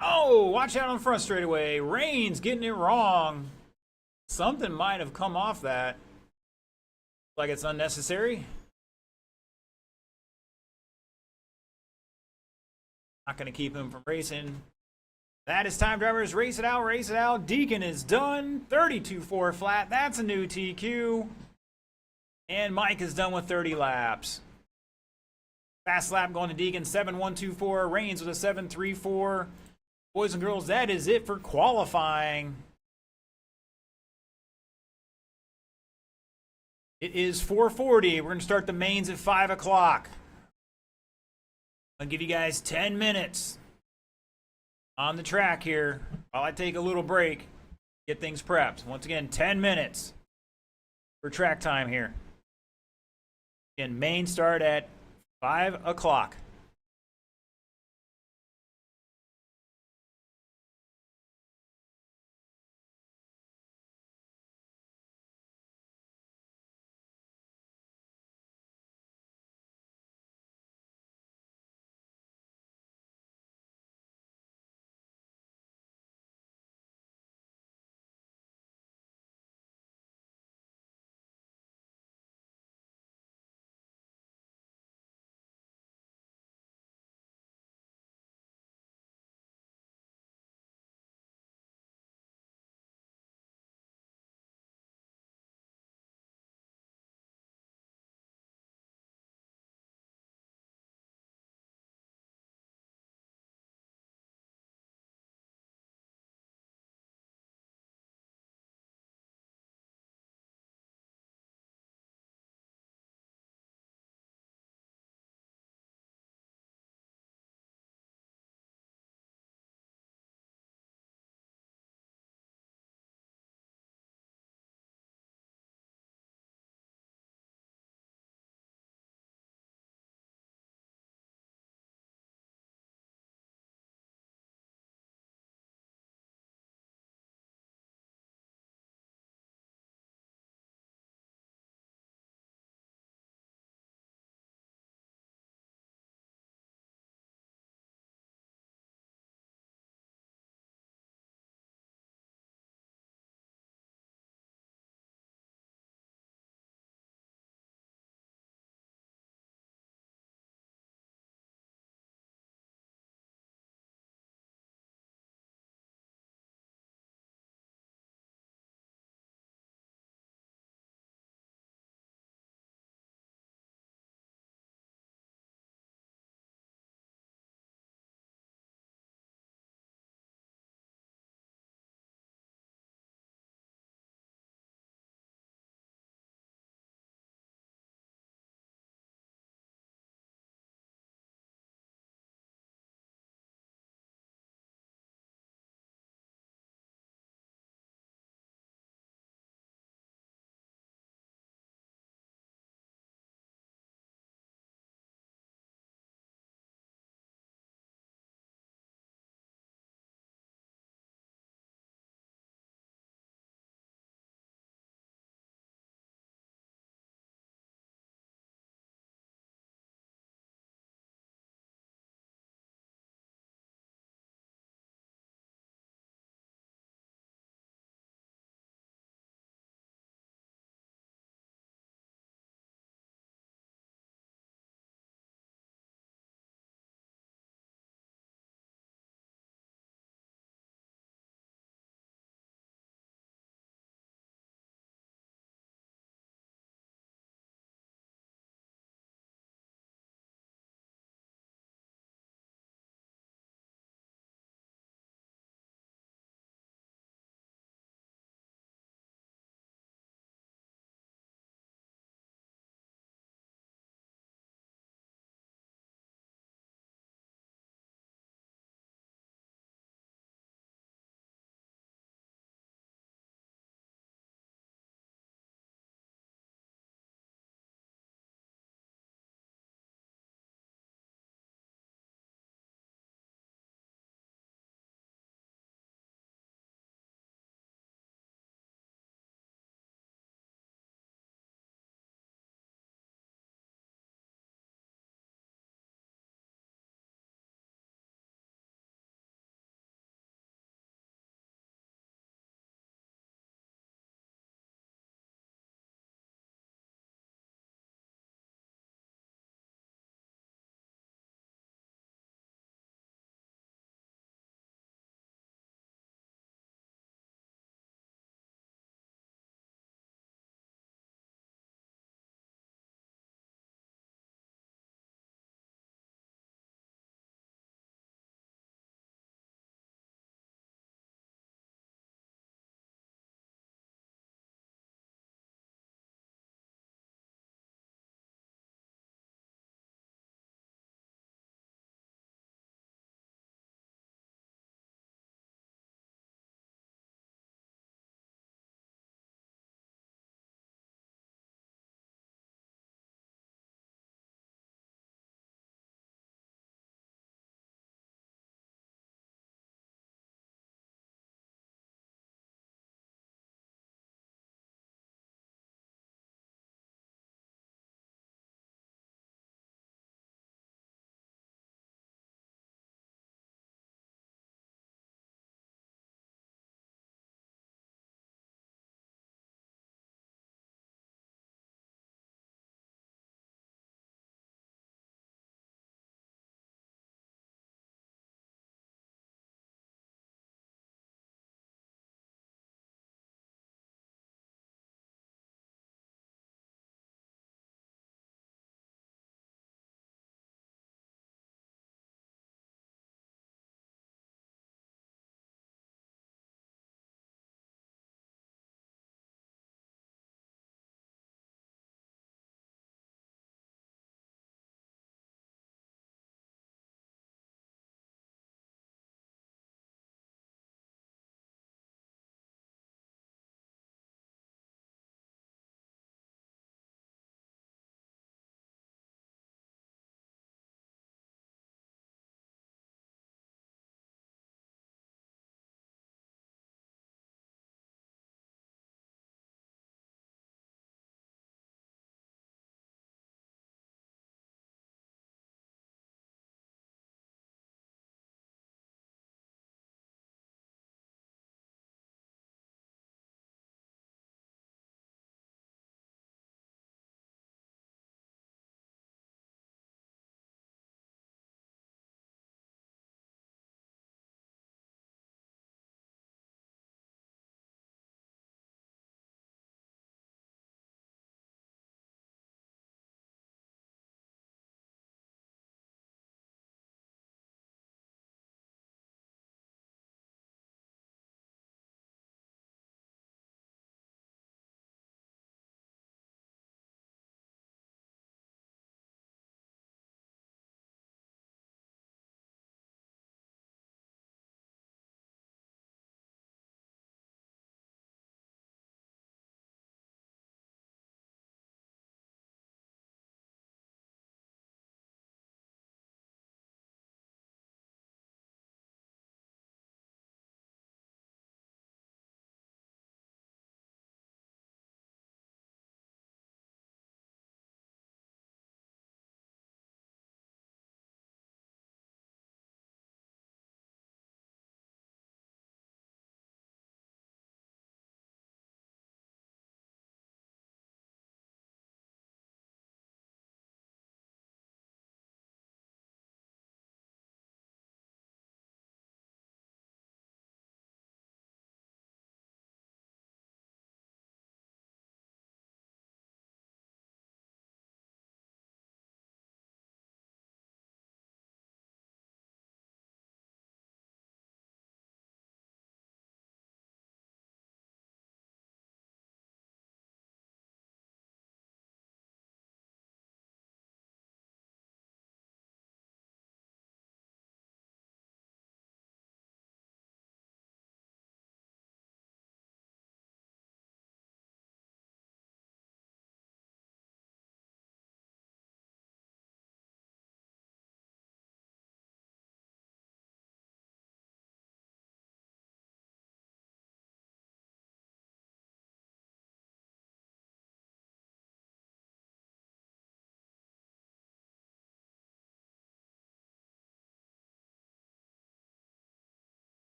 Oh, watch out on front straightaway. Reigns getting it wrong. Something might have come off that. Like it's unnecessary. Not going to keep him from racing. That is time, drivers. Race it out, race it out. Deacon is done. 32.4 flat. That's a new TQ. And Mike is done with 30 laps. Fast lap going to Deacon, 7.124. Reigns with a 7.34. Boys and girls, that is it for qualifying. It is 4:40. We're going to start the mains at 5 o'clock. I'll give you guys 10 minutes on the track here while I take a little break, get things prepped. Once again, 10 minutes for track time here. Again, main start at 5 o'clock.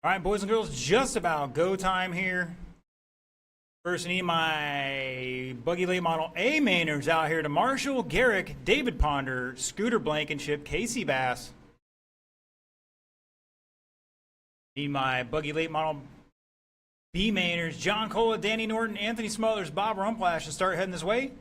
All right, boys and girls, just about go time here. First, I need my Buggy late model A mainers out here to Marshall, Garrick, David Ponder, Scooter Blankenship, Casey Bass. Need my Buggy late model B mainers, John Cola, Danny Norton, Anthony Smothers, Bob Rumplash to start heading this way.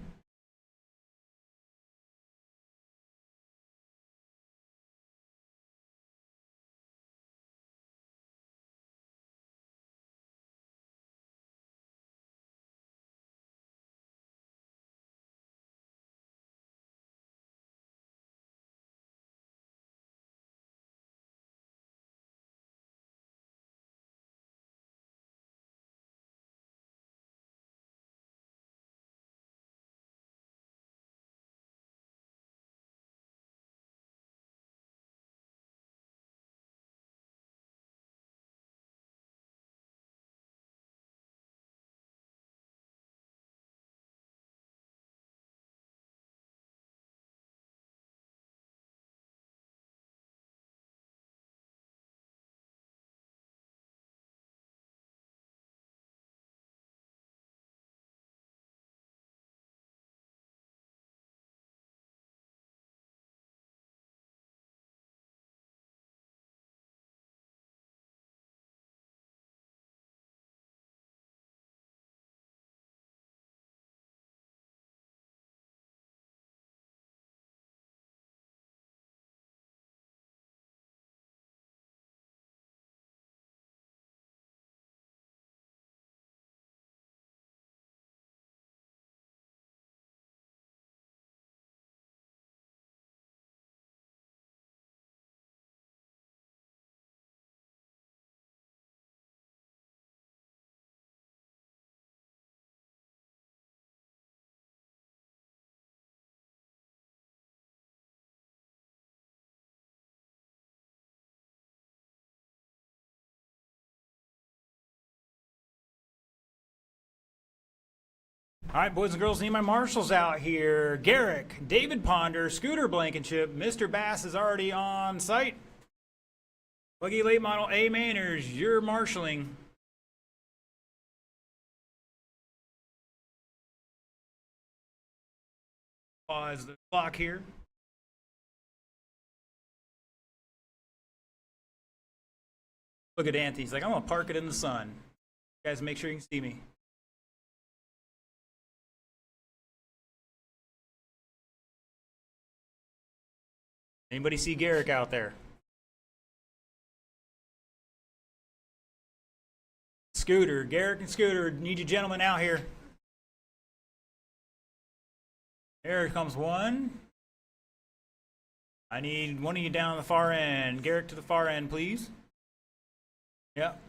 All right, boys and girls, need my marshals out here. Garrick, David Ponder, Scooter Blankenship, Mr. Bass is already on site. Buggy late model A mainers, you're marshaling. Pause the clock here. Look at Anthony. He's like, I'm going to park it in the sun. You guys, make sure you can see me. Anybody see Garrick out there? Scooter, Garrick and Scooter, need you gentlemen out here. There comes one. I need one of you down the far end. Garrick to the far end, please. Yep.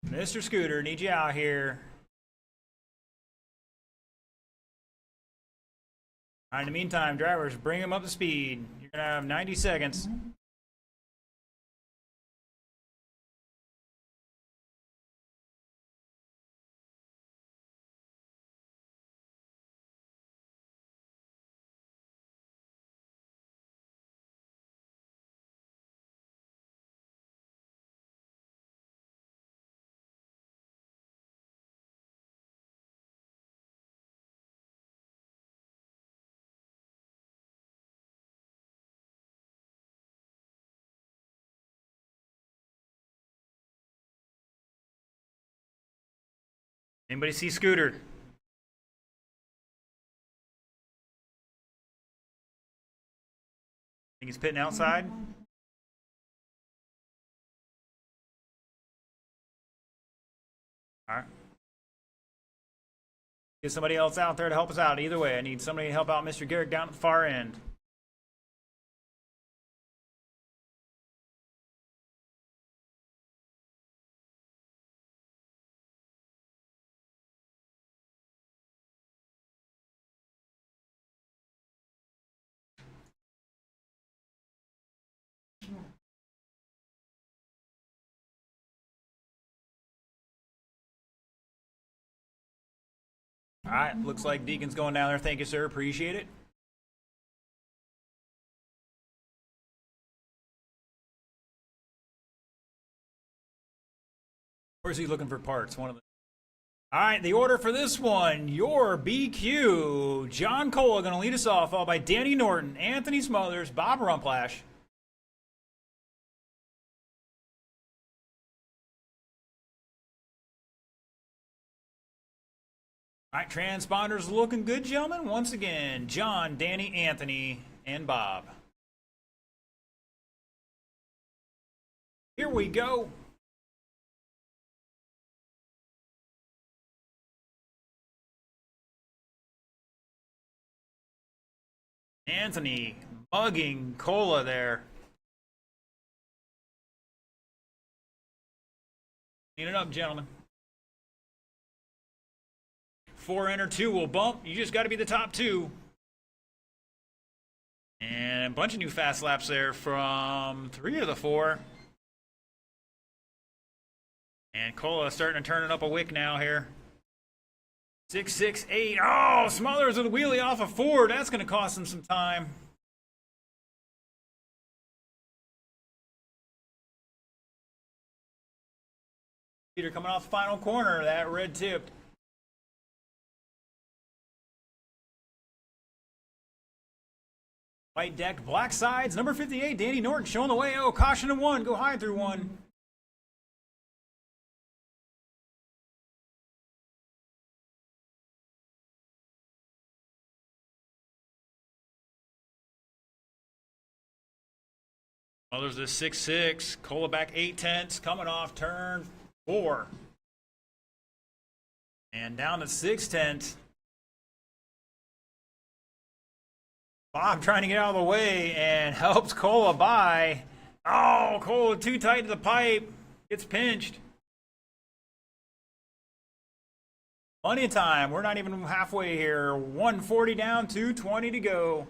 Mr. Scooter, need you out here. All right, in the meantime, drivers, bring them up to speed. You're going to have 90 seconds. Anybody see Scooter? Think he's pitting outside? All right. Get somebody else out there to help us out. Either way, I need somebody to help out Mr. Garrick down at the far end. All right, looks like Deacon's going down there. Thank you, sir. Appreciate it. Or is he looking for parts? One of them. All right, the order for this one, your BQ. John Cola going to lead us off, followed by Danny Norton, Anthony Smothers, Bob Rumplash. All right, transponders looking good, gentlemen. Once again, John, Danny, Anthony, and Bob. Here we go. Anthony mugging Cola there. Clean it up, gentlemen. 4 enter, 2 will bump. You just got to be the top 2. And a bunch of new fast laps there from 3 of the 4. And Cola starting to turn it up a wick now here. 6, 6, 8. Oh, Smothers with a wheelie off of 4. That's going to cost him some time. Peter coming off the final corner, that red tip. White deck, black sides, number 58, Danny Norton showing the way. Oh, caution to 1, go high through 1. Well, there's this 6-6, Cola back 8/10, coming off turn 4. And down to 6/10. Bob trying to get out of the way and helps Cola by. Oh, Cola too tight to the pipe. Gets pinched. Plenty of time. We're not even halfway here. 140 down, 220 to go.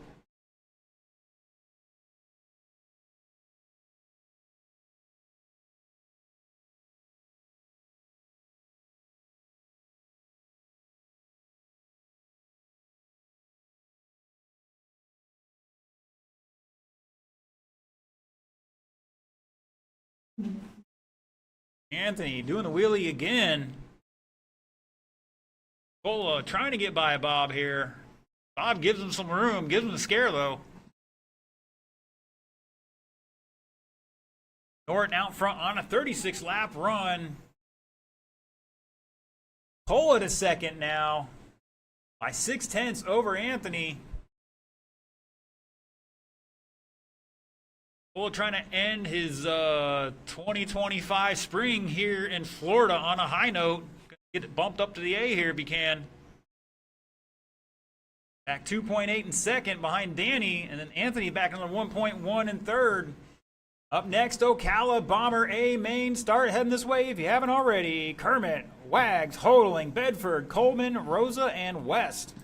Anthony doing the wheelie again. Cola trying to get by Bob here. Bob gives him some room, gives him the scare though. Norton out front on a 36 lap run. Cola to second now by 6/10 over Anthony. Cola trying to end his 2025 spring here in Florida on a high note. Get it bumped up to the A here if he can. Back 2.8 in second behind Danny, and then Anthony back on 1.1 in third. Up next, Ocala, Bomber A, main start heading this way if you haven't already. Kermit, Wags, Hodling, Bedford, Coleman, Rosa, and West.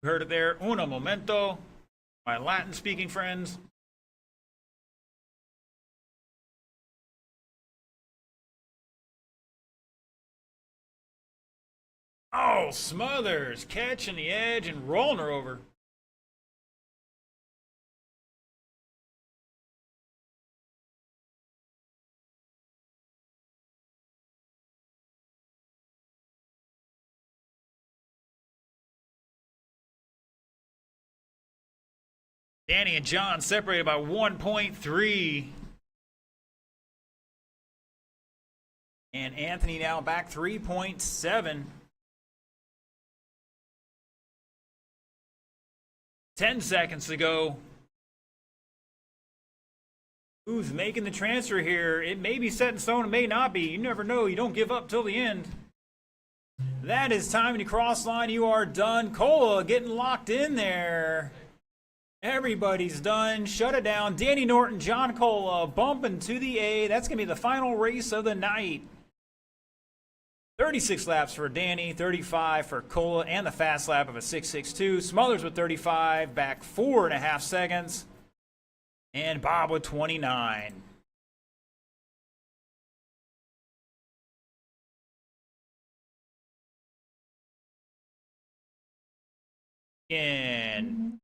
You heard it there, uno momento, my Latin-speaking friends. Oh, Smothers catching the edge and rolling her over. Danny and John separated by 1.3. And Anthony now back 3.7. 10 seconds to go. Who's making the transfer here? It may be set in stone, it may not be. You never know. You don't give up till the end. That is time to cross line. You are done. Cola getting locked in there. Everybody's done. Shut it down. Danny Norton, John Cola bumping to the A. That's going to be the final race of the night. 36 laps for Danny, 35 for Cola, and the fast lap of a 6.62. Smothers with 35, back 4.5 seconds. And Bob with 29. And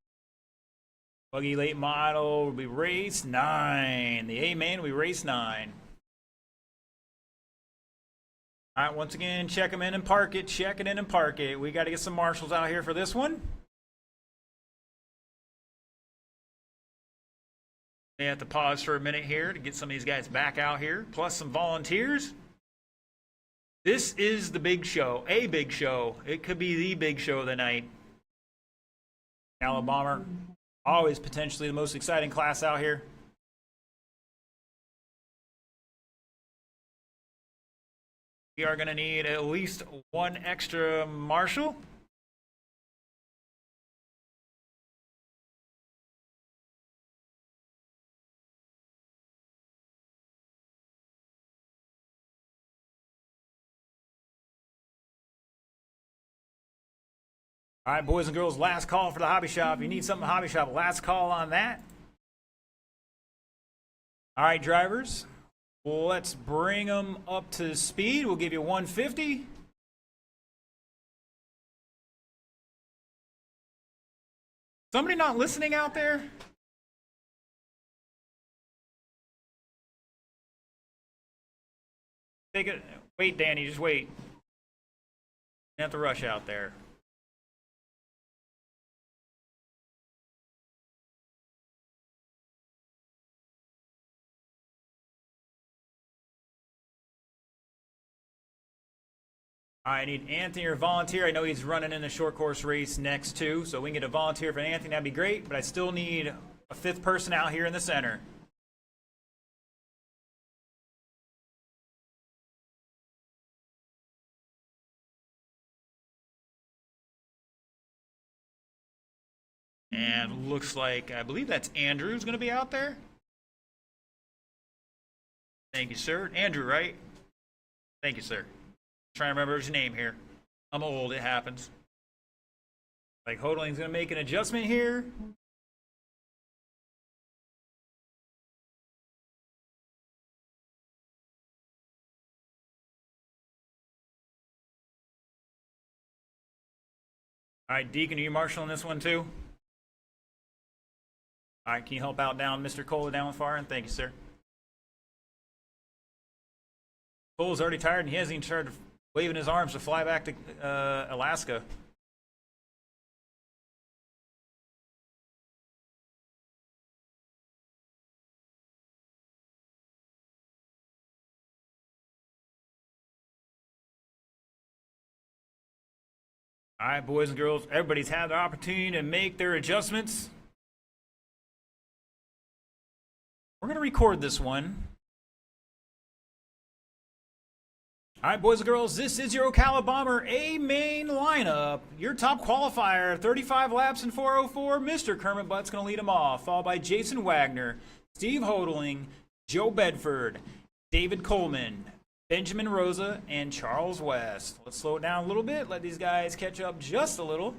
Buggy late model will be race 9. The A main will be race 9. All right, once again, check them in and park it. Check it in and park it. We got to get some marshals out here for this one. We have to pause for a minute here to get some of these guys back out here, plus some volunteers. This is the big show, a big show. It could be the big show of the night. Ocala Bomber, always potentially the most exciting class out here. We are going to need at least one extra marshal. All right, boys and girls, last call for the hobby shop. You need something at the hobby shop, last call on that. All right, drivers, let's bring them up to speed. We'll give you 150. Somebody not listening out there? Take it. Wait, Danny, just wait. You have to rush out there. I need Anthony or volunteer. I know he's running in a short course race next too, so we can get a volunteer for Anthony. That'd be great, but I still need a 5th person out here in the center. And looks like, I believe that's Andrew's going to be out there. Thank you, sir. Andrew, right? Thank you, sir. Trying to remember his name here. I'm old, it happens. Like Hodling's gonna make an adjustment here. All right, Deacon, are you marshaling this one too? All right, can you help out down Mr. Cola down far? And thank you, sir. Cola's already tired and he hasn't even started waving his arms to fly back to Alaska. All right, boys and girls, everybody's had the opportunity to make their adjustments. We're going to record this one. All right, boys and girls, this is your Ocala Bomber A main lineup. Your top qualifier, 35 laps in 4:04. Mr. Kermit Butt's going to lead him off, followed by Jason Wagner, Steve Hodling, Joe Bedford, David Coleman, Benjamin Rosa, and Charles West. Let's slow it down a little bit, let these guys catch up just a little.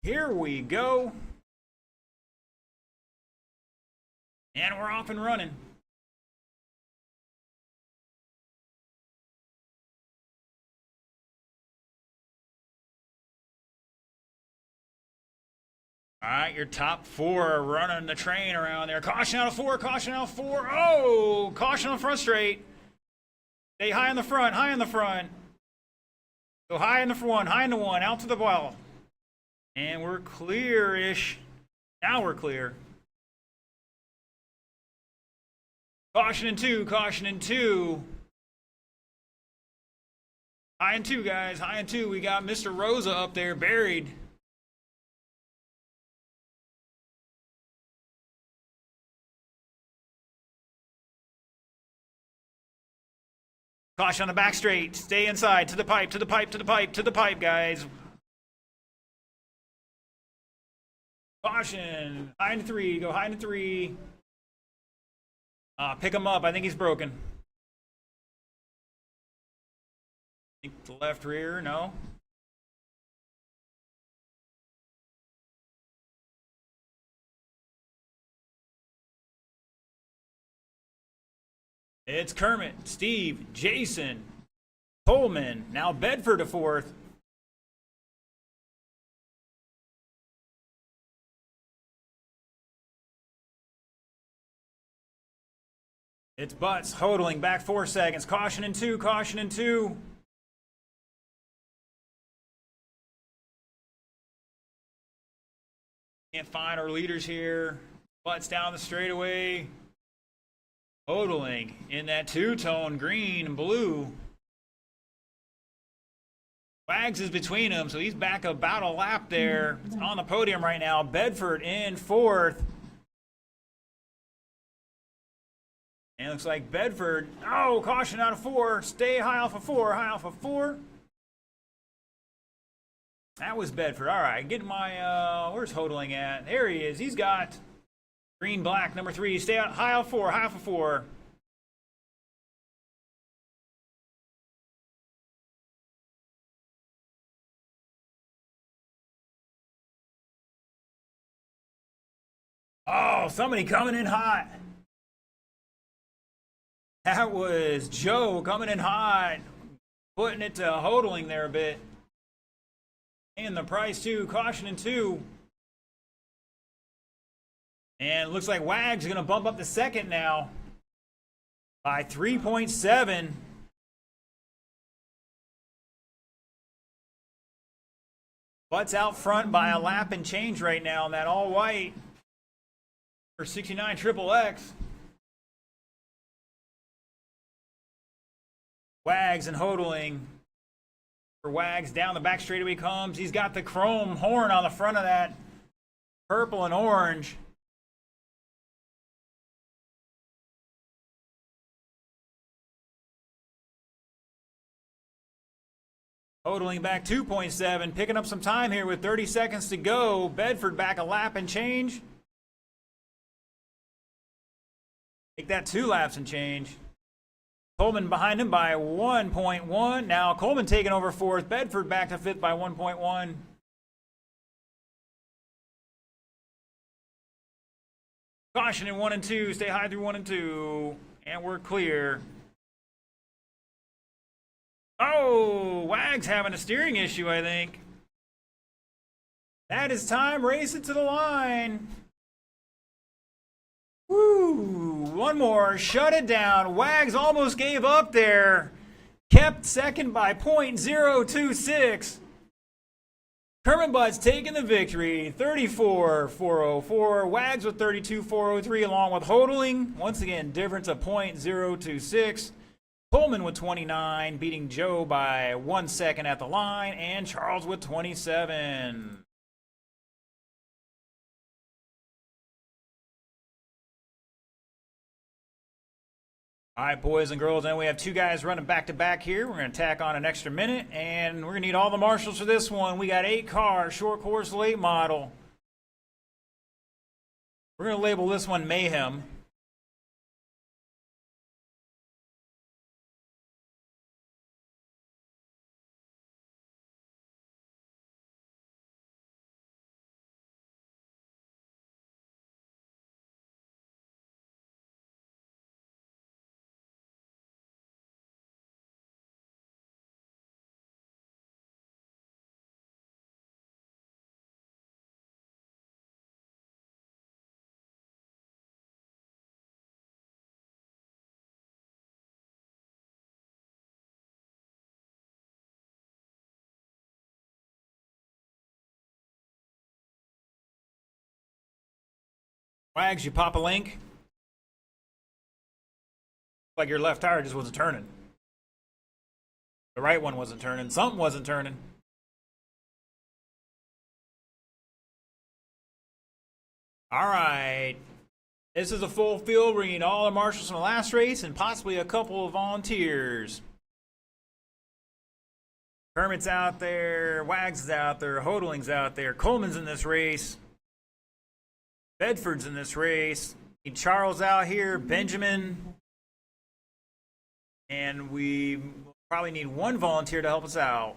Here we go. And we're off and running. All right, your top 4 are running the train around there. Caution out of 4, caution out of 4. Oh, caution on the front straight. Stay high in the front, high in the front. Go high in the one, high in the one, out to the well. And we're clear-ish. Now we're clear. Caution in 2, caution in 2. High in 2, guys, high in 2. We got Mr. Rosa up there buried. Caution on the back straight. Stay inside. To the pipe, to the pipe, to the pipe, to the pipe, guys. Caution. High in 3. Go high in 3. Pick him up. I think he's broken. I think the left rear. No. It's Kermit, Steve, Jason, Coleman. Now Bedford to fourth. It's Butts, Hodling, back 4 seconds. Caution in 2, caution in 2. Can't find our leaders here. Butts down the straightaway. Hodling in that two-tone green and blue. Wags is between them, so he's back about a lap there. It's on the podium right now. Bedford in fourth. And it looks like Bedford, oh, caution out of 4. Stay high off of 4, high off of 4. That was Bedford. All right, get my, where's Hodling at? There he is. He's got green, black, number 3. Stay out, high off 4, high off of 4. Oh, somebody coming in hot. That was Joe coming in hot, putting it to Hodling there a bit. And the price too, caution in 2. And it looks like Wags is going to bump up to second now by 3.7. Butts out front by a lap and change right now in that all white for 69 XXX. Wags and Hodling. For Wags, down the back straightaway comes. He's got the chrome horn on the front of that. Purple and orange. Hodling back 2.7, picking up some time here with 30 seconds to go. Bedford back a lap and change. Make that 2 laps and change. Coleman behind him by 1.1. Now Coleman taking over 4th. Bedford back to 5th by 1.1. Caution in 1 and 2. Stay high through 1 and 2. And we're clear. Oh, Wags having a steering issue, I think. That is time. Race it to the line. Woo, one more. Shut it down. Wags almost gave up there. Kept second by .026. Kermit Butts taking the victory. 34.404. Wags with 32.403 along with Hodling. Once again, difference of .026. Coleman with 29, beating Joe by 1 second at the line, and Charles with 27. All right, boys and girls, and we have 2 guys running back-to-back here. We're going to tack on an extra minute, and we're going to need all the marshals for this one. We got 8 cars, short course late model. We're going to label this one Mayhem. Wags, you pop a link. Like your left tire just wasn't turning. The right one wasn't turning. Something wasn't turning. All right. This is a full field. We need all the marshals from the last race and possibly a couple of volunteers. Kermit's out there. Wags is out there. Hodling's out there. Coleman's in this race. Bedford's in this race. Need Charles out here. Benjamin. And we probably need 1 volunteer to help us out.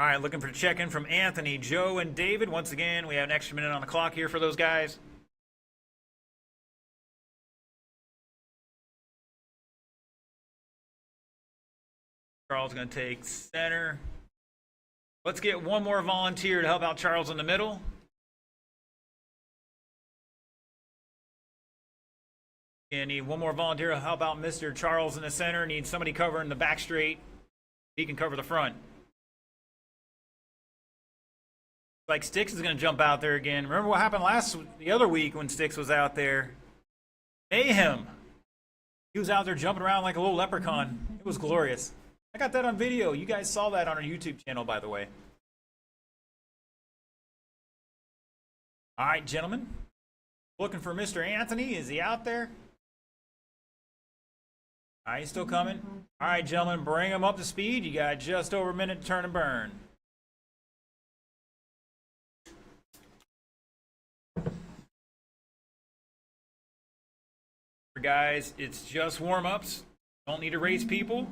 All right, looking for a check-in from Anthony, Joe, and David. Once again, we have an extra minute on the clock here for those guys. Charles going to take center. Let's get one more volunteer to help out Charles in the middle. And need one more volunteer to help out Mr. Charles in the center. Need somebody covering the back straight. He can cover the front. Like Sticks is going to jump out there again. Remember what happened the other week when Sticks was out there? Mayhem. He was out there jumping around like a little leprechaun. It was glorious. I got that on video. You guys saw that on our YouTube channel, by the way. All right, gentlemen. Looking for Mr. Anthony. Is he out there? All right, he's still coming. All right, gentlemen, bring him up to speed. You got just over a minute to turn and burn. Guys, it's just warm-ups. Don't need to race people.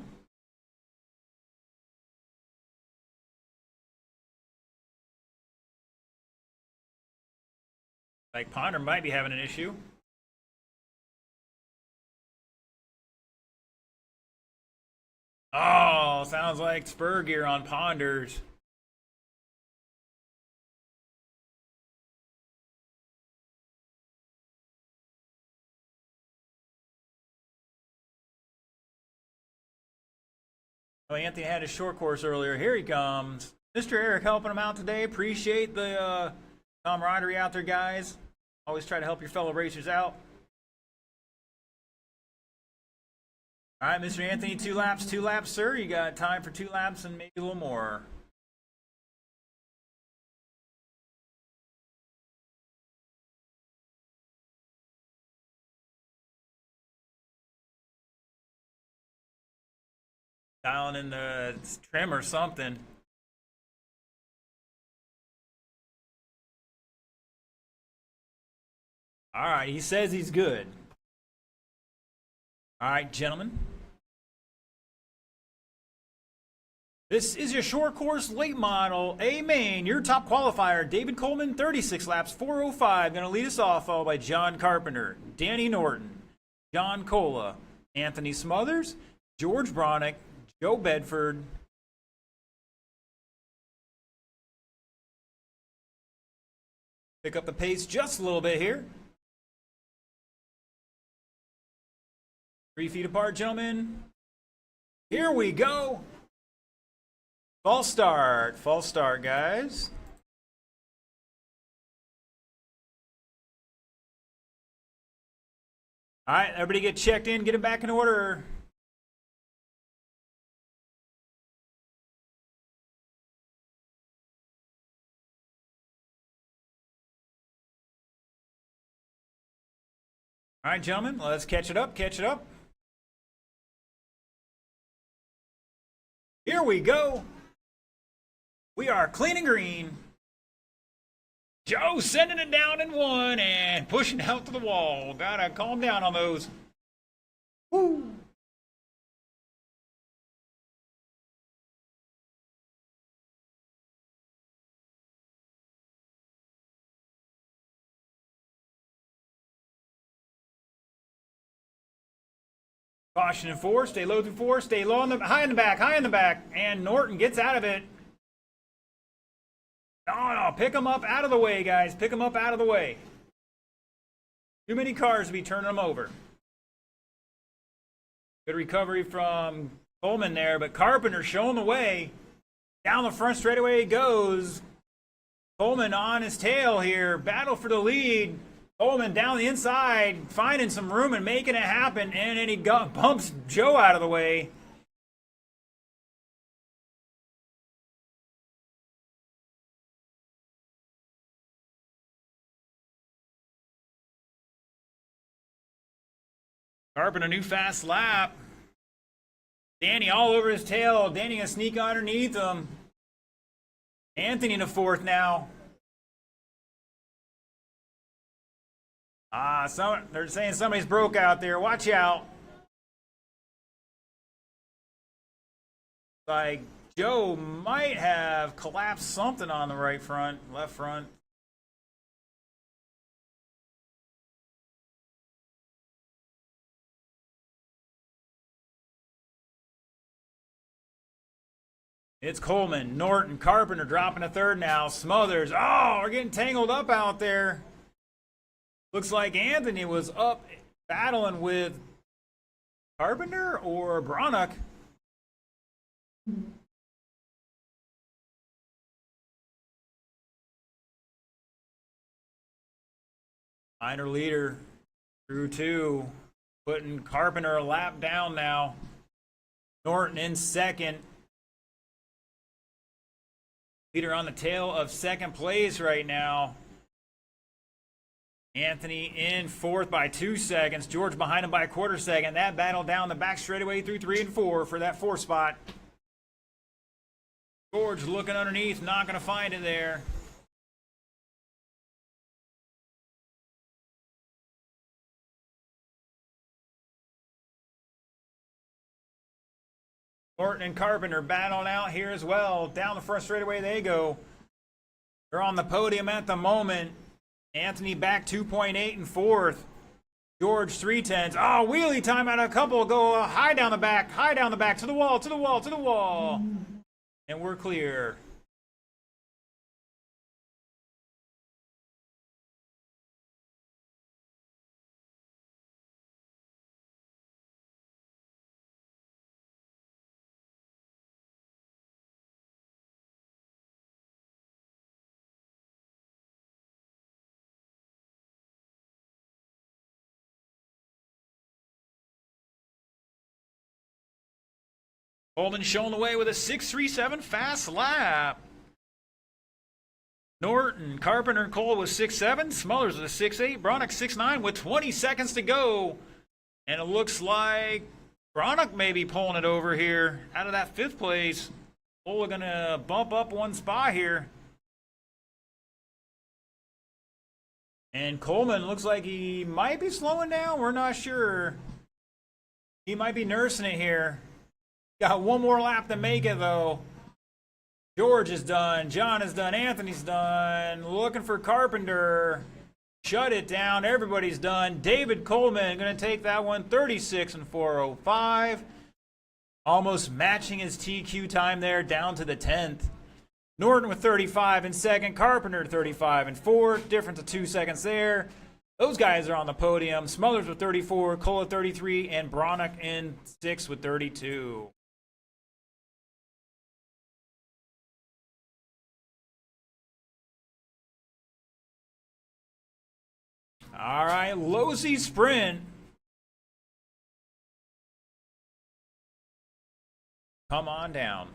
Like Ponder might be having an issue. Oh, sounds like spur gear on Ponders. Oh, Anthony had his short course earlier. Here he comes. Mr. Eric helping him out today. Appreciate the camaraderie out there, guys. Always try to help your fellow racers out. All right, Mr. Anthony, 2 laps, sir. You got time for 2 laps and maybe a little more. Dialing in the trim or something. All right, he says he's good. All right, gentlemen. This is your short course late model A main. Your top qualifier, David Coleman, 36 laps, 4:05. Going to lead us off, followed by John Carpenter, Danny Norton, John Cola, Anthony Smothers, George Bronick, Joe Bedford. Pick up the pace just a little bit here. 3 feet apart, gentlemen. Here we go. False start, guys. All right, everybody get checked in, get it back in order. All right, gentlemen, let's catch it up. Here we go. We are clean and green. Joe sending it down in 1 and pushing out to the wall. Gotta calm down on those. Woo. Caution in 4, stay low through 4, stay low high in the back, and Norton gets out of it. No, pick him up out of the way, guys. Pick him up out of the way. Too many cars to be turning them over. Good recovery from Coleman there, but Carpenter showing the way. Down the front straightaway he goes. Coleman on his tail here. Battle for the lead. Coleman down the inside, finding some room and making it happen, and then he bumps Joe out of the way. Carpenter, a new fast lap. Danny all over his tail. Danny gonna sneak underneath him. Anthony in the 4th now. They're saying somebody's broke out there. Watch out. Like Joe might have collapsed something on the right front, left front. It's Coleman, Norton, Carpenter dropping a third now. Smothers. Oh, we're getting tangled up out there. Looks like Anthony was up battling with Carpenter or Bronick. Minor leader through two. Putting Carpenter a lap down now. Norton in second. Leader on the tail of second place right now. Anthony in fourth by 2 seconds. George behind him by a quarter second. That battle down the back straightaway through 3 and 4 for that 4th spot. George looking underneath, not going to find it there. Norton and Carpenter battling out here as well. Down the front straightaway they go. They're on the podium at the moment. Anthony back 2.8 in fourth. George 3/10. Oh, wheelie time out. A couple go high down the back, to the wall, to the wall, to the wall. And we're clear. Coleman showing the way with a 6.37 fast lap. Norton, Carpenter, and Cole with 6.7. Smothers with a 6.8. Bronick 6.9 with 20 seconds to go. And it looks like Bronick may be pulling it over here out of that 5th place. Cole going to bump up 1 spot here. And Coleman looks like he might be slowing down. We're not sure. He might be nursing it here. Got 1 more lap to make it, though. George is done. John is done. Anthony's done. Looking for Carpenter. Shut it down. Everybody's done. David Coleman going to take that one. 36 and 405. Almost matching his TQ time there down to the 10th. Norton with 35 in second. Carpenter 35 in fourth. Difference of 2 seconds there. Those guys are on the podium. Smothers with 34. Cole at 33. And Bronick in 6th with 32. All right, Losi sprint. Come on down.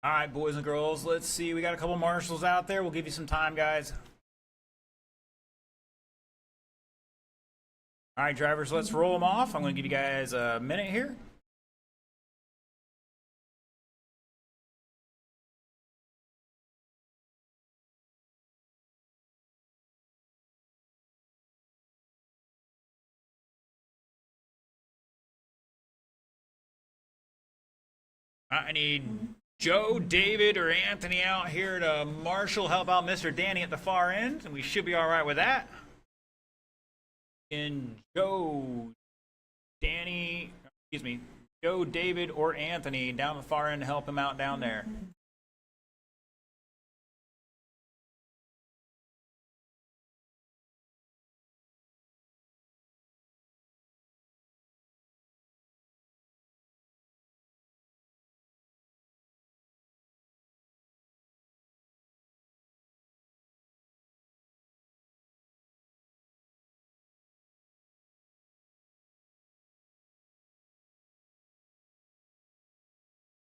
All right, boys and girls, let's see. We got a couple marshals out there. We'll give you some time, guys. All right, drivers, let's roll them off. I'm going to give you guys a minute here. I need Joe, David, or Anthony out here to marshal, help out Mr. Danny at the far end, and we should be all right with that. And Joe, Danny, excuse me, Joe, David, or Anthony down the far end to help him out down there.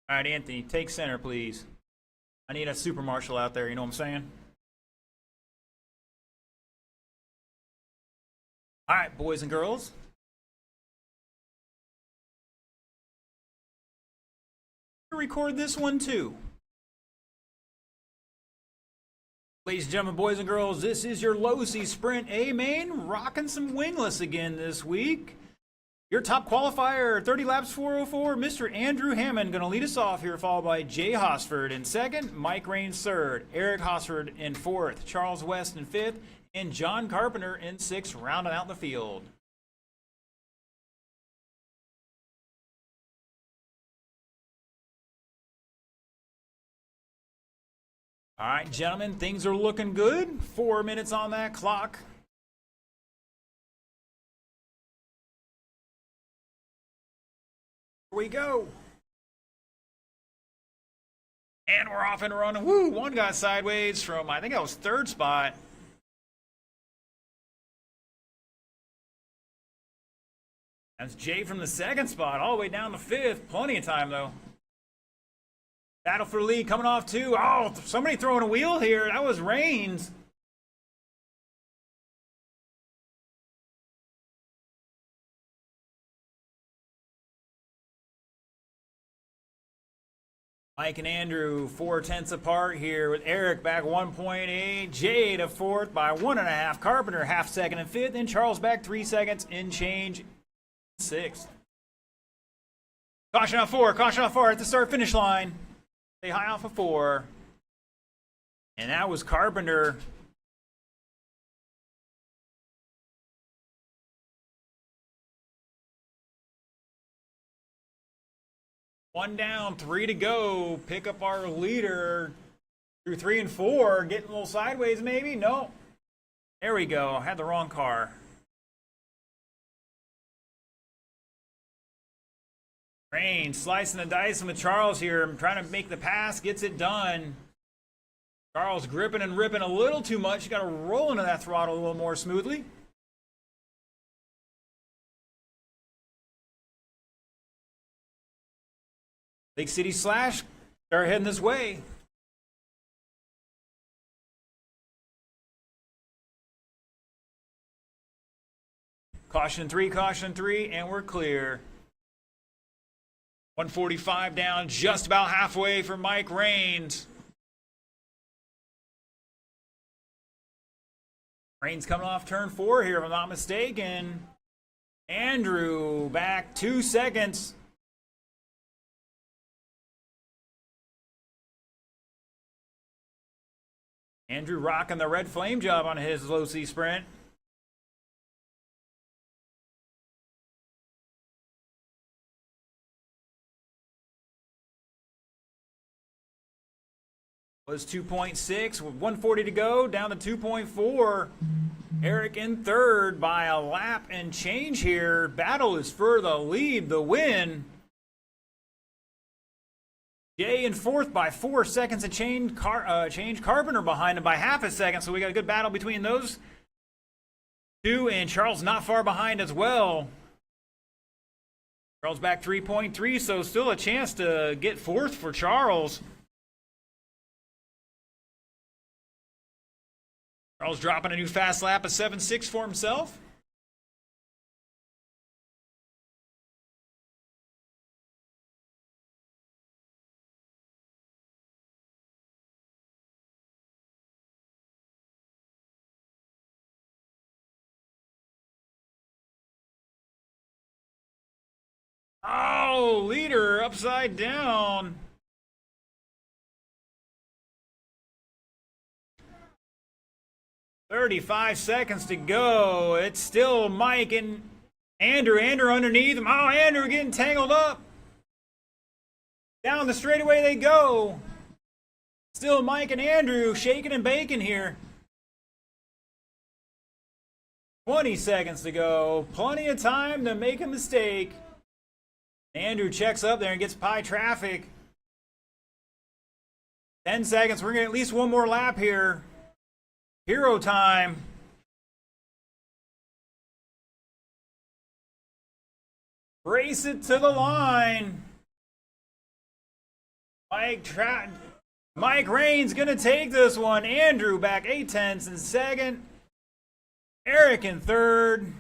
All right, Anthony, take center, please. I need a super marshal out there, you know what I'm saying? All right, boys and girls. Record this one too. Ladies and gentlemen, boys and girls, this is your Losi Sprint A main, rocking some wingless again this week. Your top qualifier, 30 laps 404, Mr. Andrew Hammond going to lead us off here, followed by Jay Hosford in second, Mike Raines third, Eric Hosford in fourth, Charles West in fifth, and John Carpenter in sixth, rounding out the field. All right, gentlemen, things are looking good. 4 minutes on that clock. Here we go. And we're off and running. Woo, one got sideways from, I think that was third spot. That's Jay from the second spot, all the way down to fifth. Plenty of time, though. Battle for the lead coming off, too. Oh, somebody throwing a wheel here. That was Raines. Mike and Andrew 4/10 apart here, with Eric back 1.8, Jay to fourth by 1.5, Carpenter half second in fifth, and Charles back 3 seconds in change sixth. Caution out four at the start finish line. Stay high off of 4. And that was Carpenter. One down, 3 to go. Pick up our leader through 3 and 4. Getting a little sideways, maybe? No. There we go. Had the wrong car. Raines slicing the dice with Charles here. I'm trying to make the pass. Gets it done. Charles gripping and ripping a little too much. You got to roll into that throttle a little more smoothly. Big City Slash, they're heading this way. Caution 3, and we're clear. 145 down, just about halfway for Mike Raines. Raines coming off turn 4 here, if I'm not mistaken. Andrew back 2 seconds. Andrew rocking the red flame job on his Losi Sprint. Was 2.6 with 140 to go, down to 2.4. Eric in third by a lap and change here. Battle is for the lead, the win. Jay in fourth by 4 seconds and change Carpenter behind him by half a second. So we got a good battle between those two, and Charles not far behind as well. Charles back 3.3, so still a chance to get fourth for Charles. Charles dropping a new fast lap of 7.6 for himself. Oh, leader upside down. "35 seconds to go. It's still Mike and Andrew. Andrew underneath him. Oh, Andrew getting tangled up. Down the straightaway they go. Still Mike and Andrew shaking and baking here. 20 seconds to go. Plenty of time to make a mistake. Andrew checks up there and gets pie traffic. 10 seconds. We're going to get at least one more lap here. Hero time. Race it to the line. Mike Rain's going to take this one. Andrew back 8/10 in second. Eric in third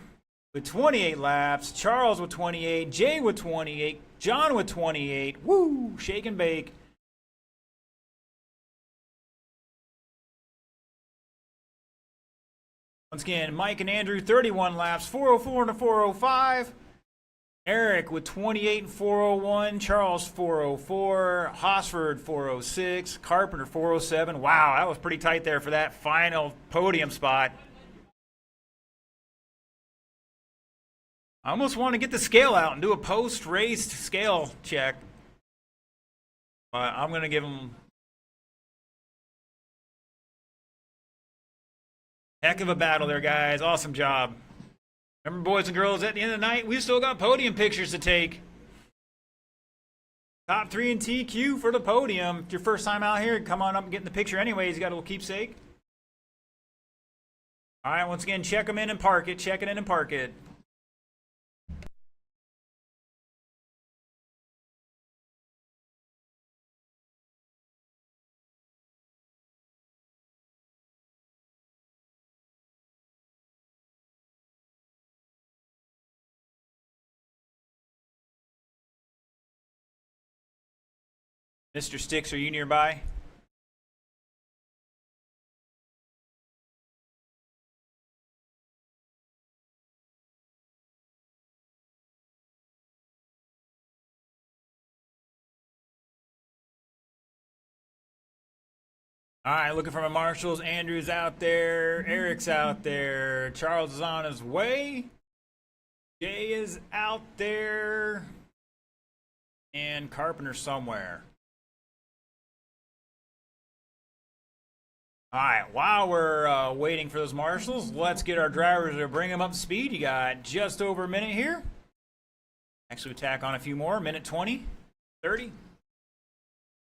with 28 laps. Charles with 28. Jay with 28. John with 28. Woo! Shake and bake. Once again, Mike and Andrew 31 laps. 404 and a 405. Eric with 28 and 401. Charles 404. Hosford 406. Carpenter 407. Wow, that was pretty tight there for that final podium spot. I almost want to get the scale out and do a post-race scale check. But I'm going to give them heck of a battle there, guys. Awesome job. Remember, boys and girls, at the end of the night, we've still got podium pictures to take. Top 3 in TQ for the podium. If it's your first time out here, come on up and get in the picture anyways. You got a little keepsake. All right, once again, check them in and park it. Check it in and park it. Mr. Sticks, are you nearby? All right, looking for my marshals. Andrew's out there. Eric's out there. Charles is on his way. Jay is out there. And Carpenter somewhere. All right, while we're waiting for those marshals, let's get our drivers to bring them up to speed. You got just over a minute here. Actually, we tack on a few more. Minute 20, 30.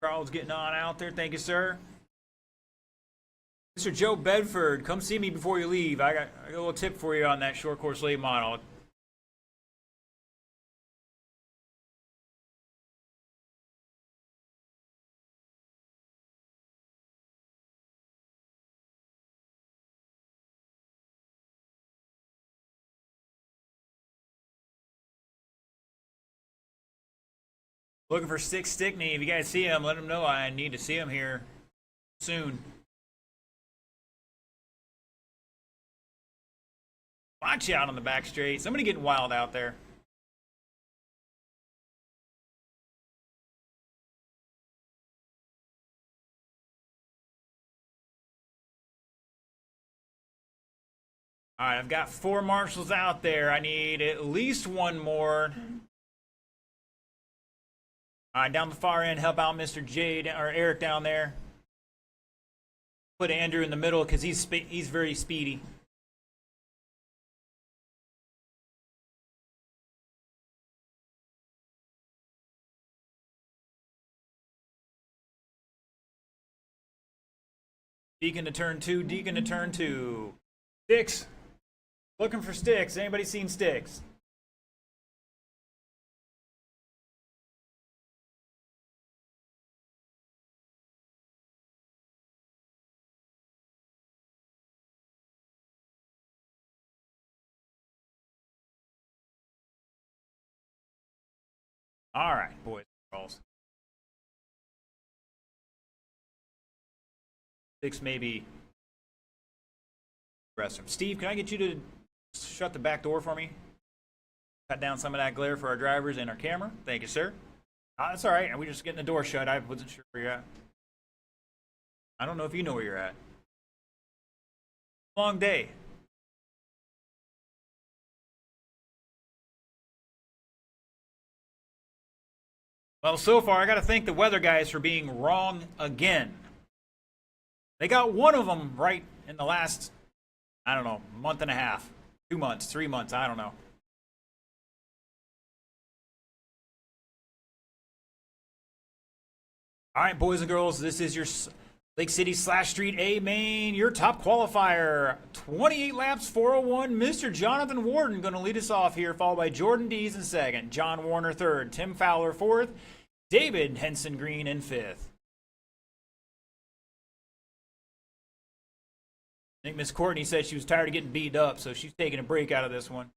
Charles getting on out there. Thank you, sir. Mr. Joe Bedford, come see me before you leave. I got a little tip for you on that short course late model. Looking for Stickney. If you guys see him, let him know I need to see him here soon. Watch out on the back straight. Somebody getting wild out there. All right, I've got 4 marshals out there. I need at least one more. All right, down the far end, help out Mr. J or Eric down there. Put Andrew in the middle because he's very speedy. Deacon to turn 2. Deacon to turn 2. Sticks. Looking for Sticks. Anybody seen Sticks? All right, boys and girls. 6 maybe. Restroom. Steve, can I get you to shut the back door for me? Cut down some of that glare for our drivers and our camera. Thank you, sir. That's all right. We're just getting the door shut. I wasn't sure where you're at. I don't know if you know where you're at. Long day. Well, so far, I got to thank the weather guys for being wrong again. They got one of them right in the last, I don't know, month and a half, 2 months, 3 months, I don't know. All right, boys and girls, this is your Lake City / Street A main, your top qualifier. 28 laps, 401. Mr. Jonathan Warden going to lead us off here, followed by Jordan Dees in second, John Warner third, Tim Fowler fourth, David Henson Green in fifth. I think Miss Courtney said she was tired of getting beat up, so she's taking a break out of this one.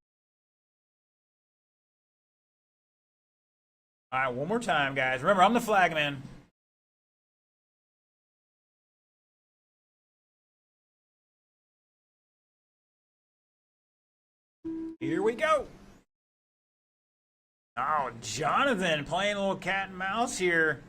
All right, one more time, guys. Remember, I'm the flagman. Here we go. Oh, Jonathan playing a little cat and mouse here.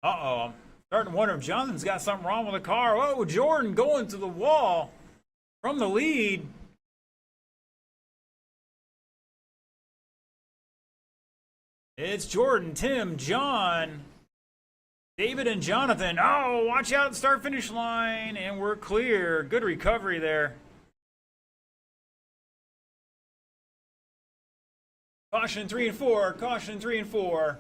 Uh-oh. I'm starting to wonder if Jonathan's got something wrong with the car. Oh, Jordan going to the wall from the lead. It's Jordan, Tim, John, David, and Jonathan. Oh, watch out at the start-finish line, and we're clear. Good recovery there. Caution 3 and 4. Caution 3 and 4.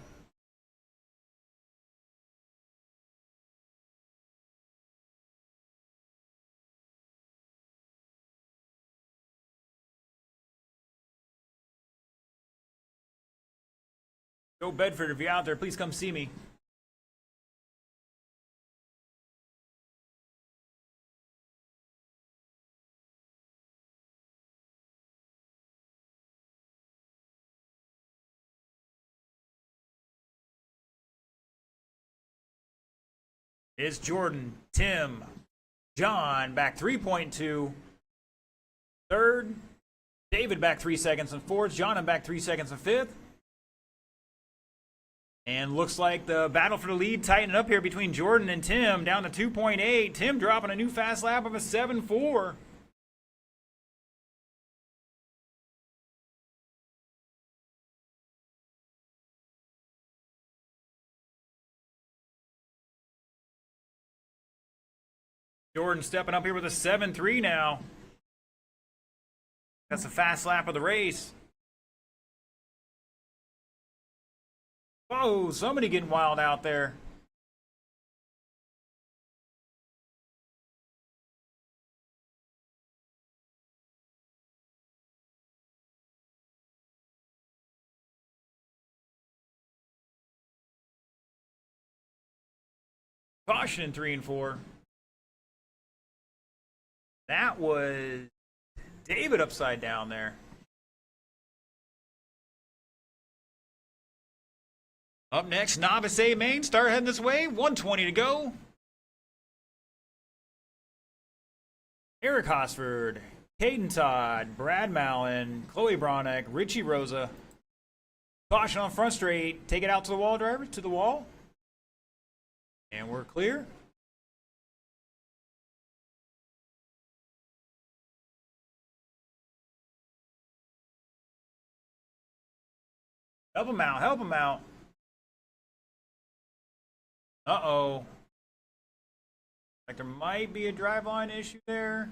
Joe Bedford, if you're out there, please come see me. It's Jordan, Tim, John back 3.2. Third, David back 3 seconds in fourth. John back 3 seconds in fifth. And looks like the battle for the lead tightening up here between Jordan and Tim, down to 2.8. Tim dropping a new fast lap of a 7.4. Jordan stepping up here with a 7.3 now. That's the fast lap of the race. Whoa, somebody getting wild out there. Caution 3 and 4. That was David upside down there. Up next, Novice A main. Start heading this way. 1:20 to go. Eric Hosford, Caden Todd, Brad Mallon, Chloe Bronick, Richie Rosa. Caution on front straight. Take it out to the wall, driver. To the wall. And we're clear. Help him out. Help him out. Uh-oh. Like there might be a driveline issue there.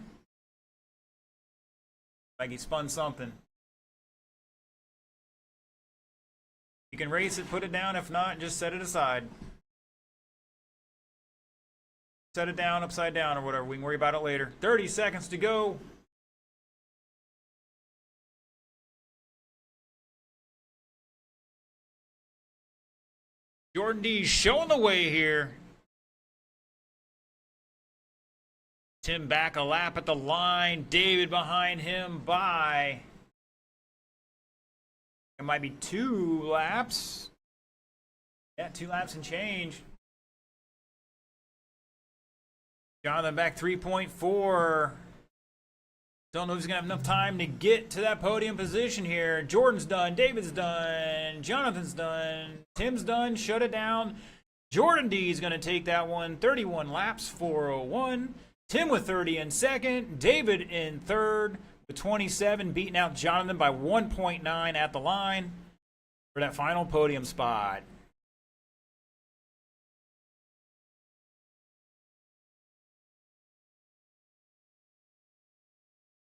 Like he spun something. You can race it, put it down. If not, just set it aside. Set it down, upside down, or whatever. We can worry about it later. 30 seconds to go. Jordan D showing the way here. Tim back a lap at the line. David behind him by, it might be 2 laps. Yeah, 2 laps and change. Jonathan back 3.4. Don't know if he's going to have enough time to get to that podium position here. Jordan's done. David's done. Jonathan's done. Tim's done. Shut it down. Jordan D is going to take that one. 31 laps, 4:01. Tim with 30 in second. David in third with 27, beating out Jonathan by 1.9 at the line for that final podium spot.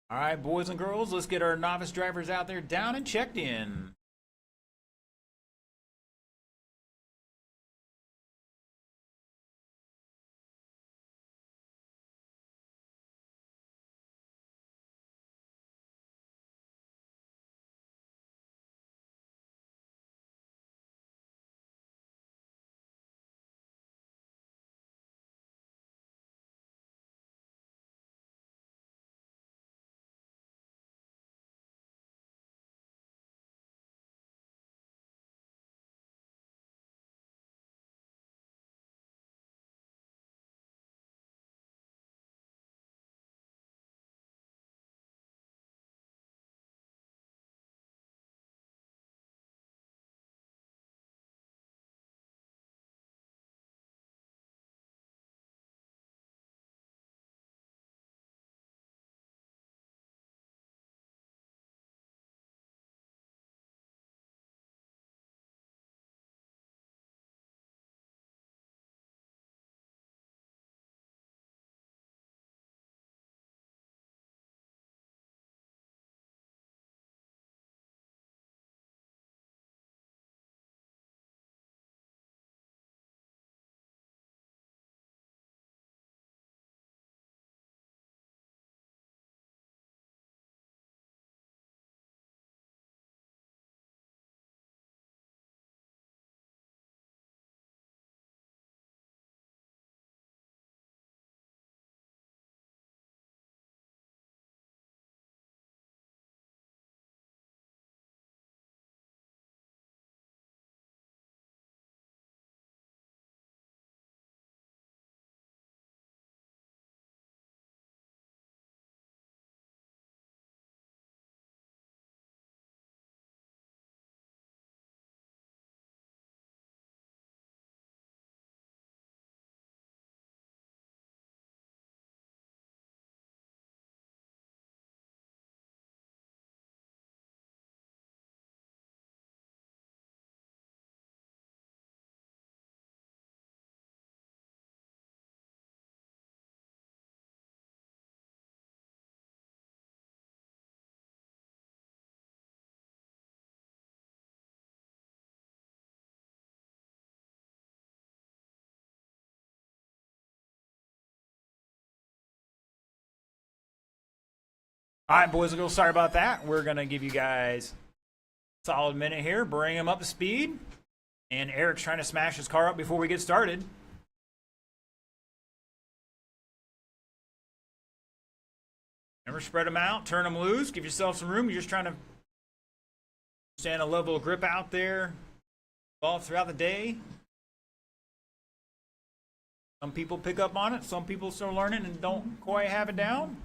All right, boys and girls, let's get our novice drivers out there down and checked in. All right, boys and girls, sorry about that. We're going to give you guys a solid minute here, bring them up to speed. And Eric's trying to smash his car up before we get started. Never spread them out, turn them loose, give yourself some room. You're just trying to stand a level of grip out there all throughout the day. Some people pick up on it, some people still learning and don't quite have it down.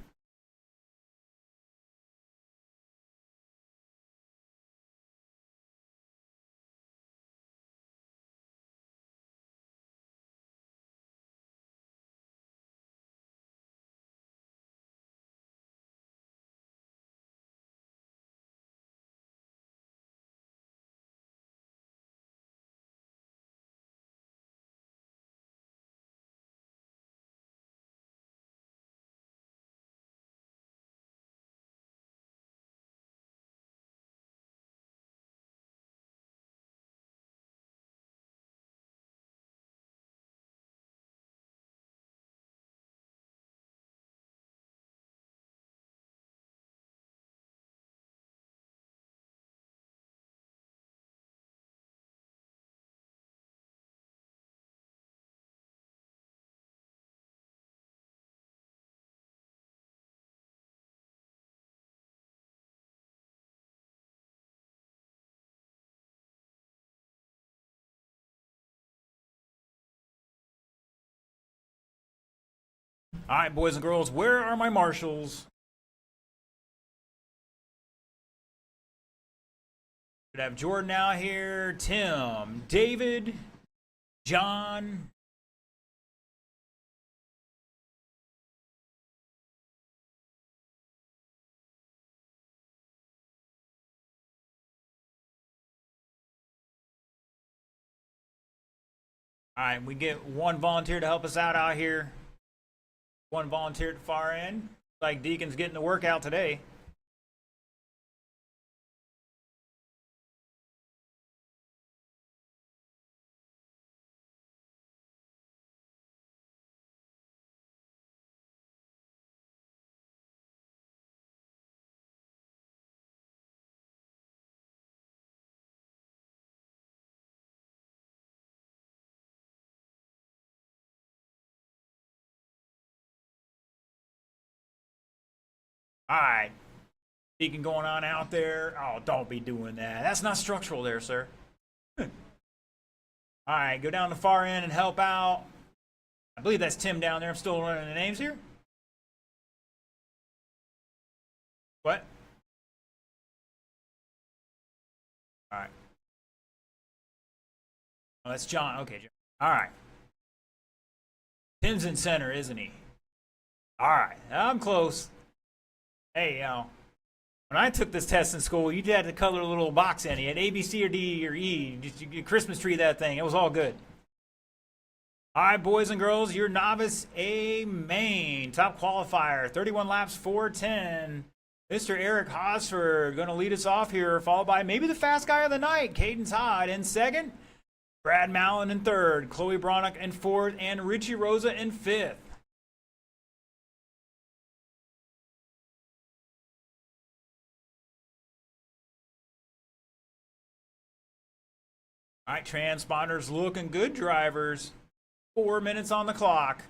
All right, boys and girls, where are my marshals? Should have Jordan out here, Tim, David, John. All right, we get one volunteer to help us out here. One volunteer at the far end. Like Deacon's getting the workout today. All right. Deacon going on out there. Oh, don't be doing that. That's not structural there, sir. All right, go down the far end and help out. I believe that's Tim down there. I'm still running the names here. What? All right. Oh, that's John. Okay, John. All right. Tim's in center, isn't he? All right, I'm close. Hey, when I took this test in school, you had to color a little box in it. You had A, B, C, or D, or E. You Christmas tree that thing. It was all good. All right, boys and girls, your Novice A main. Top qualifier, 31 laps, 4:10. Mr. Eric Hosford going to lead us off here, followed by maybe the fast guy of the night, Caden Todd in second. Brad Mallon in third. Chloe Bronick in fourth. And Richie Rosa in fifth. All right, transponders looking good, drivers. 4 minutes on the clock.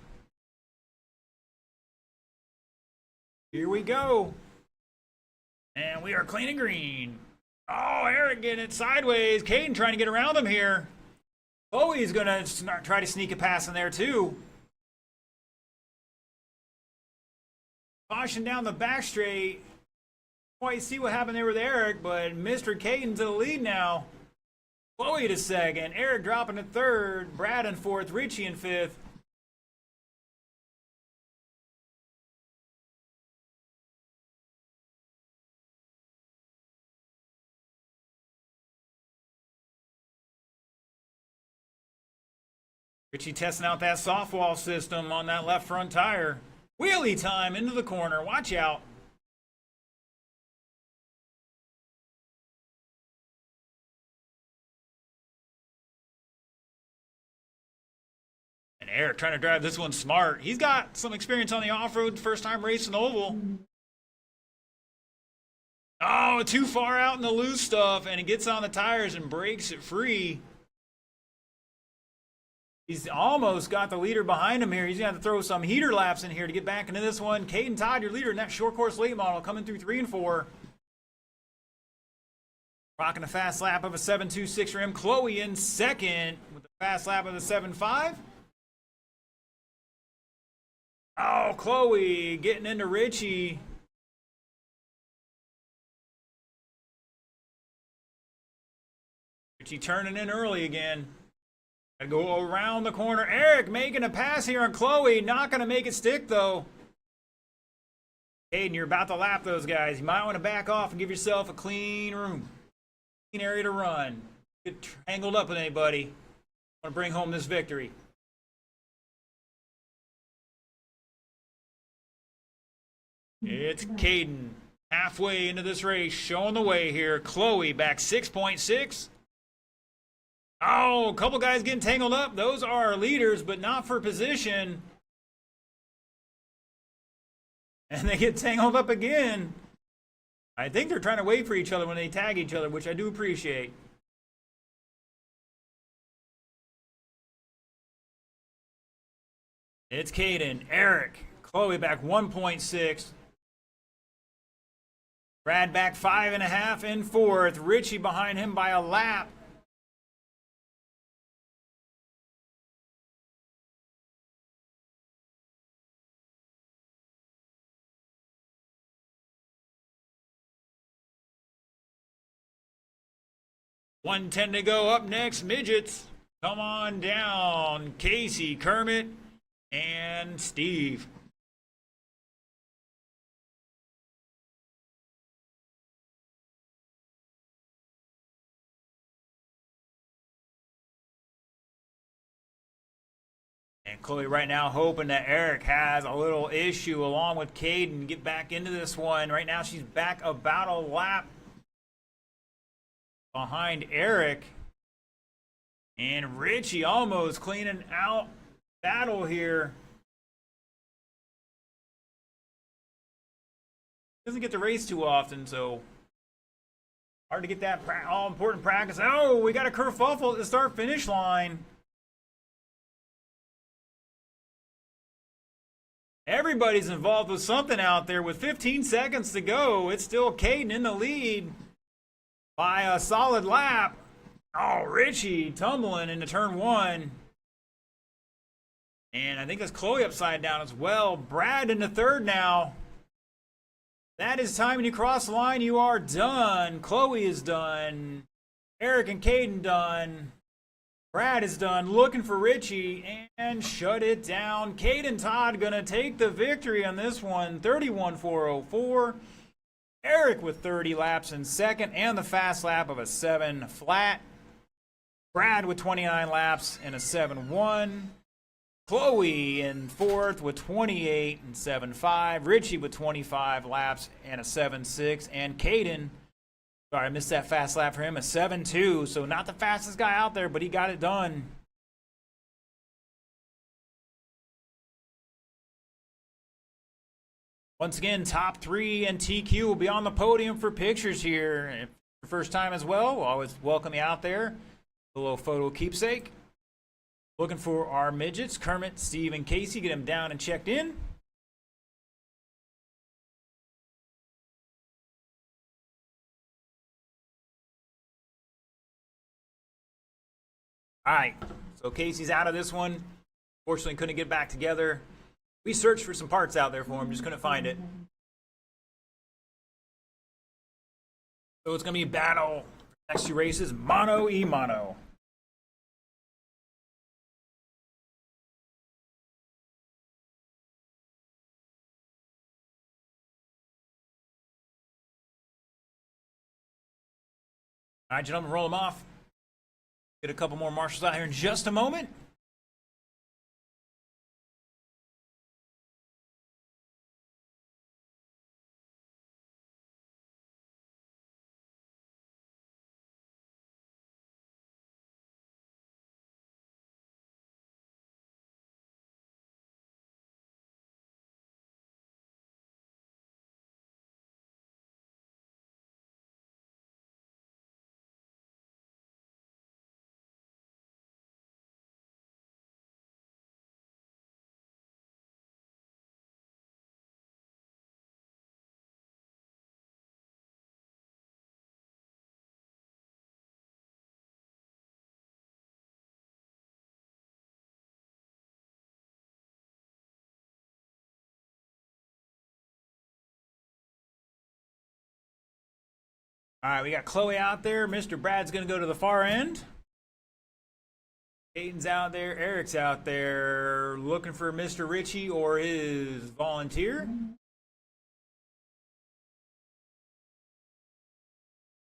Here we go. And we are clean and green. Oh, Eric getting it sideways. Caden trying to get around him here. Chloe's going to try to sneak a pass in there, too. Caution down the back straight. Quite see what happened there with Eric, but Mr. Caden's in the lead now. Chloe to second, Eric dropping to third, Brad in fourth, Richie in fifth. Richie testing out that softwall system on that left front tire. Wheelie time into the corner, watch out. And Eric trying to drive this one smart. He's got some experience on the off-road, first time racing oval. Oh, too far out in the loose stuff, and he gets on the tires and breaks it free. He's almost got the leader behind him here. He's going to have to throw some heater laps in here to get back into this one. Caden Todd, your leader in that short course late model, coming through 3 and 4. Rocking a fast lap of a 7.26 for him. Chloe in second with the fast lap of the 7.5. Oh, Chloe getting into Richie. Richie turning in early again. Gotta go around the corner. Eric making a pass here on Chloe. Not going to make it stick, though. Caden, you're about to lap those guys. You might want to back off and give yourself a clean room. Clean area to run. Get tangled up with anybody. Want to bring home this victory. It's Caden halfway into this race, showing the way here. Chloe back 6.6. Oh, a couple guys getting tangled up. Those are our leaders, but not for position. And they get tangled up again. I think they're trying to wait for each other when they tag each other, which I do appreciate. It's Caden, Eric, Chloe back 1.6. Brad back 5.5 in fourth. Richie behind him by a lap. 1:10 to go. Up next, midgets. Come on down. Casey, Kermit, and Steve. And Chloe right now hoping that Eric has a little issue along with Caden. Get back into this one. Right now she's back about a lap behind Eric. And Richie almost cleaning out battle here. Doesn't get to race too often, so hard to get that all-important practice. Oh, we got a kerfuffle at the start-finish line. Everybody's involved with something out there. With 15 seconds to go, it's still Caden in the lead by a solid lap. Oh, Richie tumbling into turn one. And I think that's Chloe upside down as well. Brad into third now. That is time when you cross the line, you are done. Chloe is done. Eric and Caden done. Brad is done. Looking for Richie and shut it down. Caden Todd gonna take the victory on this one. 31.404. Eric with 30 laps in second and the fast lap of a 7 flat. Brad with 29 laps and a 7-1. Chloe in fourth with 28 and 7.5. Richie with 25 laps and a 7.6. And Caden, sorry, I missed that fast lap for him, a 7.2. So not the fastest guy out there, but he got it done. Once again, top three and TQ will be on the podium for pictures here. If it's your first time as well, we'll always welcome you out there. A little photo keepsake. Looking for our midgets, Kermit, Steve, and Casey. Get them down and checked in. All right, so Casey's out of this one. Fortunately, couldn't get back together. We searched for some parts out there for him, just couldn't find it. So it's going to be battle. Next two races, mono e mono. All right, gentlemen, roll them off. Get a couple more marshals out here in just a moment. All right, we got Chloe out there. Mr. Brad's going to go to the far end. Caden's out there. Eric's out there looking for Mr. Richie or his volunteer.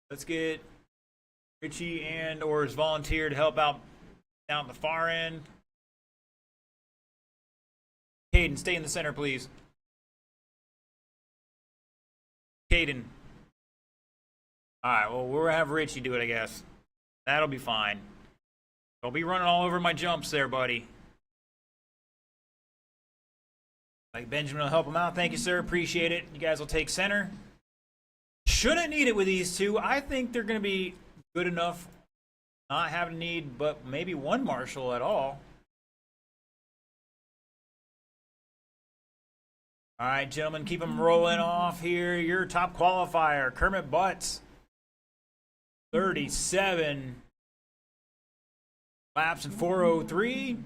Let's get Richie and or his volunteer to help out down the far end. Caden, stay in the center, please. Caden. All right, well, we'll have Richie do it, I guess. That'll be fine. Don't be running all over my jumps there, buddy. Like Benjamin will help him out. Thank you, sir. Appreciate it. You guys will take center. Shouldn't need it with these two. I think they're going to be good enough. Not having to need but maybe one marshal at all. All right, gentlemen, keep them rolling off here. Your top qualifier, Kermit Butts. 37 laps in 4:03,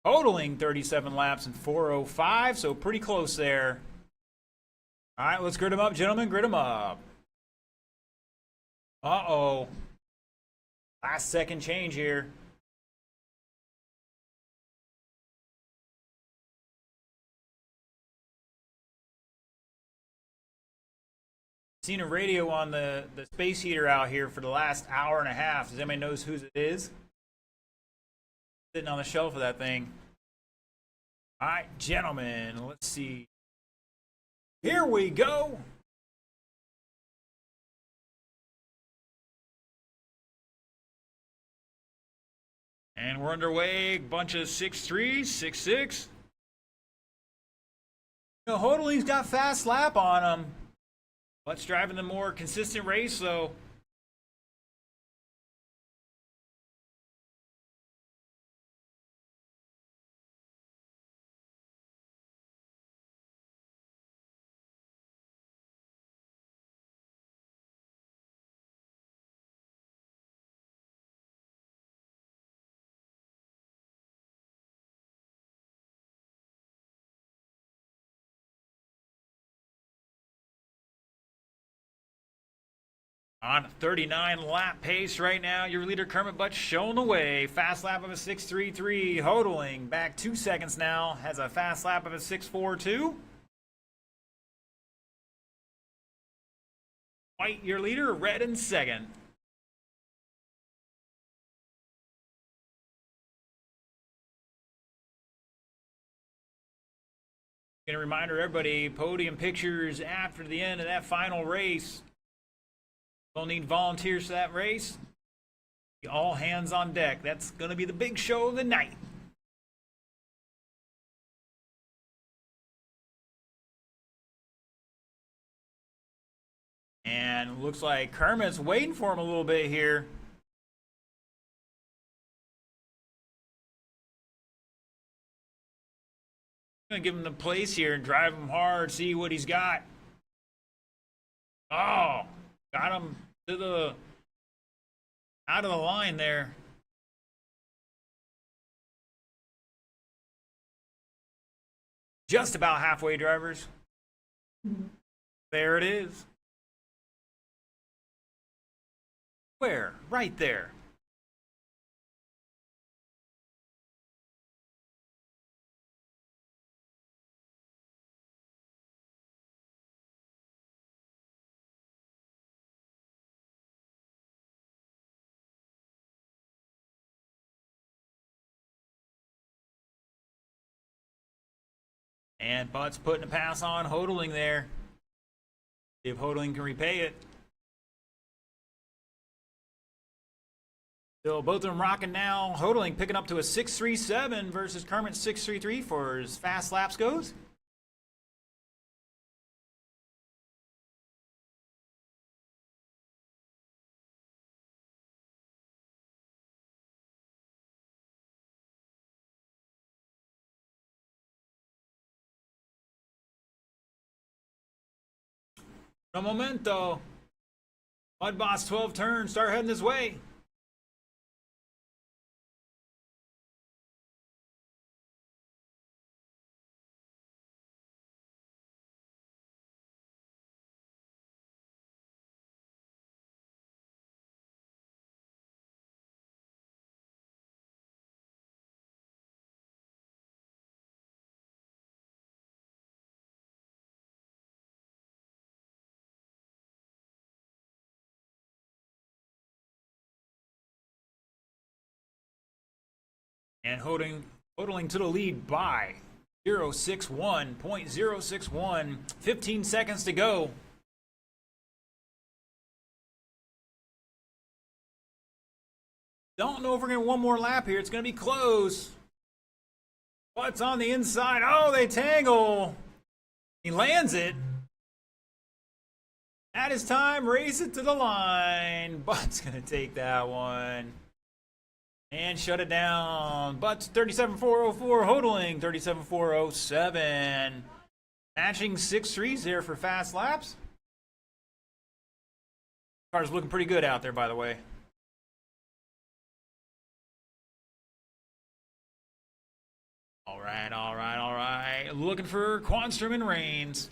totaling 37 laps in 4:05, so pretty close there. All right, let's grid them up, gentlemen. Grid them up. Uh-oh. Last second change here. Seen a radio on the space heater out here for the last hour and a half. Does anybody knows whose it is? Sitting on the shelf of that thing. All right, gentlemen, let's see. Here we go. And we're underway. Bunch of 6'3", 6'6". You know, Hodling's got fast lap on him. But's driving the more consistent race, though. On 39 lap pace right now, your leader Kermit Butt showing the way. Fast lap of a 6.33. Hodling back 2 seconds now. Has a fast lap of a 6.42. White your leader, red in second. Gonna reminder everybody, podium pictures after the end of that final race. We'll need volunteers for that race. All hands on deck. That's going to be the big show of the night. And looks like Kermit's waiting for him a little bit here. Going to give him the place here and drive him hard, see what he's got. Oh! Got him to the out of the line there. Just about halfway, drivers. There it is. Where? Right there. And Butt's putting a pass on Hodling there. See if Hodling can repay it. So both of them rocking now. Hodling picking up to a 6.37 versus Kermit's 6.33 for his fast laps goes. No momento. Mud Boss 12 turns. Start heading this way. And Hodling to the lead by 0.061. 15 seconds to go. Don't know if we're going to one more lap here. It's going to be close. What's on the inside? Oh, they tangle. He lands it. At his time, race it to the line. Butt's going to take that one. And shut it down. Butts 37.404, Hodling 37.407. Matching 6.3s there for fast laps. Car's looking pretty good out there, by the way. All right. Looking for Quanstrom and Reigns.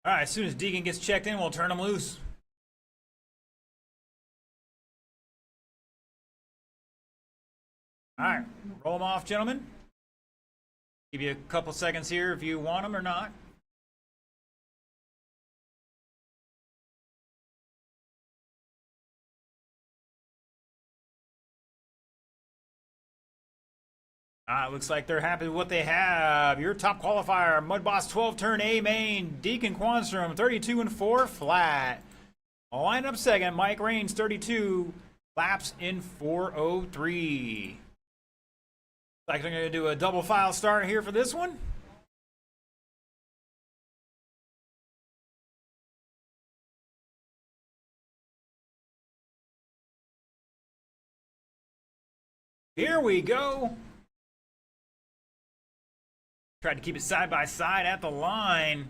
All right, as soon as Deacon gets checked in, we'll turn him loose. All right, roll them off, gentlemen. Give you a couple seconds here if you want them or not. Looks like they're happy with what they have. Your top qualifier, Mud Boss 12 turn A main, Deacon Quanstrom 32 and 4 flat. Line up second, Mike Raines 32 laps in 4:03. Like they're going to do a double file start here for this one. Here we go. Tried to keep it side by side at the line.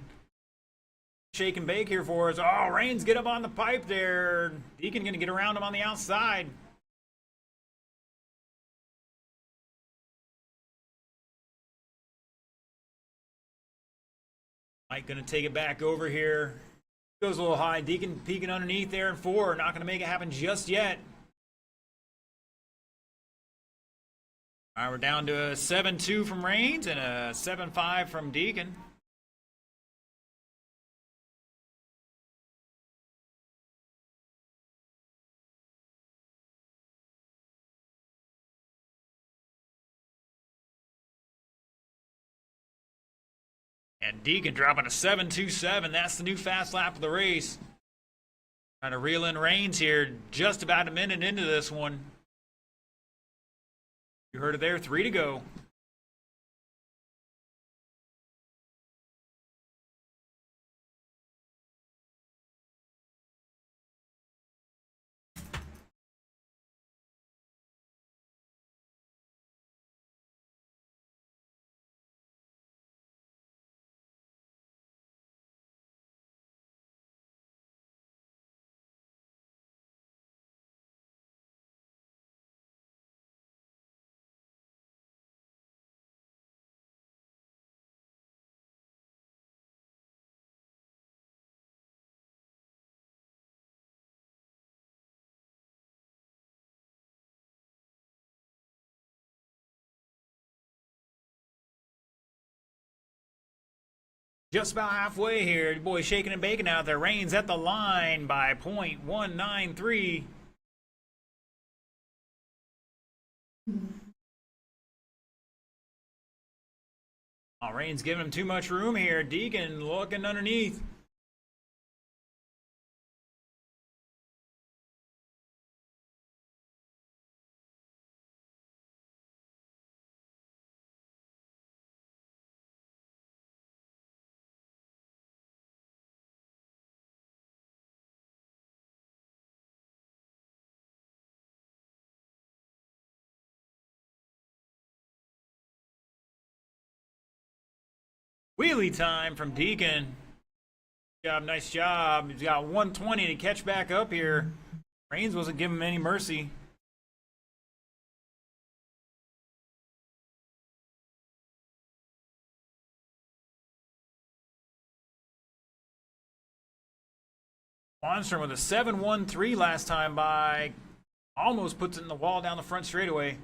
Shake and bake here for us. Oh, Raines get up on the pipe there. Deacon going to get around him on the outside. Mike going to take it back over here. Goes a little high. Deacon peeking underneath there in 4. Not going to make it happen just yet. All right, we're down to a 7-2 from Raines and a 7-5 from Deacon. And Deacon dropping a 7.27. That's the new fast lap of the race. Trying to reel in Raines here. Just about a minute into this one. You heard it there. 3 to go. Just about halfway here. Boy, shaking and baking out there. Raines at the line by .193. Oh, Raines giving him too much room here. Deacon looking underneath. Wheelie time from Deacon. Nice job. He's got 120 to catch back up here. Raines wasn't giving him any mercy. Quanstrom with a 7.13 last time by. Almost puts it in the wall down the front straightaway.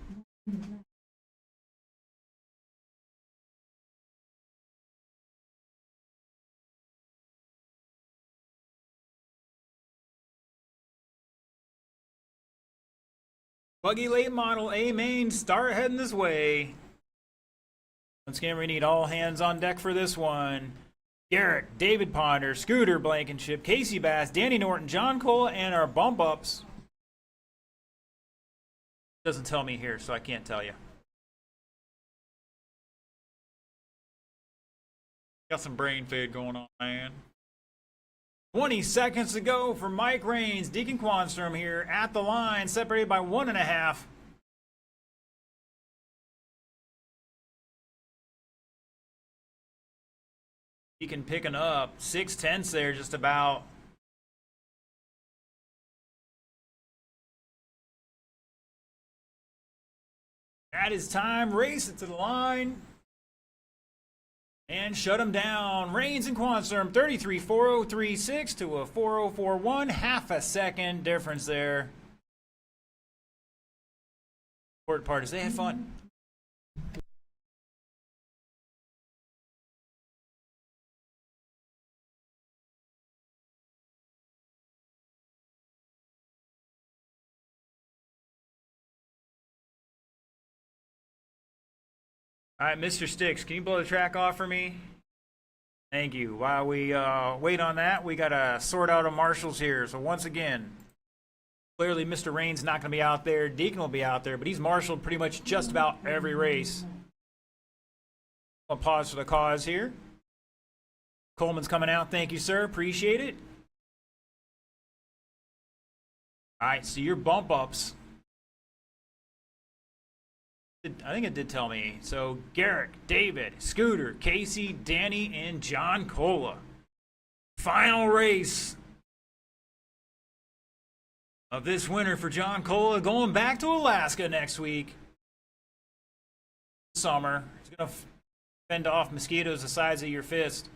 Buggy late model A main, start heading this way. Once again, we need all hands on deck for this one. Garrett, David Ponder, Scooter Blankenship, Casey Bass, Danny Norton, John Cole, and our bump ups. Doesn't tell me here, so I can't tell you. Got some brain fade going on, man. 20 seconds to go for Mike Raines. Deacon Quanstrom here at the line, separated by 1.5. Deacon picking up 6/10 there, just about. That is time. Race it to the line. And shut him down. Reigns and Quanserm, 33.4036 to a 4.041. Half a second difference there. Important part is they had fun. All right, Mr. Sticks, can you blow the track off for me? Thank you. While we wait on that, we got to sort out our marshals here. So once again, clearly Mr. Reigns not going to be out there. Deacon will be out there, but he's marshaled pretty much just about every race. I'll pause for the cause here. Coleman's coming out. Thank you, sir. Appreciate it. All right, so your bump ups. I think it did tell me. So Garrick, David, Scooter, Casey, Danny, and John Cola. Final race of this winter for John Cola, going back to Alaska next week. Summer. He's going to fend off mosquitoes the size of your fist.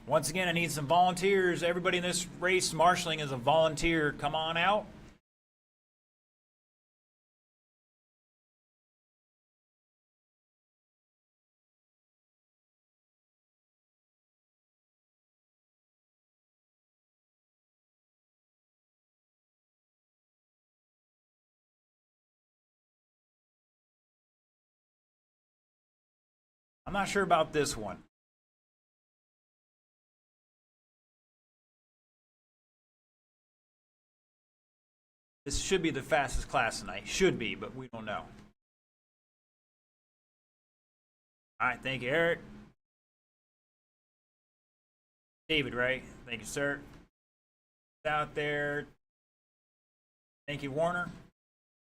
Once again, I need some volunteers. Everybody in this race marshaling is a volunteer. Come on out. I'm not sure about this one. This should be the fastest class tonight. Should be, but we don't know. All right, thank you, Eric. David, right? Thank you, sir. Out there. Thank you, Warner.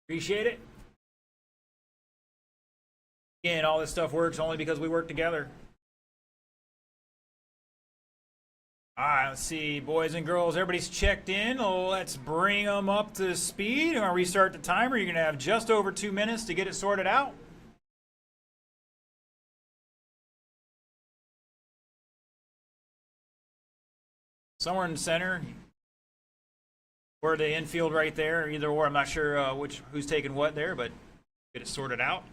Appreciate it. Again, all this stuff works only because we work together. All right, let's see, boys and girls, everybody's checked in. Let's bring them up to speed. I'm going to restart the timer. You're going to have just over 2 minutes to get it sorted out. Somewhere in the center, or the infield right there, either or. I'm not sure who's taking what there, but get it sorted out.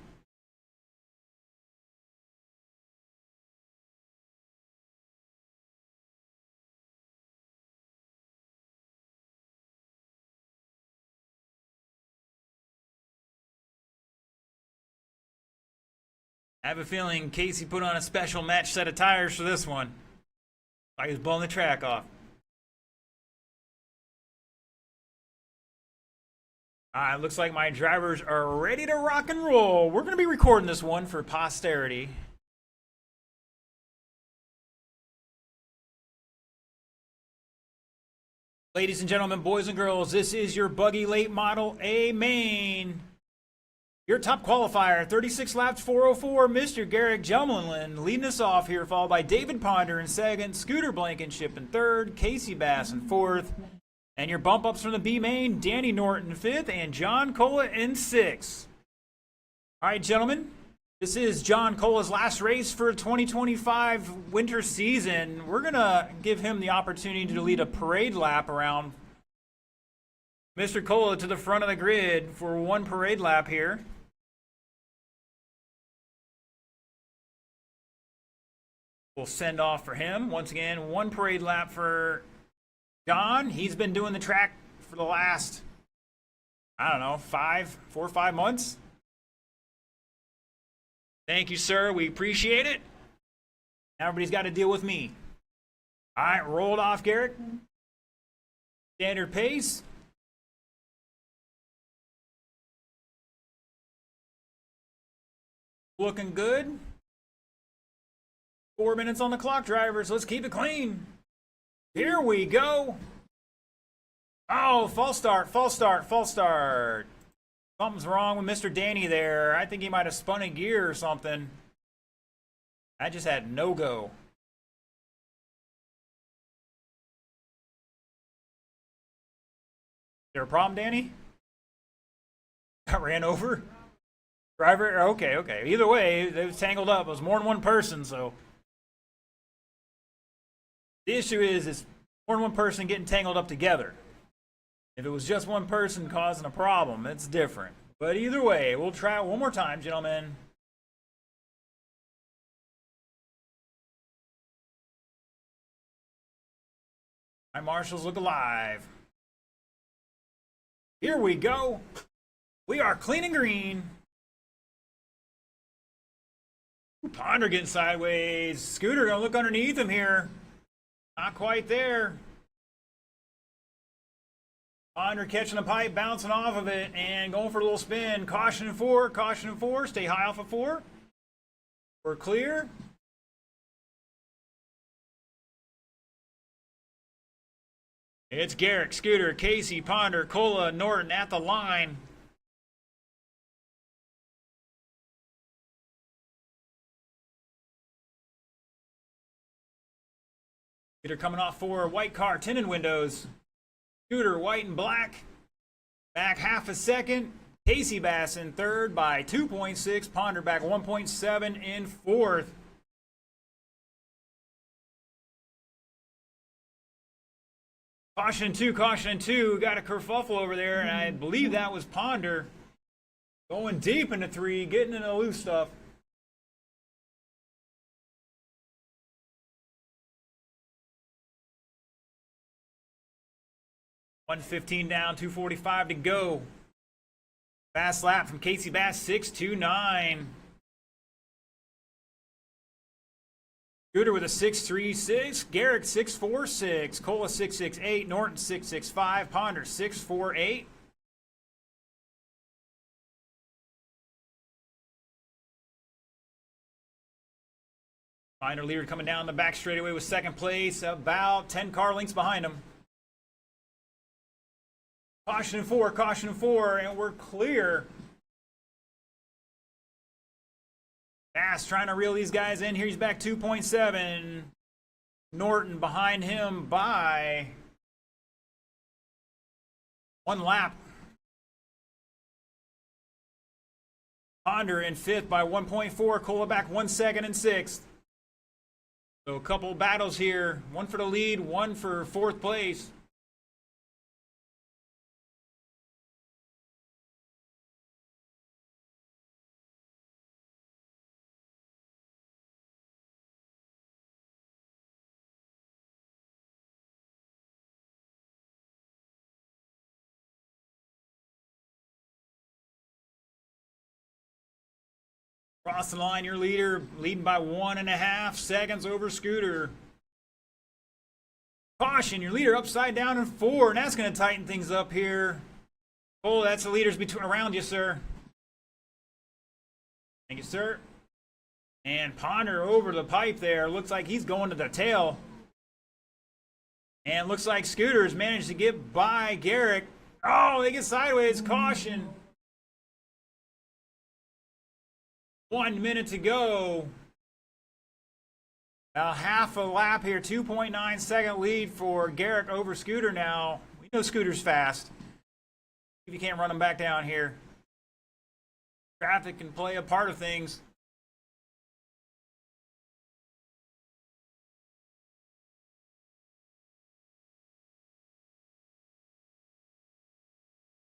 I have a feeling Casey put on a special match set of tires for this one. Like he's blowing the track off. Looks like my drivers are ready to rock and roll. We're going to be recording this one for posterity. Ladies and gentlemen, boys and girls, this is your Buggy Late Model A main. Your top qualifier, 36 laps, 404, Mr. Garrick Jumlin leading us off here, followed by David Ponder in second, Scooter Blankenship in third, Casey Bass in fourth, and your bump ups from the B main, Danny Norton in fifth, and John Cola in sixth. All right, gentlemen, this is John Cola's last race for 2025 winter season. We're going to give him the opportunity to lead a parade lap around Mr. Cola to the front of the grid for one parade lap here. We'll send off for him. Once again, one parade lap for John. He's been doing the track for the last, I don't know, 4 or 5 months. Thank you, sir. We appreciate it. Now everybody's got to deal with me. All right, rolled off, Garrick. Standard pace. Looking good. 4 minutes on the clock, drivers. Let's keep it clean. Here we go. Oh, false start, false start, false start. Something's wrong with Mr. Danny there. I think he might have spun a gear or something. I just had no go. there a problem, Danny? Got ran over? Driver? Okay. Either way, they was tangled up. It was more than one person, so. The issue is more than one person getting tangled up together. If it was just one person causing a problem, it's different. But either way, we'll try it one more time, gentlemen. My marshals look alive. Here we go. We are clean and green. Ponder getting sideways. Scooter gonna look underneath him here. Not quite there. Ponder catching the pipe, bouncing off of it, and going for a little spin. Caution in four, caution in four. Stay high off of four. We're clear. It's Garrick, Scooter, Casey, Ponder, Cola, Norton at the line. Scooter coming off four, white car, tinted windows. Scooter, white and black. Back half a second. Casey Bass in third by 2.6. Ponder back 1.7 in fourth. Caution in two. Got a kerfuffle over there, and I believe that was Ponder. Going deep into three, getting into loose stuff. $1:15 down, 2:45 to go. Fast lap from Casey Bass, 6.29. Scooter with a 6.36. Garrick 6.46. Cola 6.68. Norton 6.65. Ponder 6.48. Minor leader coming down the back straightaway with second place, about 10 car lengths behind him. Caution in four, and we're clear. Bass trying to reel these guys in. Here he's back 2.7. Norton behind him by 1 lap. Ponder in fifth by 1.4. Cola back 1 second in sixth. So a couple battles here. One for the lead, one for fourth place. Cross the line, your leader leading by 1.5 seconds over Scooter. Caution, your leader upside down in 4, and that's going to tighten things up here. Oh, that's the leaders around you, sir. Thank you, sir. And Ponder over the pipe there. Looks like he's going to the tail. And looks like Scooter's managed to get by Garrick. Oh, they get sideways. Caution. 1 minute to go. Now half a lap here. 2.9 second lead for Garrick over Scooter now. We know Scooter's fast. If you can't run him back down here. Traffic can play a part of things.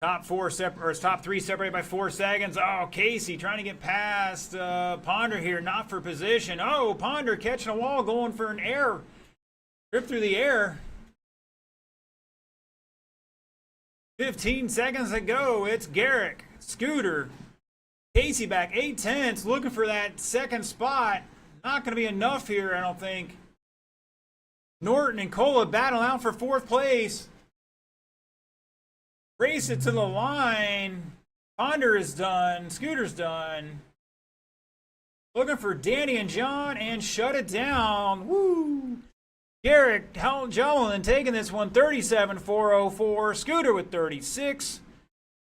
Top three separated by 4 seconds. Oh, Casey trying to get past Ponder here, not for position. Oh, Ponder catching a wall, going for an air. Rip through the air. 15 seconds to go. It's Garrick, Scooter, Casey back 8/10, looking for that second spot. Not going to be enough here, I don't think. Norton and Cola battling out for fourth place. Race it to the line. Ponder is done. Scooter's done. Looking for Danny and John and shut it down. Woo! Garrick Jolin taking this one 37.404. Scooter with 36.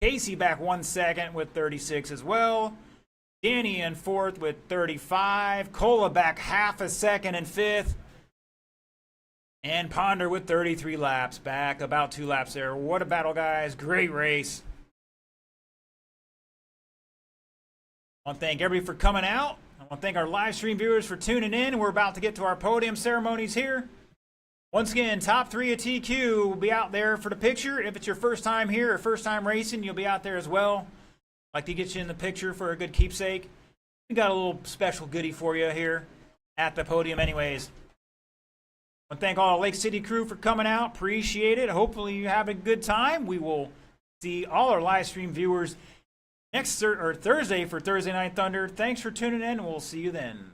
Casey back 1 second with 36 as well. Danny in fourth with 35. Cola back half a second in fifth. And Ponder with 33 laps. Back about 2 laps there. What a battle, guys. Great race. I want to thank everybody for coming out. I want to thank our live stream viewers for tuning in. We're about to get to our podium ceremonies here. Once again, top 3 of TQ will be out there for the picture. If it's your first time here or first time racing, you'll be out there as well. Like to get you in the picture for a good keepsake. We got a little special goodie for you here at the podium anyways. I want to thank all the Lake City crew for coming out. Appreciate it. Hopefully you have a good time. We will see all our live stream viewers next Thursday for Thursday Night Thunder. Thanks for tuning in, and we'll see you then.